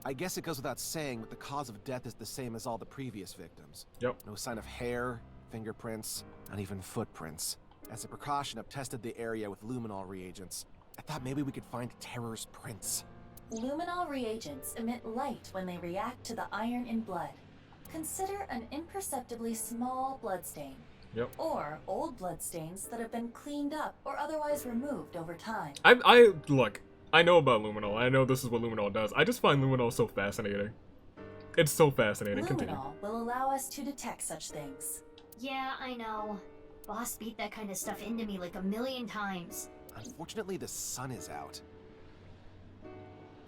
I guess it goes without saying, but the cause of death is the same as all the previous victims. Yep. No sign of hair, fingerprints, not even footprints. As a precaution, I've tested the area with luminol reagents. I thought maybe we could find Terror's prints. Luminol reagents emit light when they react to the iron in blood. Consider an imperceptibly small bloodstain. Yep. Or old bloodstains that have been cleaned up or otherwise removed over time. Look, I know about luminol. I know this is what luminol does. I just find luminol so fascinating. It's so fascinating. Continue. Luminol will allow us to detect such things. Yeah, I know. Boss beat that kind of stuff into me like a million times. Unfortunately, the sun is out.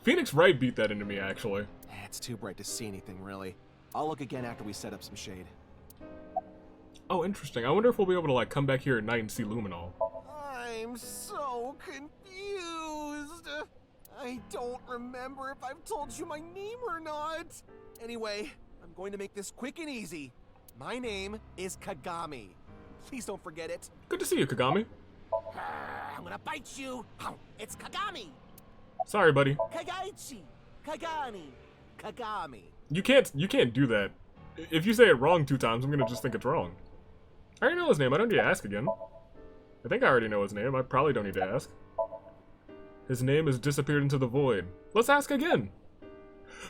Phoenix Wright beat that into me, actually. It's too bright to see anything, really. I'll look again after we set up some shade. Oh, interesting. I wonder if we'll be able to, like, come back here at night and see luminol. I'm so confused. I don't remember if I've told you my name or not. Anyway, I'm going to make this quick and easy. My name is Kagami. Please don't forget it. Good to see you, Kagami. I'm gonna bite you. It's Kagami. Sorry, buddy. Kagaichi. Kagani. Kagami. You can't do that. If you say it wrong 2 times, I'm gonna just think it's wrong. I already know his name. I don't need to ask again. I think I already know his name. I probably don't need to ask. His name has disappeared into the void. Let's ask again.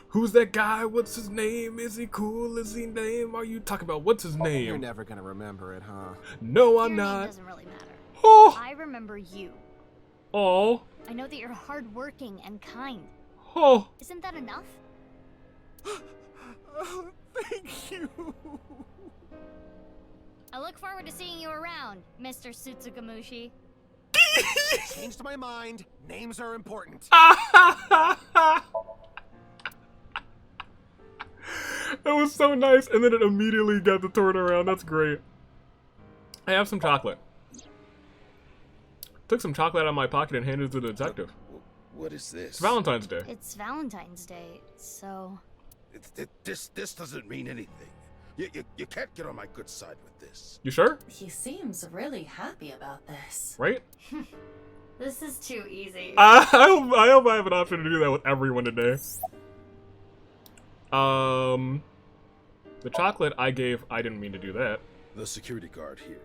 Who's that guy? What's his name? Is he cool? Is he lame? Are you talking about what's his name? You're never gonna remember it, huh? No, I'm Your not. name doesn't really matter. Oh. I remember you. Oh. I know that you're hardworking and kind. Oh. Isn't that enough? Oh, thank you. I look forward to seeing you around, Mr. Sutsugamushi. Changed my mind. Names are important. That was so nice, and then it immediately got the torn around. That's great. I have some chocolate. Took some chocolate out of my pocket and handed it to the detective. What is this? It's Valentine's Day. It's Valentine's Day, so... This doesn't mean anything. You can't get on my good side with this. You sure? He seems really happy about this. Right? This is too easy. I hope I have an option to do that with everyone today. The chocolate I didn't mean to do that. The security guard here.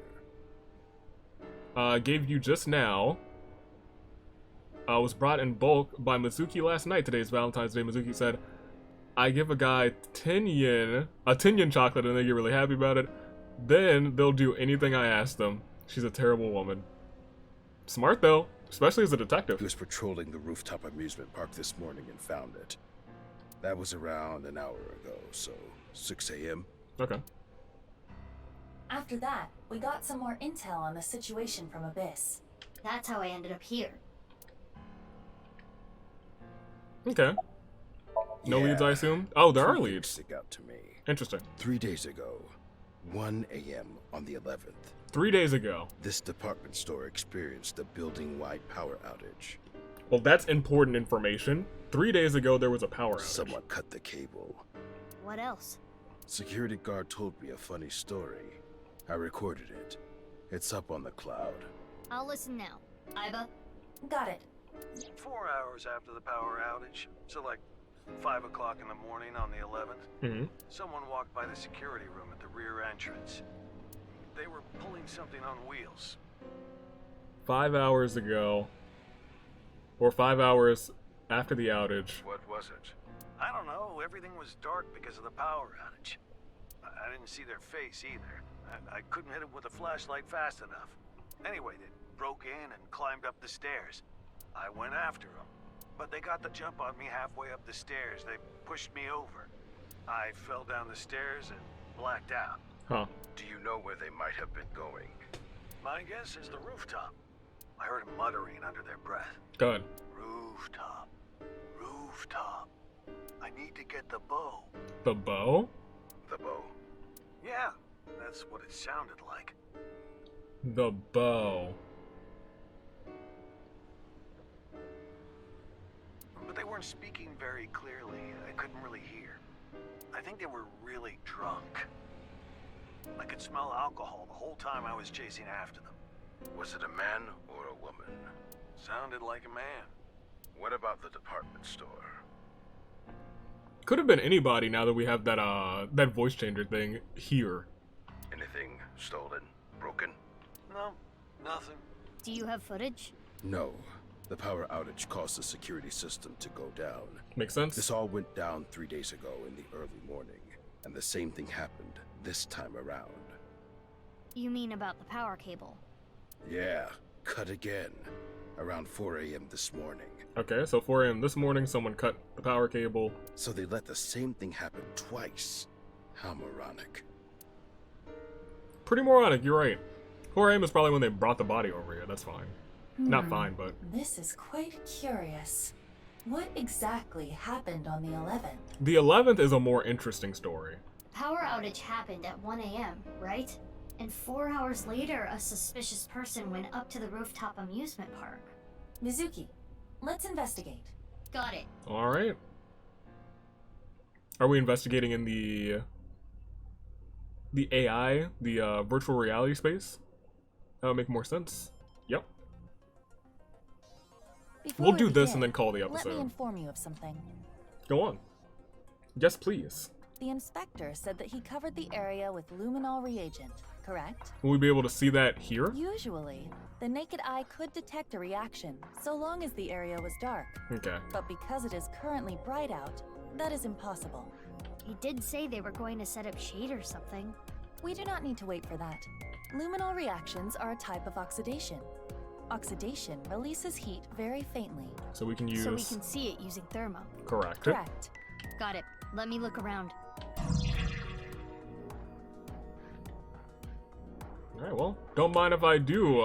Gave you just now. Was brought in bulk by Mizuki last night. Today's Valentine's Day. Mizuki said, I give a guy 10 yen chocolate and they get really happy about it. Then they'll do anything I ask them. She's a terrible woman. Smart though, especially as a detective. He was patrolling the rooftop amusement park this morning and found it. That was around an hour ago, so 6 a.m. Okay. After that, we got some more intel on the situation from Abyss. That's how I ended up here. Okay. No leads, I assume? Oh, there are leads. Stick out to me. Interesting. 3 days ago, 1 a.m. on the 11th. 3 days ago. This department store experienced a building-wide power outage. Well, that's important information. 3 days ago, there was a power outage. Someone cut the cable. What else? Security guard told me a funny story. I recorded it. It's up on the cloud. I'll listen now. Aiba? Got it. 4 hours after the power outage, so like 5 o'clock in the morning on the 11th, someone walked by the security room at the rear entrance. They were pulling something on wheels. 5 hours ago. Or 5 hours after the outage. What was it? I don't know. Everything was dark because of the power outage. I didn't see their face either. I couldn't hit them with a flashlight fast enough. Anyway, they broke in and climbed up the stairs. I went after them, but they got the jump on me halfway up the stairs. They pushed me over. I fell down the stairs and blacked out. Huh. Do you know where they might have been going? My guess is the rooftop. I heard them muttering under their breath. Good. Rooftop. Rooftop. I need to get the bow. The bow? The bow. Yeah, that's what it sounded like. The bow. But they weren't speaking very clearly. I couldn't really hear. I think they were really drunk. I could smell alcohol the whole time I was chasing after them. Was it a man or a woman? Sounded like a man. What about the department store? Could have been anybody now that we have that that voice changer thing here. Anything stolen? Broken? No, nothing. Do you have footage? No. The power outage caused the security system to go down. Makes sense. This all went down 3 days ago in the early morning, and the same thing happened this time around. You mean about the power cable? Yeah, cut again. Around 4 a.m. this morning. Okay, so 4 a.m. this morning, someone cut the power cable. So they let the same thing happen twice. How moronic. Pretty moronic, you're right. 4 a.m. is probably when they brought the body over here. That's fine. Not fine, but... This is quite curious. What exactly happened on the 11th? The 11th is a more interesting story. Power outage happened at 1 a.m., right? And 4 hours later, a suspicious person went up to the rooftop amusement park. Mizuki, let's investigate. Got it. Alright. Are we investigating in the AI, the virtual reality space? That would make more sense. Yep. We'll do this and then call the episode. Let me inform you of something. Go on. Yes, please. The inspector said that he covered the area with luminol reagent, correct? Will we be able to see that here? Usually, the naked eye could detect a reaction, so long as the area was dark. Okay. But because it is currently bright out, that is impossible. He did say they were going to set up shade or something. We do not need to wait for that. Luminol reactions are a type of oxidation. Oxidation releases heat very faintly. So we can use... So we can see it using thermo. Correct. Correct. Got it. Let me look around. Alright, well, don't mind if I do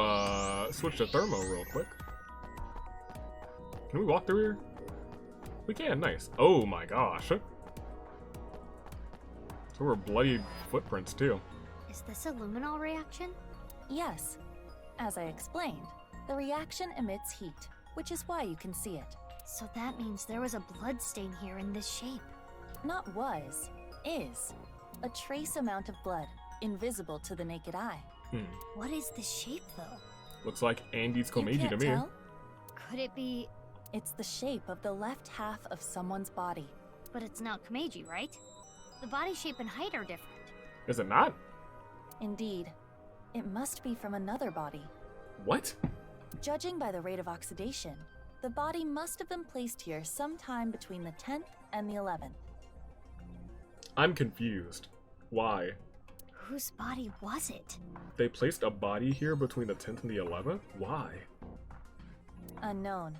switch to thermo real quick. Can we walk through here? We can, nice. Oh my gosh. So we're bloody footprints too. Is this a luminol reaction? Yes. As I explained, the reaction emits heat, which is why you can see it. So that means there was a blood stain here in this shape. Not was, is. A trace amount of blood, invisible to the naked eye. What is this shape, though? Looks like Andy's You Komeiji can't to me. tell? Could it be... It's the shape of the left half of someone's body. But it's not Komeiji, right? The body shape and height are different. Is it not? Indeed. It must be from another body. What? Judging by the rate of oxidation, the body must have been placed here sometime between the 10th and the 11th. I'm confused. Why? Whose body was it? They placed a body here between the 10th and the 11th? Why? Unknown.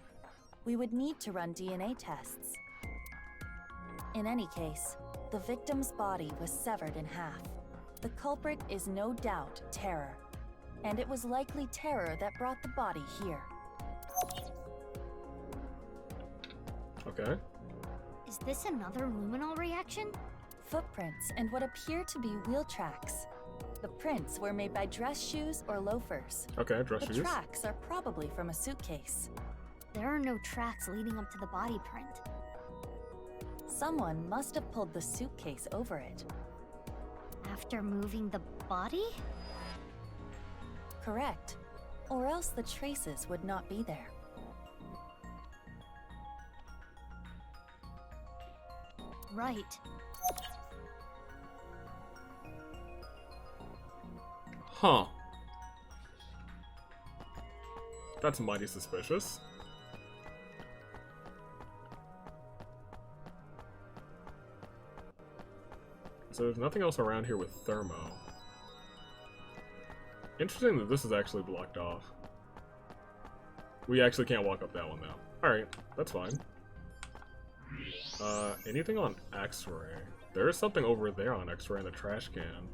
We would need to run DNA tests. In any case, the victim's body was severed in half. The culprit is no doubt Terror, and it was likely Terror that brought the body here. Okay. Is this another luminol reaction? Footprints and what appear to be wheel tracks. The prints were made by dress shoes or loafers. Okay, dress shoes. The tracks are probably from a suitcase. There are no tracks leading up to the body print. Someone must have pulled the suitcase over it. After moving the body? Correct. Or else the traces would not be there. Right. Huh. That's mighty suspicious. So there's nothing else around here with thermo. Interesting that this is actually blocked off. We actually can't walk up that one though. Alright, that's fine. Anything on X-ray? There is something over there on X-ray in the trash can.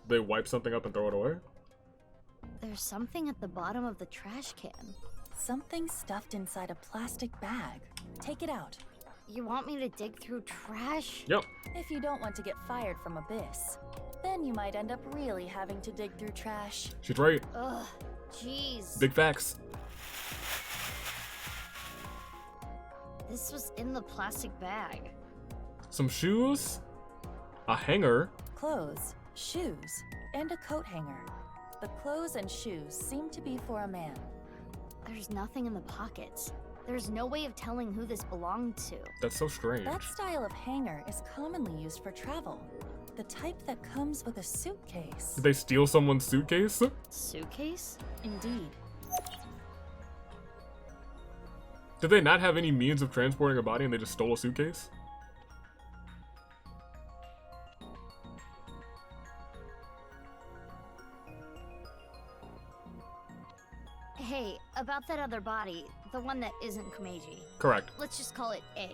They wipe something up and throw it away? There's something at the bottom of the trash can. Something stuffed inside a plastic bag. Take it out. You want me to dig through trash? Yep. If you don't want to get fired from Abyss, then you might end up really having to dig through trash. She's right. Ugh, jeez. Big facts. This was in the plastic bag. Some shoes, a hanger. Clothes, shoes, and a coat hanger. The clothes and shoes seem to be for a man. There's nothing in the pockets. There's no way of telling who this belonged to. That's so strange. That style of hanger is commonly used for travel. The type that comes with a suitcase. Did they steal someone's suitcase? Suitcase? Indeed. Did they not have any means of transporting a body and they just stole a suitcase? Hey, about that other body, the one that isn't Komeiji. Correct. Let's just call it A.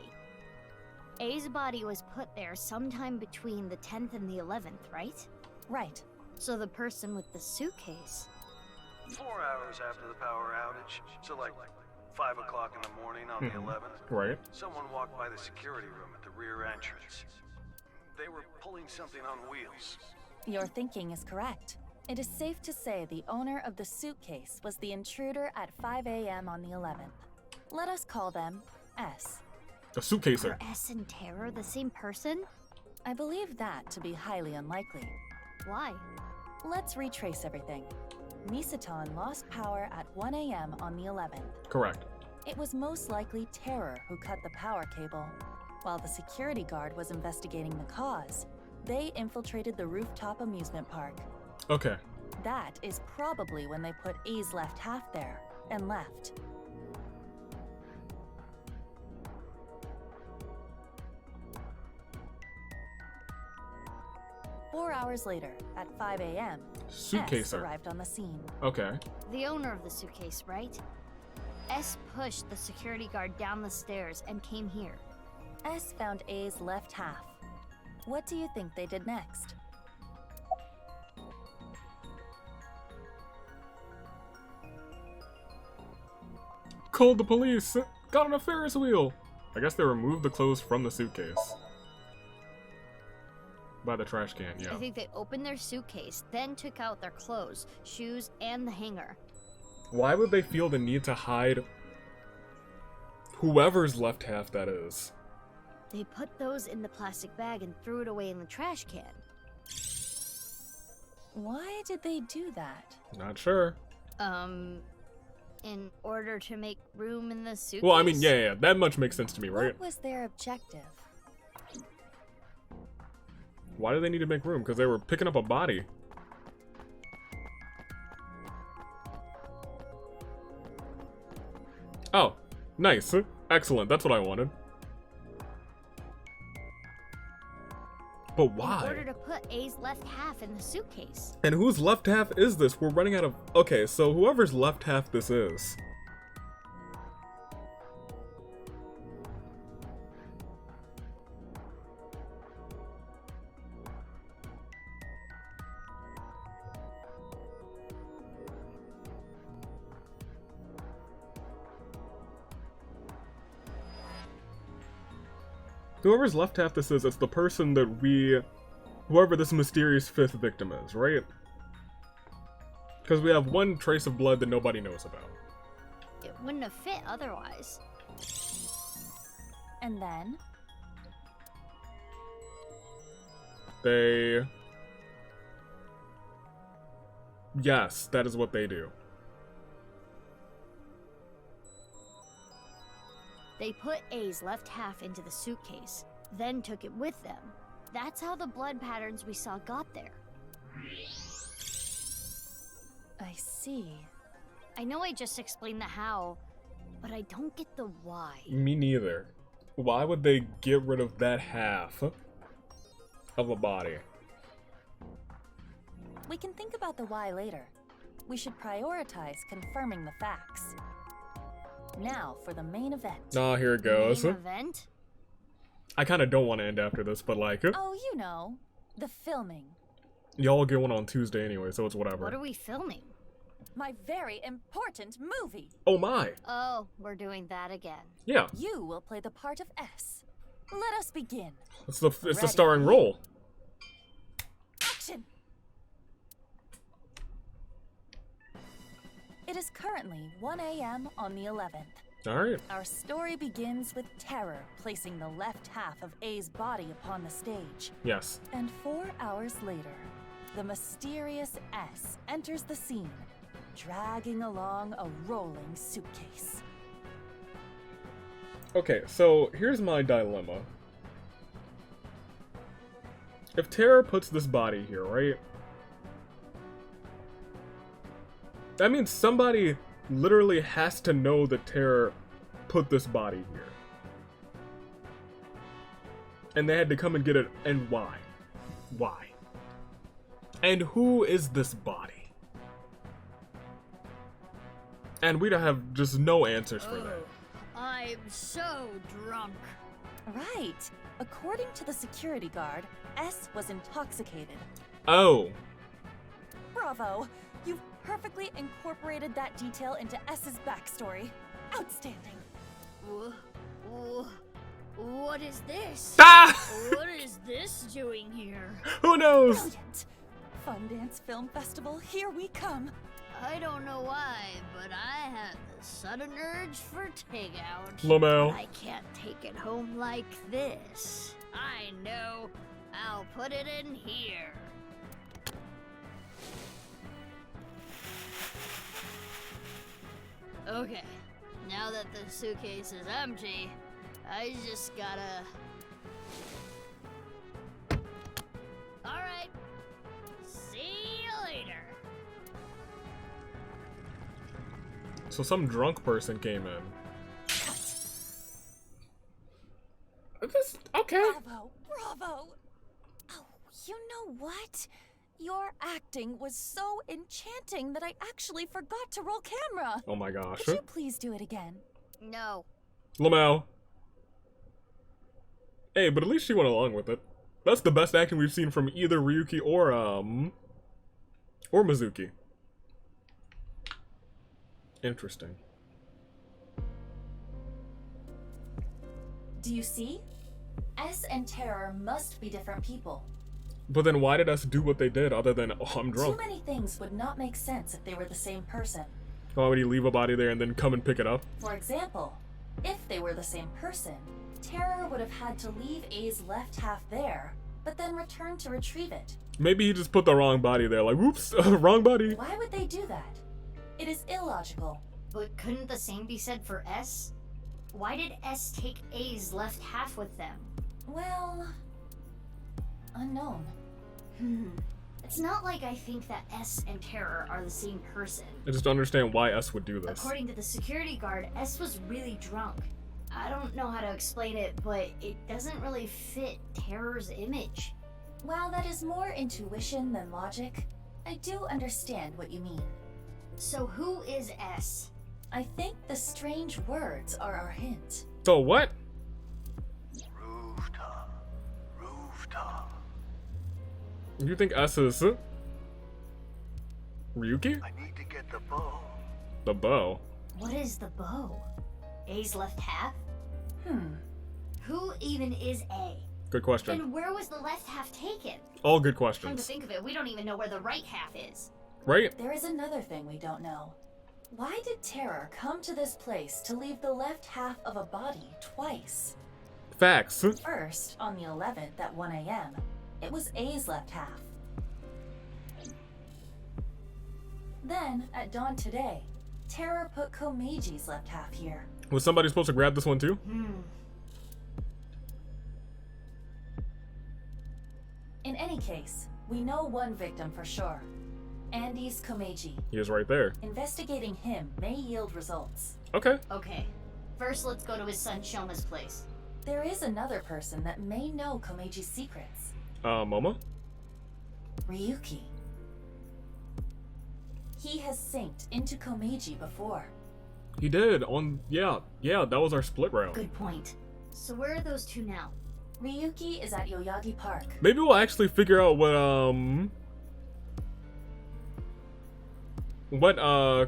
A's body was put there sometime between the 10th and the 11th, right? Right. So the person with the suitcase. 4 hours after the power outage, so like 5 o'clock in the morning on the 11th. Right. Someone walked by the security room at the rear entrance. They were pulling something on wheels. Your thinking is correct. It is safe to say the owner of the suitcase was the intruder at 5 a.m. on the 11th. Let us call them S. A suitcaser. Are S and Terror the same person? I believe that to be highly unlikely. Why? Let's retrace everything. Misaton lost power at 1 a.m. on the 11th. Correct. It was most likely Terror who cut the power cable. While the security guard was investigating the cause, they infiltrated the rooftop amusement park. Okay. That is probably when they put A's left half there and left. Four hours later, at 5 a.m., S Suitcaser arrived on the scene. Okay. The owner of the suitcase, right? S pushed the security guard down the stairs and came here. S found A's left half. What do you think they did next? Called the police. Got on a Ferris wheel. I guess they removed the clothes from the suitcase. By the trash can, yeah. I think they opened their suitcase, then took out their clothes, shoes, and the hanger. Why would they feel the need to hide whoever's left half that is? They put those in the plastic bag and threw it away in the trash can. Why did they do that? Not sure. In order to make room in the suitcase? Well, I mean, yeah, that much makes sense to me, right? What was their objective? Why do they need to make room? Because they were picking up a body. Oh, nice. Excellent, that's what I wanted. But why? In order to put A's left half in the suitcase. And whose left half is this? We're running out of... Okay, so whoever's left half this is. Whoever's left half this is, it's the person that whoever this mysterious fifth victim is, right? Because we have one trace of blood that nobody knows about. It wouldn't have fit otherwise. And then? Yes, that is what they do. They put A's left half into the suitcase, then took it with them. That's how the blood patterns we saw got there. I see. I know I just explained the how, but I don't get the why. Me neither. Why would they get rid of that half of a body? We can think about the why later. We should prioritize confirming the facts. Now for the main event. Ah, here it goes. Main event? I kind of don't want to end after this, but like... Oh, you know, the filming. Y'all get one on Tuesday anyway, so it's whatever. What are we filming? My very important movie. Oh my! Oh, we're doing that again. Yeah. You will play the part of S. Let us begin. It's the starring role. Action! It is currently 1 a.m. on the 11th. Alright. Our story begins with Terror placing the left half of A's body upon the stage. Yes. And 4 hours later, the mysterious S enters the scene, dragging along a rolling suitcase. Okay, so here's my dilemma. If Terror puts this body here, right? That means somebody literally has to know that Terror put this body here. And they had to come and get it, and why? Why? And who is this body? And we don't have just no answers for that. I'm so drunk. Right. According to the security guard, S was intoxicated. Oh. Bravo! You've perfectly incorporated that detail into S's backstory. Outstanding. What is this? Ah! What is this doing here? Who knows? Brilliant. Fun Dance Film Festival, here we come. I don't know why, but I had the sudden urge for takeout. Lamau. But I can't take it home like this. I know. I'll put it in here. Okay, now that the suitcase is empty, I just gotta... Alright, see you later. So some drunk person came in. This, okay. Bravo, bravo. Oh, you know what? Your acting was so enchanting that I actually forgot to roll camera. Oh my gosh. Could you please do it again? No. Lamau. Hey, but at least she went along with it. That's the best acting we've seen from either Ryuki or Mizuki. Interesting. Do you see? S and Terror must be different people. But then why did us do what they did other than, oh, I'm drunk? Too many things would not make sense if they were the same person. Why would he leave a body there and then come and pick it up? For example, if they were the same person, Terror would have had to leave A's left half there, but then return to retrieve it. Maybe he just put the wrong body there, like, whoops, wrong body. Why would they do that? It is illogical. But couldn't the same be said for S? Why did S take A's left half with them? Well, unknown. It's not like I think that S and Terror are the same person. I just don't understand why S would do this. According to the security guard, S was really drunk. I don't know how to explain it, but it doesn't really fit Terror's image. While that is more intuition than logic, I do understand what you mean. So who is S? I think the strange words are our hint. So what? Rooftop. You think S is Ryuki? I need to get the bow. The bow? What is the bow? A's left half? Who even is A? Good question. And where was the left half taken? All good Come to questions. think of it, we don't even know where the right half is. Right? There is another thing we don't know. Why did Terror come to this place to leave the left half of a body twice? Facts. First, on the 11th at 1 a.m., it was A's left half. Then, at dawn today, Terror put Komeji's left half here. Was somebody supposed to grab this one too? In any case, we know one victim for sure. Andy's Komeji. He is right there. Investigating him may yield results. Okay. Okay. First, let's go to his son Shoma's place. There is another person that may know Komeji's secrets. Momo? Ryuki. He has synced into Komeji before. He did on, yeah, that was our split round. Good point. So where are those two now? Ryuki is at Yoyagi Park. Maybe we'll actually figure out what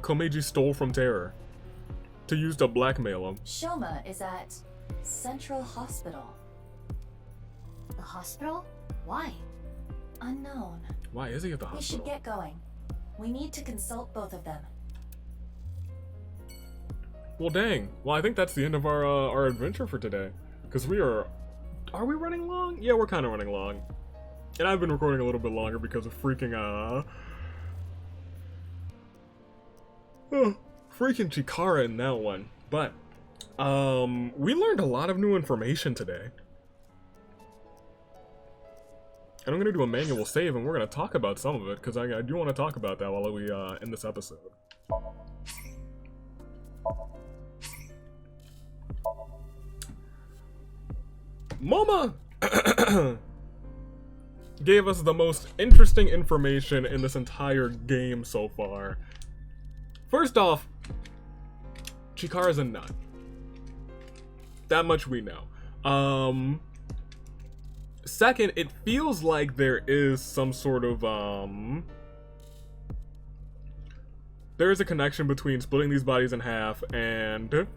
Komeji stole from Terror to use to blackmail him. Shoma is at Central Hospital. The hospital? Why? Unknown. Why is he at the We hospital? should get going. We need to consult both of them. Well, dang. Well, I think that's the end of our adventure for today. Because we are we running long? Yeah, we're kind of running long. And I've been recording a little bit longer because of freaking, freaking Chikara in that one. But, we learned a lot of new information today. And I'm going to do a manual save, and we're going to talk about some of it, because I do want to talk about that while we end this episode. Moma gave us the most interesting information in this entire game so far. First off, Chikara's a nut. That much we know. Second, it feels like there is some sort of, there is a connection between splitting these bodies in half and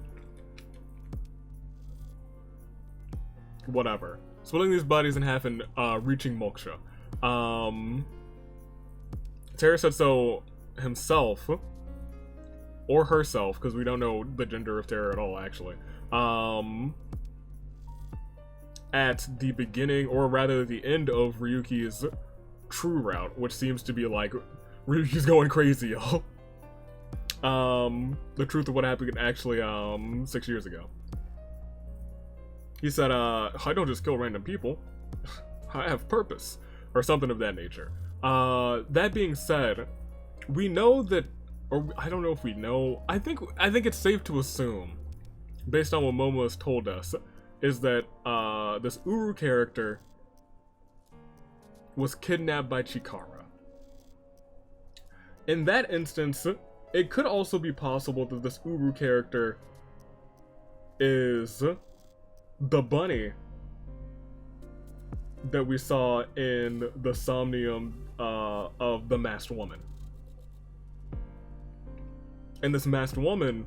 whatever. Splitting these bodies in half and reaching moksha. Terra said so himself, or herself, because we don't know the gender of Terra at all, actually. At the beginning, or rather the end of Ryuki's true route, which seems to be like, Ryuki's going crazy, y'all. The truth of what happened actually, 6 years ago. He said, I don't just kill random people. I have purpose. Or something of that nature. That being said, we know that, or I don't know if we know, I think it's safe to assume, based on what Momo has told us, is that this Uru character was kidnapped by Chikara. In that instance, it could also be possible that this Uru character is the bunny that we saw in the Somnium of the Masked Woman. And this Masked Woman,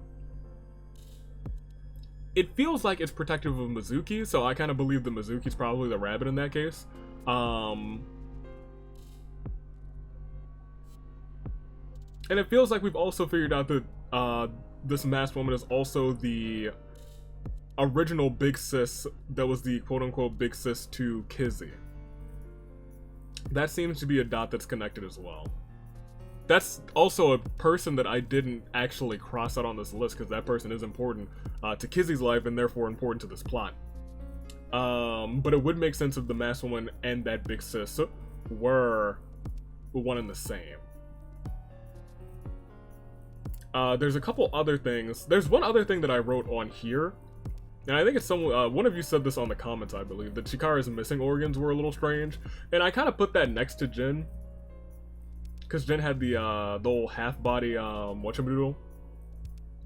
it feels like it's protective of Mizuki, so I kind of believe that Mizuki's probably the rabbit in that case. And it feels like we've also figured out that this Masked Woman is also the original big sis that was the quote-unquote big sis to Kizzy. That seems to be a dot that's connected as well. That's also a person that I didn't actually cross out on this list, because that person is important to Kizzy's life and therefore important to this plot. But it would make sense if the Masked Woman and that big sis were one and the same. There's a couple other things. There's one other thing that I wrote on here. And I think it's one of you said this on the comments, I believe, that Chikara's missing organs were a little strange. And I kind of put that next to Jin. Because Jin had the old half-body, whatchamadoodle?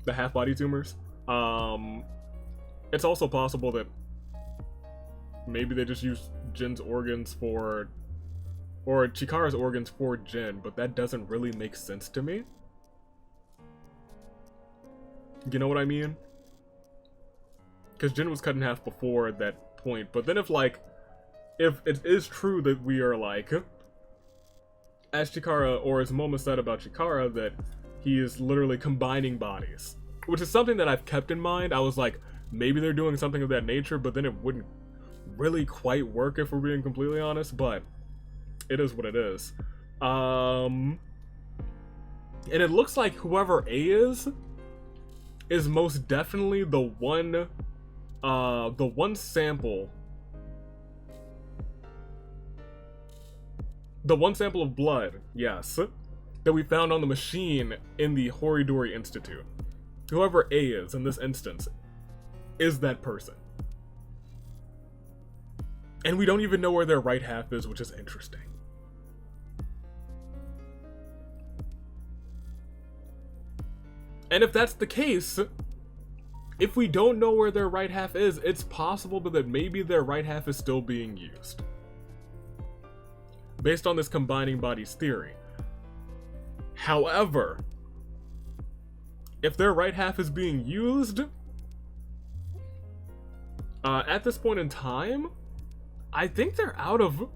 The half-body tumors. It's also possible that maybe they just used Jin's organs for, or Chikara's organs for Jin, but that doesn't really make sense to me. You know what I mean? Because Jin was cut in half before that point, but then if it is true that we are like, as Chikara, or as Momo said about Chikara, that he is literally combining bodies, which is something that I've kept in mind. I was like, maybe they're doing something of that nature, but then it wouldn't really quite work if we're being completely honest, but it is what it is. And it looks like whoever A is most definitely the one sample of blood, yes, that we found on the machine in the Horidori Institute. Whoever A is in this instance is that person. And we don't even know where their right half is, which is interesting. And if that's the case, if we don't know where their right half is, it's possible that maybe their right half is still being used. Based on this combining bodies theory. However, if their right half is being used, at this point in time, I think they're out of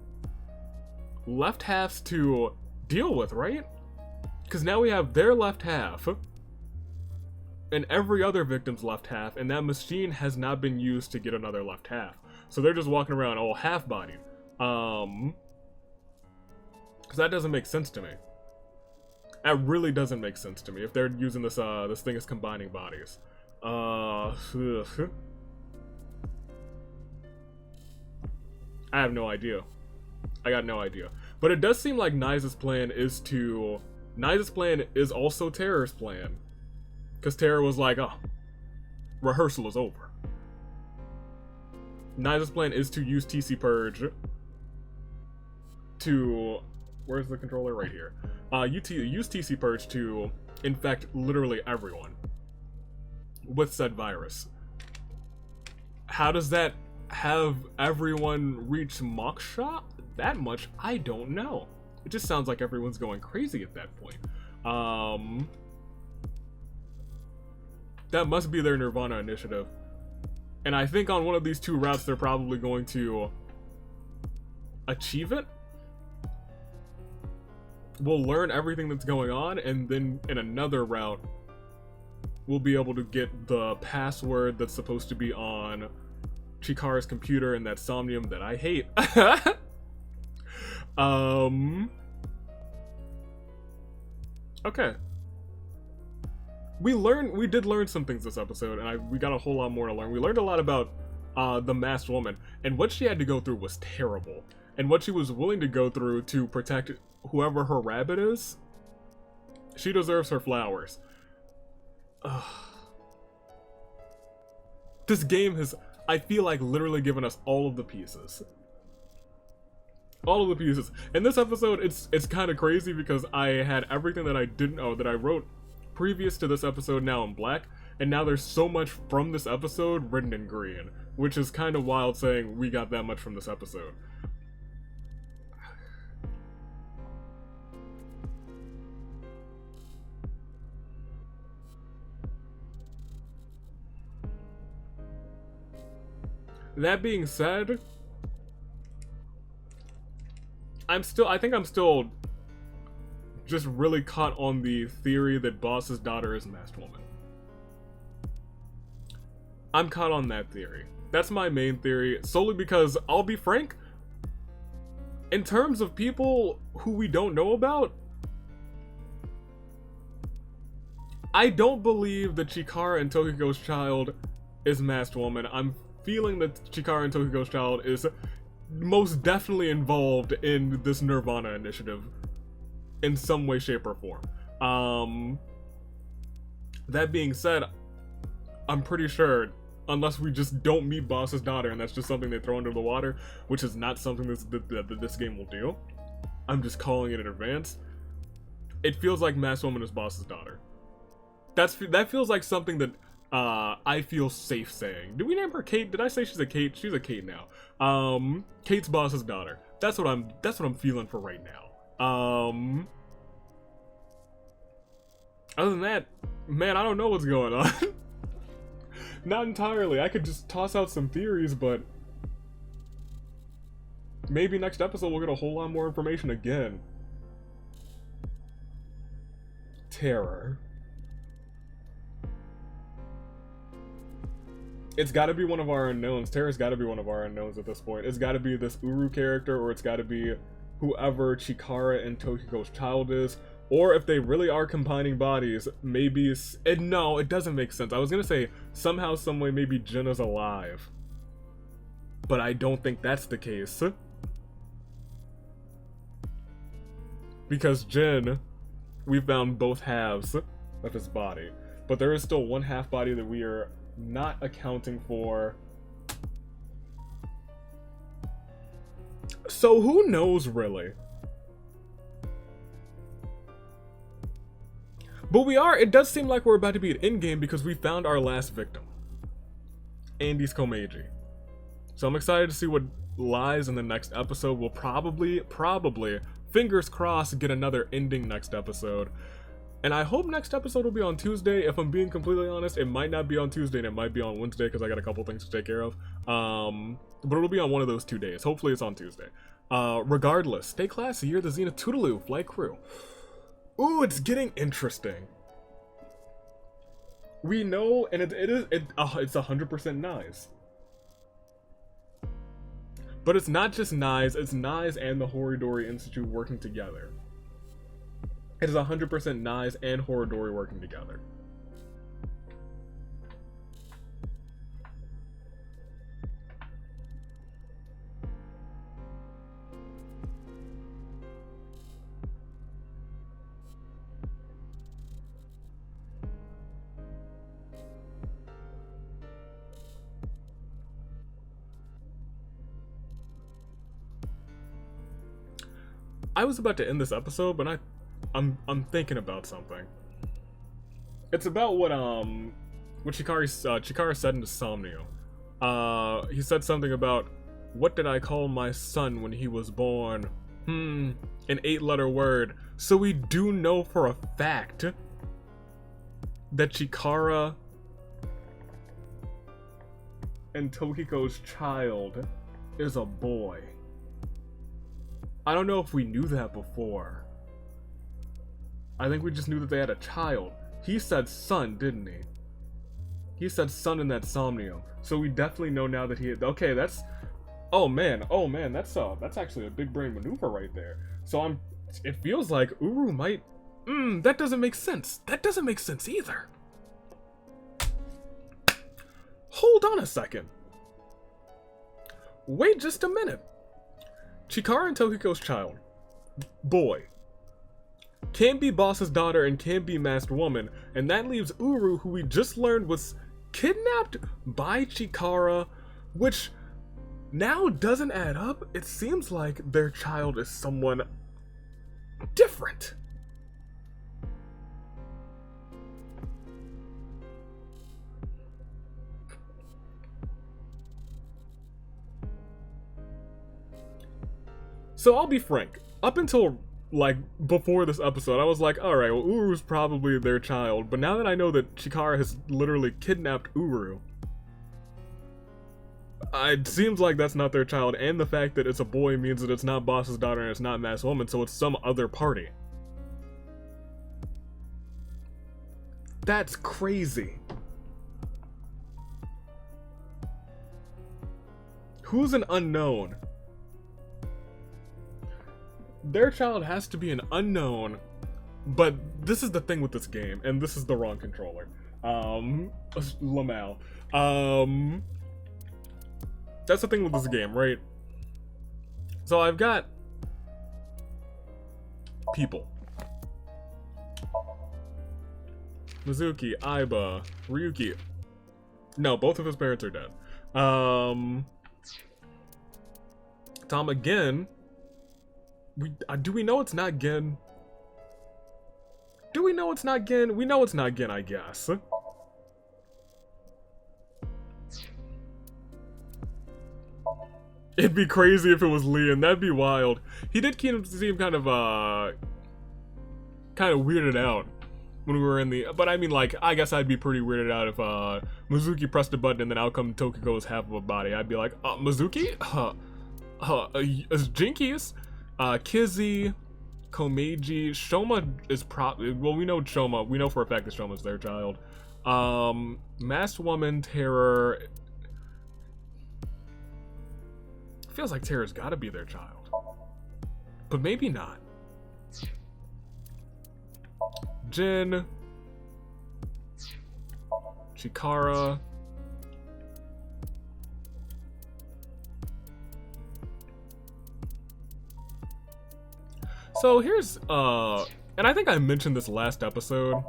left halves to deal with, right? Because now we have their left half and every other victim's left half, and that machine has not been used to get another left half. So they're just walking around all half-bodied. Because that doesn't make sense to me. That really doesn't make sense to me if they're using this this thing as combining bodies. I have no idea. I got no idea. But it does seem like Nysa's plan is also Terror's plan. Because Terra was like, oh, rehearsal is over. Nysa's plan is to use TC Purge to... Where's the controller? Right here. Use TC Purge to infect literally everyone with said virus. How does that have everyone reach Moksha? That much, I don't know. It just sounds like everyone's going crazy at that point. That must be their Nirvana initiative. And I think on one of these two routes, they're probably going to achieve it. We'll learn everything that's going on, and then in another route, we'll be able to get the password that's supposed to be on Chikara's computer and that Somnium that I hate. Okay. We did learn some things this episode, and we got a whole lot more to learn. We learned a lot about the masked woman, and what she had to go through was terrible. And what she was willing to go through to protect whoever her rabbit is, she deserves her flowers. Ugh. This game has, I feel like, literally given us all of the pieces. All of the pieces. In this episode, it's kind of crazy because I had everything that I didn't know that I wrote previous to this episode now in black, and now there's so much from this episode written in green, which is kind of wild saying we got that much from this episode. That being said, I think I'm still just really caught on the theory that Boss's daughter is Masked Woman. I'm caught on that theory. That's my main theory, solely because, I'll be frank, in terms of people who we don't know about, I don't believe that Chikara and Tokiko's child is Masked Woman. I'm feeling that Chikara and Tokiko's child is most definitely involved in this Nirvana initiative in some way, shape, or form. That being said, I'm pretty sure, unless we just don't meet Boss's daughter and that's just something they throw under the water, which is not something that this game will do, I'm just calling it in advance, it feels like Masked Woman is Boss's daughter. That feels like something that I feel safe saying. Did we name her Kate? Did I say she's a Kate? She's a Kate now. Kate's Boss's daughter. That's what I'm feeling for right now. Other than that, man, I don't know what's going on. Not entirely. I could just toss out some theories, but maybe next episode we'll get a whole lot more information again. Terror. It's got to be one of our unknowns. Terra's got to be one of our unknowns at this point. It's got to be this Uru character, or it's got to be whoever Chikara and Tokiko's child is. Or if they really are combining bodies, maybe... no, it doesn't make sense. I was going to say, somehow, someway, maybe Jin is alive. But I don't think that's the case. Because Jin, we found both halves of his body. But there is still one half body that we are not accounting for. So who knows, really? But it does seem like we're about to be at endgame because we found our last victim. Andy's Komeiji. So I'm excited to see what lies in the next episode. We'll probably, fingers crossed, get another ending next episode. And I hope next episode will be on Tuesday. If I'm being completely honest, it might not be on Tuesday and it might be on Wednesday because I got a couple things to take care of. But it'll be on one of those 2 days. Hopefully it's on Tuesday. Regardless, stay classy. You're the Zenith Toodaloo flight crew. Ooh, it's getting interesting. We know, and it's 100% Nyes. But it's not just Nyes, it's Nyes and the Horidori Institute working together. It is 100% Nyes and Horidori working together. I was about to end this episode, but I'm thinking about something. It's about what Chikara said in the Somnium. He said something about, what did I call my son when he was born? An 8-letter word. So we do know for a fact that Chikara and Tokiko's child is a boy. I don't know if we knew that before. I think we just knew that they had a child. He said son, didn't he? He said son in that Somnium. So we definitely know now that he... Okay, that's... Oh man, that's actually a big brain maneuver right there. So it feels like Uru might... that doesn't make sense. That doesn't make sense either. Hold on a second. Wait just a minute. Chikara and Tokiko's child. Boy. Can't be Boss's daughter and can't be Masked Woman. And that leaves Uru, who we just learned was kidnapped by Chikara, which now doesn't add up. It seems like their child is someone different. So I'll be frank, up until like before this episode, I was like, alright, well, Uru's probably their child, but now that I know that Chikara has literally kidnapped Uru, it seems like that's not their child, and the fact that it's a boy means that it's not Boss's daughter and it's not Masked Woman, so it's some other party. That's crazy. Who's an unknown? Their child has to be an unknown, but this is the thing with this game, and this is the wrong controller. Lamal. That's the thing with this game, right? So I've got people. Mizuki, Aiba, Ryuki. No, both of his parents are dead. Tom again. Do we know it's not Gen? Do we know it's not Gen? We know it's not Gen, I guess. It'd be crazy if it was Lee, and that'd be wild. He did seem kind of weirded out when we were in the... But I mean, like, I guess I'd be pretty weirded out if Mizuki pressed a button and then out come Tokiko's half of a body. I'd be like, Mizuki? Jinkies? Kizzy, Komeiji, Shoma is probably... Well, we know Shoma. We know for a fact that Shoma's their child. Masked Woman, Terror... Feels like Terror's gotta be their child. But maybe not. Jin. Chikara. So here's, and I think I mentioned this last episode,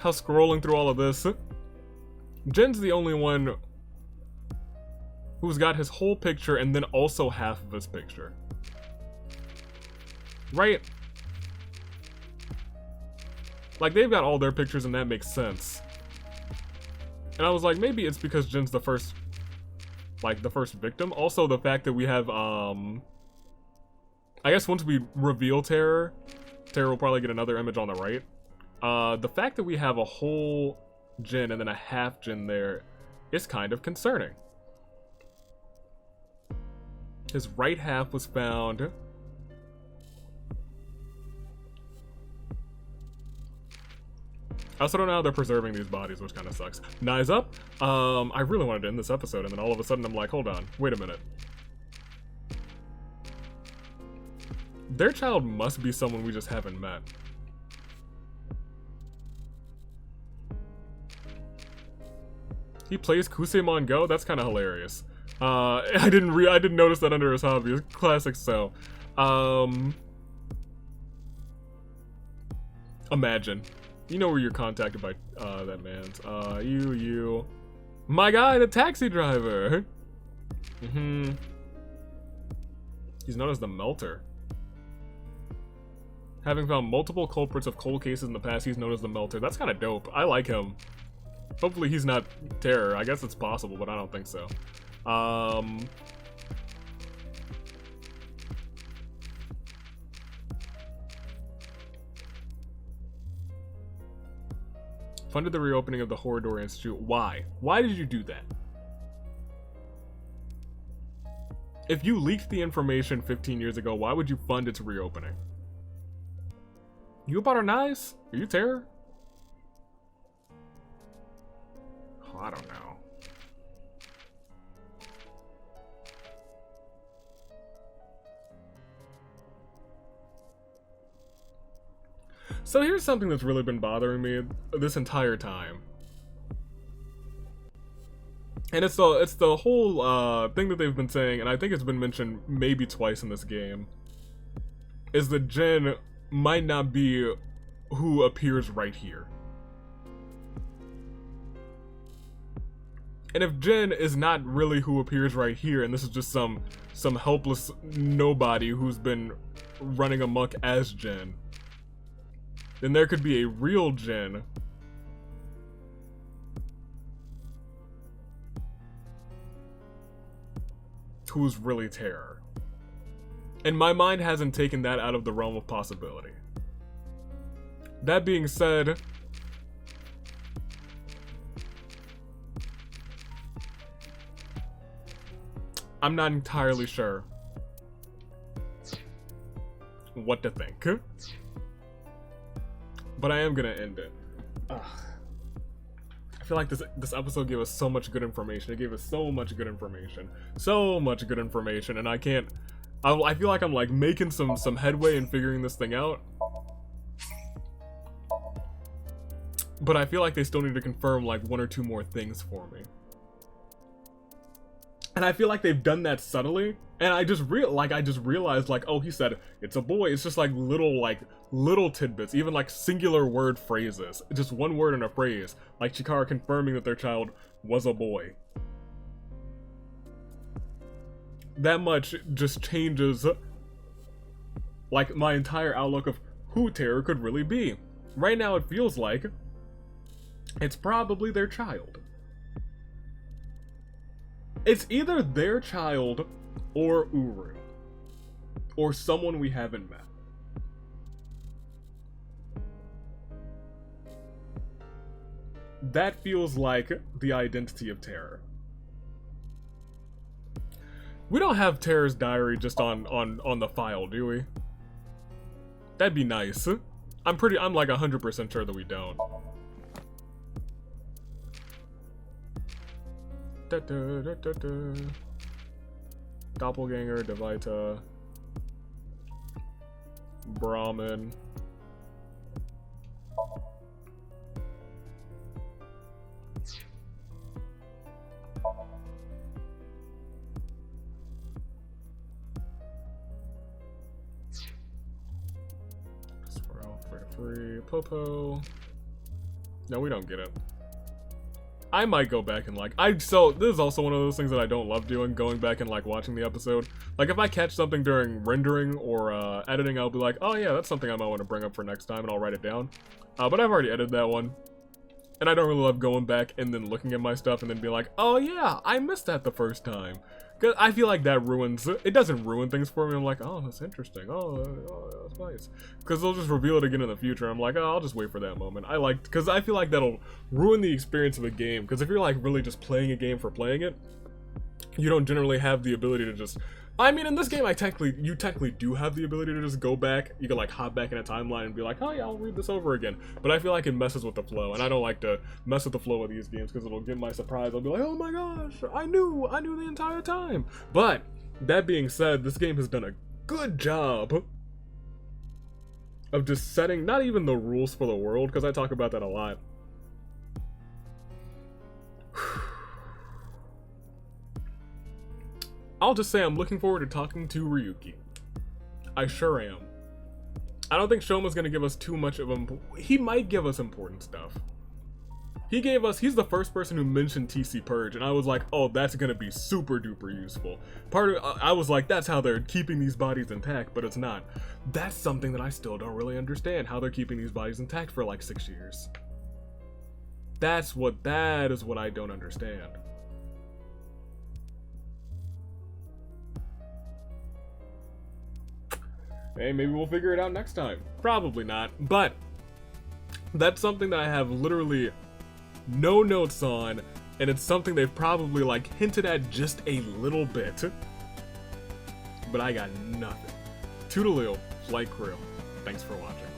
how scrolling through all of this, Jin's the only one who's got his whole picture and then also half of his picture. Right? Like, they've got all their pictures and that makes sense. And I was like, maybe it's because Jin's the first... Like, the first victim. Also, the fact that we have, I guess once we reveal Terror will probably get another image on the right. The fact that we have a whole Jin and then a half Jin there is kind of concerning. His right half was found. I also don't know how they're preserving these bodies, which kind of sucks. Nice up. I really wanted to end this episode, and then all of a sudden I'm like, hold on, wait a minute. Their child must be someone we just haven't met. He plays Kusemon Go? That's kind of hilarious. I didn't notice that under his hobby. Classic so. Imagine. You know where you're contacted by that man's. My guy, the taxi driver. He's known as the Melter. Having found multiple culprits of cold cases in the past, he's known as the Melter. That's kind of dope. I like him. Hopefully he's not terror. I guess it's possible, but I don't think so. Funded the reopening of the Horridor Institute. Why? Why did you do that? If you leaked the information 15 years ago, why would you fund its reopening? You about our knives? Are you terror? Oh, I don't know. So here's something that's really been bothering me this entire time. And it's the whole thing that they've been saying, and I think it's been mentioned maybe twice in this game, is that Jin might not be who appears right here. And if Jin is not really who appears right here, and this is just some helpless nobody who's been running amok as Jin, then there could be a real Jin who's really terror. And my mind hasn't taken that out of the realm of possibility. That being said, I'm not entirely sure what to think. But I am gonna end it. Ugh. I feel like this episode gave us so much good information. It gave us so much good information. So much good information, and I feel like I'm like making some headway in figuring this thing out. But I feel like they still need to confirm like one or two more things for me. And I feel like they've done that subtly. And I just realized like, oh, he said it's a boy. It's just like little tidbits, even like singular word phrases. Just one word in a phrase, like Chikara confirming that their child was a boy. That much just changes like my entire outlook of who terror could really be. Right now it feels like it's probably their child. It's either their child or Uru, or someone we haven't met. That feels like the identity of terror. We don't have Terror's diary just on the file, do we? That'd be nice. I'm like 100% sure that we don't. Doppelganger, Devita, Brahmin. Swirl, free, Popo. No, we don't get it. I might go back and like, so this is also one of those things that I don't love doing, going back and like watching the episode. Like if I catch something during rendering or editing, I'll be like, oh yeah, that's something I might want to bring up for next time, and I'll write it down. But I've already edited that one. And I don't really love going back and then looking at my stuff and then being like, oh yeah, I missed that the first time. Because I feel like that it doesn't ruin things for me. I'm like, oh, that's interesting. Oh, that's nice. Because they'll just reveal it again in the future. I'm like, oh, I'll just wait for that moment. Because I feel like that'll ruin the experience of a game. Because if you're like really just playing a game for playing it, you don't generally have the ability to just, I mean, in this game, you technically do have the ability to just go back. You can like hop back in a timeline and be like, oh yeah, I'll read this over again. But I feel like it messes with the flow, and I don't like to mess with the flow of these games because it'll get my surprise. I'll be like, oh my gosh, I knew the entire time. But that being said, this game has done a good job of just setting not even the rules for the world, because I talk about that a lot. I'll just say I'm looking forward to talking to Ryuki. I sure am. I don't think Shoma's gonna give us too much of he might give us important stuff. he's the first person who mentioned TC Purge, and I was like, oh, that's gonna be super duper useful. I was like, that's how they're keeping these bodies intact, but it's not. That's something that I still don't really understand, how they're keeping these bodies intact for like 6 years. That is what I don't understand. Hey, maybe we'll figure it out next time. Probably not, but that's something that I have literally no notes on, and it's something they've probably like hinted at just a little bit, but I got nothing. Toodaloo, Flight Crew. Thanks for watching.